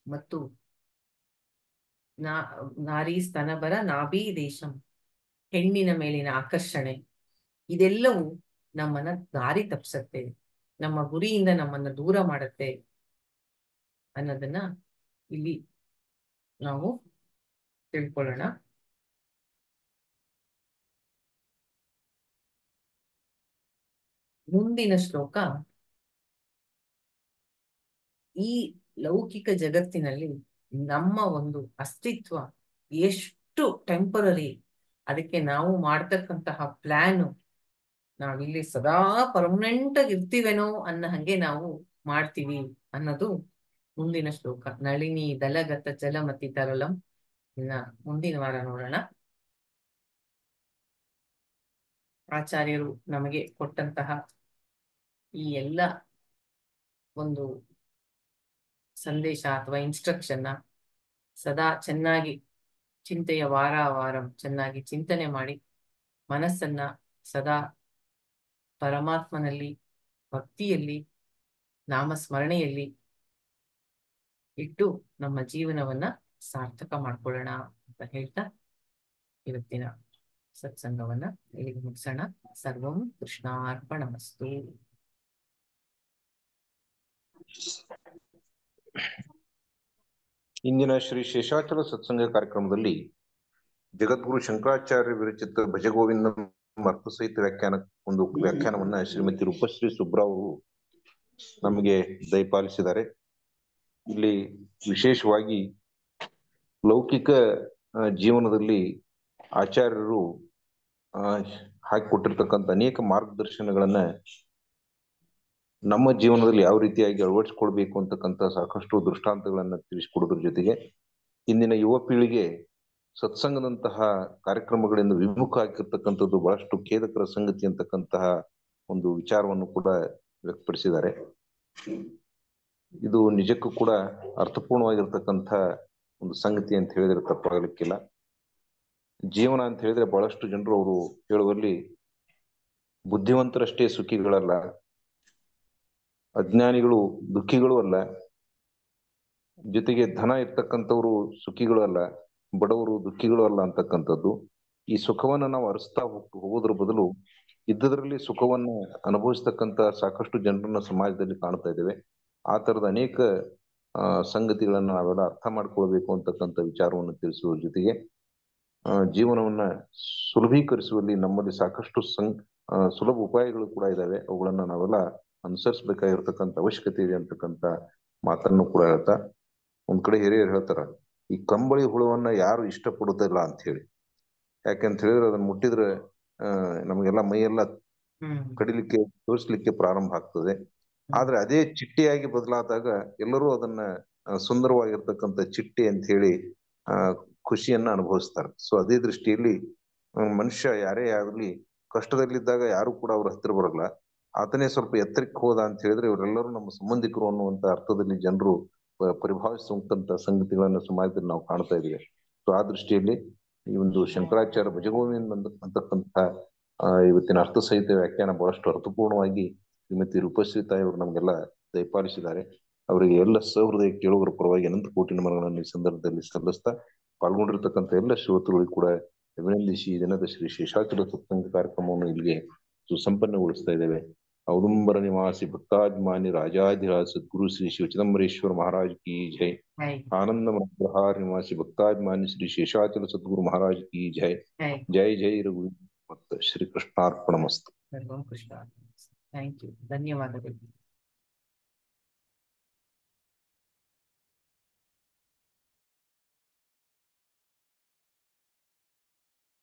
ಮತ್ತು ನಾರಿ ಸ್ತನಬರ ನಾಭಿ ದೇಶಂ, ಹೆಣ್ಣಿನ ಮೇಲಿನ ಆಕರ್ಷಣೆ, ಇದೆಲ್ಲವೂ ನಮ್ಮನ್ನ ದಾರಿ ತಪ್ಪಿಸುತ್ತೆ, ನಮ್ಮ ಗುರಿಯಿಂದ ನಮ್ಮನ್ನ ದೂರ ಮಾಡುತ್ತೆ ಅನ್ನೋದನ್ನ ಇಲ್ಲಿ ನಾವು ತಿಳ್ಕೊಳ್ಳೋಣ. ಮುಂದಿನ ಶ್ಲೋಕ, ಈ ಲೌಕಿಕ ಜಗತ್ತಿನಲ್ಲಿ ನಮ್ಮ ಒಂದು ಅಸ್ತಿತ್ವ ಎಷ್ಟು ಟೆಂಪರರಿ, ಅದಕ್ಕೆ ನಾವು ಮಾಡ್ತಕ್ಕಂತಹ ಪ್ಲಾನು ನಾವಿಲ್ಲಿ ಸದಾ ಪರ್ಮನೆಂಟ್ ಆಗಿ ಇರ್ತೀವೇನೋ ಅನ್ನೋ ಹಂಗೆ ನಾವು ಮಾಡ್ತೀವಿ ಅನ್ನೋದು ಮುಂದಿನ ಶ್ಲೋಕ. ನಳಿನಿ ದಲಗತ ಜಲಮತಿ ತರಳಂ. ಇನ್ನ ಮುಂದಿನ ವಾರ ನೋಡೋಣ. ಆಚಾರ್ಯರು ನಮಗೆ ಕೊಟ್ಟಂತಹ ಈ ಎಲ್ಲ ಒಂದು ಸಂದೇಶ ಅಥವಾ ಇನ್ಸ್ಟ್ರಕ್ಷನ್ನ ಸದಾ ಚೆನ್ನಾಗಿ ವಾರ ಚೆನ್ನಾಗಿ ಚಿಂತನೆ ಮಾಡಿ ಮನಸ್ಸನ್ನ ಸದಾ ಪರಮಾತ್ಮನಲ್ಲಿ, ಭಕ್ತಿಯಲ್ಲಿ, ನಾಮಸ್ಮರಣೆಯಲ್ಲಿ ಇಟ್ಟು ನಮ್ಮ ಜೀವನವನ್ನ ಸಾರ್ಥಕ ಮಾಡ್ಕೊಳ್ಳೋಣ ಅಂತ ಹೇಳ್ತಾ ಇವತ್ತಿನ ಸತ್ಸಂಗವನ್ನ ಇಲ್ಲಿಗೆ ಮುಗಿಸೋಣ. ಸರ್ವಂ ಕೃಷ್ಣಾರ್ಪಣಮಸ್ತು. ಇಂದಿನ ಶ್ರೀ ಶೇಷಾಚಲ ಸತ್ಸಂಗ ಕಾರ್ಯಕ್ರಮದಲ್ಲಿ ಜಗದ್ಗುರು ಶಂಕರಾಚಾರ್ಯ ವಿರಚಿತ ಭಜಗೋವಿಂದ ಅರ್ಥ ಸಹಿತ ವ್ಯಾಖ್ಯಾನವನ್ನ ಶ್ರೀಮತಿ ರೂಪಶ್ರೀ ಸುಬ್ರಾ ಅವರು ನಮಗೆ ದಯಪಾಲಿಸಿದ್ದಾರೆ. ಇಲ್ಲಿ ವಿಶೇಷವಾಗಿ ಲೌಕಿಕ ಜೀವನದಲ್ಲಿ ಆಚಾರ್ಯರು ಹಾಕಿಕೊಟ್ಟಿರ್ತಕ್ಕಂಥ ಅನೇಕ ಮಾರ್ಗದರ್ಶನಗಳನ್ನ ನಮ್ಮ ಜೀವನದಲ್ಲಿ ಯಾವ ರೀತಿಯಾಗಿ ಅಳವಡಿಸ್ಕೊಳ್ಬೇಕು ಅಂತಕ್ಕಂಥ ಸಾಕಷ್ಟು ದೃಷ್ಟಾಂತಗಳನ್ನ ತಿಳಿಸಿಕೊಡೋದ್ರ ಜೊತೆಗೆ ಇಂದಿನ ಯುವ ಪೀಳಿಗೆ ಸತ್ಸಂಗದಂತಹ ಕಾರ್ಯಕ್ರಮಗಳಿಂದ ವಿಮುಖ ಆಗಿರ್ತಕ್ಕಂಥದ್ದು ಬಹಳಷ್ಟು ಖೇದಕರ ಸಂಗತಿ ಅಂತಕ್ಕಂತಹ ಒಂದು ವಿಚಾರವನ್ನು ಕೂಡ ವ್ಯಕ್ತಪಡಿಸಿದ್ದಾರೆ. ಇದು ನಿಜಕ್ಕೂ ಕೂಡ ಅರ್ಥಪೂರ್ಣವಾಗಿರ್ತಕ್ಕಂಥ ಒಂದು ಸಂಗತಿ ಅಂತ ಹೇಳಿದ್ರೆ ತಪ್ಪಾಗಲಿಕ್ಕಿಲ್ಲ. ಜೀವನ ಅಂತ ಹೇಳಿದ್ರೆ ಬಹಳಷ್ಟು ಜನರು ಅವರು ಹೇಳುವಲ್ಲಿ ಬುದ್ಧಿವಂತರಷ್ಟೇ ಸುಖಿಗಳಲ್ಲ, ಅಜ್ಞಾನಿಗಳು ದುಃಖಿಗಳು ಅಲ್ಲ, ಜೊತೆಗೆ ಧನ ಇರ್ತಕ್ಕಂಥವ್ರು ಸುಖಿಗಳು ಅಲ್ಲ, ಬಡವರು ದುಃಖಿಗಳು ಅಲ್ಲ ಅಂತಕ್ಕಂಥದ್ದು. ಈ ಸುಖವನ್ನ ನಾವು ಅರಸ್ತಾ ಹೋಗೋದ್ರ ಬದಲು ಇದ್ದದ್ರಲ್ಲಿ ಸುಖವನ್ನ ಅನುಭವಿಸ್ತಕ್ಕಂಥ ಸಾಕಷ್ಟು ಜನರನ್ನ ಸಮಾಜದಲ್ಲಿ ಕಾಣ್ತಾ ಇದ್ದೇವೆ. ಆ ತರದ ಅನೇಕ ಸಂಗತಿಗಳನ್ನ ನಾವೆಲ್ಲ ಅರ್ಥ ಮಾಡ್ಕೊಳ್ಬೇಕು ಅಂತಕ್ಕಂಥ ವಿಚಾರವನ್ನು ತಿಳಿಸುವ ಜೊತೆಗೆ ಜೀವನವನ್ನ ಸುಲಭೀಕರಿಸುವಲ್ಲಿ ನಮ್ಮಲ್ಲಿ ಸಾಕಷ್ಟು ಸುಲಭ ಉಪಾಯಗಳು ಕೂಡ ಇದಾವೆ. ಅವುಗಳನ್ನ ನಾವೆಲ್ಲ ಅನುಸರಿಸಬೇಕಾಗಿರ್ತಕ್ಕಂಥ ಅವಶ್ಯಕತೆ ಇದೆ ಅಂತಕ್ಕಂಥ ಮಾತನ್ನು ಕೂಡ ಹೇಳ್ತಾ, ಒಂದ್ ಕಡೆ ಹಿರಿಯರು ಹೇಳ್ತಾರ, ಈ ಕಂಬಳಿ ಹುಳವನ್ನ ಯಾರು ಇಷ್ಟಪಡುತ್ತಿಲ್ಲ ಅಂತ ಹೇಳಿ. ಯಾಕೆಂತ ಹೇಳಿದ್ರೆ ಅದನ್ನ ಮುಟ್ಟಿದ್ರೆ ನಮಗೆಲ್ಲ ಮೈಯೆಲ್ಲ ಕಡಿಲಿಕ್ಕೆ ತೋರಿಸ್ಲಿಕ್ಕೆ ಪ್ರಾರಂಭ ಆಗ್ತದೆ. ಆದ್ರೆ ಅದೇ ಚಿಟ್ಟೆಯಾಗಿ ಬದಲಾದಾಗ ಎಲ್ಲರೂ ಅದನ್ನ ಸುಂದರವಾಗಿರ್ತಕ್ಕಂಥ ಚಿಟ್ಟೆ ಅಂತ ಹೇಳಿ ಖುಷಿಯನ್ನ ಅನುಭವಿಸ್ತಾರೆ. ಸೊ ಅದೇ ದೃಷ್ಟಿಯಲ್ಲಿ ಮನುಷ್ಯ ಯಾರೇ ಆಗಲಿ ಕಷ್ಟದಲ್ಲಿದ್ದಾಗ ಯಾರು ಕೂಡ ಅವ್ರ ಹತ್ತಿರ ಬರಲ್ಲ. ಆತನೇ ಸ್ವಲ್ಪ ಎತ್ತರಕ್ಕೆ ಹೋದ ಅಂತ ಹೇಳಿದ್ರೆ ಇವರೆಲ್ಲರೂ ನಮ್ಮ ಸಂಬಂಧಿಕರು ಅನ್ನುವಂತ ಅರ್ಥದಲ್ಲಿ ಜನರು ಪರಿಭಾವಿಸುವಂತ ಸಂಗತಿಗಳನ್ನ ಸಮಾಜದಲ್ಲಿ ನಾವು ಕಾಣ್ತಾ ಇದ್ದೀವಿ. ಸೊ ಆ ದೃಷ್ಟಿಯಲ್ಲಿ ಈ ಒಂದು ಶಂಕರಾಚಾರ್ಯ ಭಜಗೋವಿಂದ ಅಂತಕ್ಕಂಥ ಇವತ್ತಿನ ಅರ್ಥ ಸಹಿತ ವ್ಯಾಖ್ಯಾನ ಬಹಳಷ್ಟು ಅರ್ಥಪೂರ್ಣವಾಗಿ ಶ್ರೀಮತಿ ರೂಪಶ್ರೀ ತಾಯಿ ಅವರು ನಮಗೆಲ್ಲ ದಯಪಾಲಿಸಿದ್ದಾರೆ. ಅವರಿಗೆ ಎಲ್ಲ ಸಹೃದಯ ಕೇಳುಗರ ಪರವಾಗಿ ಅನಂತ ಕೋಟಿ ನಮನಗಳನ್ನು ಈ ಸಂದರ್ಭದಲ್ಲಿ ಸಲ್ಲಿಸ್ತಾ, ಪಾಲ್ಗೊಂಡಿರ್ತಕ್ಕಂಥ ಎಲ್ಲ ಶ್ರೋತೃಗಳಿಗೂ ಕೂಡ ಅಭಿನಂದಿಸಿ ಈ ದಿನದ ಶ್ರೀ ಶೇಷಾಚಲ ಸತ್ಸಂಗ ಕಾರ್ಯಕ್ರಮವನ್ನು ಇಲ್ಲಿಗೆ ಸುಸಂಪನ್ನಗೊಳಿಸ್ತಾ ಇದ್ದೇವೆ. ಔದುಂಬರ ನಿವಾಸಿ ಭಕ್ತಾಭಿಮಾನಿ ರಾಜಾಧಿರಾಜ ಸದ್ಗುರು ಶ್ರೀ ಶಿವ ಚಿದಂಬರೇಶ್ವರ ಮಹಾರಾಜ್ ಕಿ ಜೈ. ಆನಂದ ಮನೋಹರ ನಿವಾಸಿ ಭಕ್ತಾಭಿಮಾನಿ ಶ್ರೀ ಶೇಷಾಚಲ ಸದ್ಗುರು ಮಹಾರಾಜ್ ಕಿ ಜೈ. ಜೈ ಜೈ ರಘು ಮತ್ತು ಶ್ರೀ ಕೃಷ್ಣಾರ್ಪಣಮಸ್ತು. ಥ್ಯಾಂಕ್ ಯು, ಧನ್ಯವಾದಗಳು.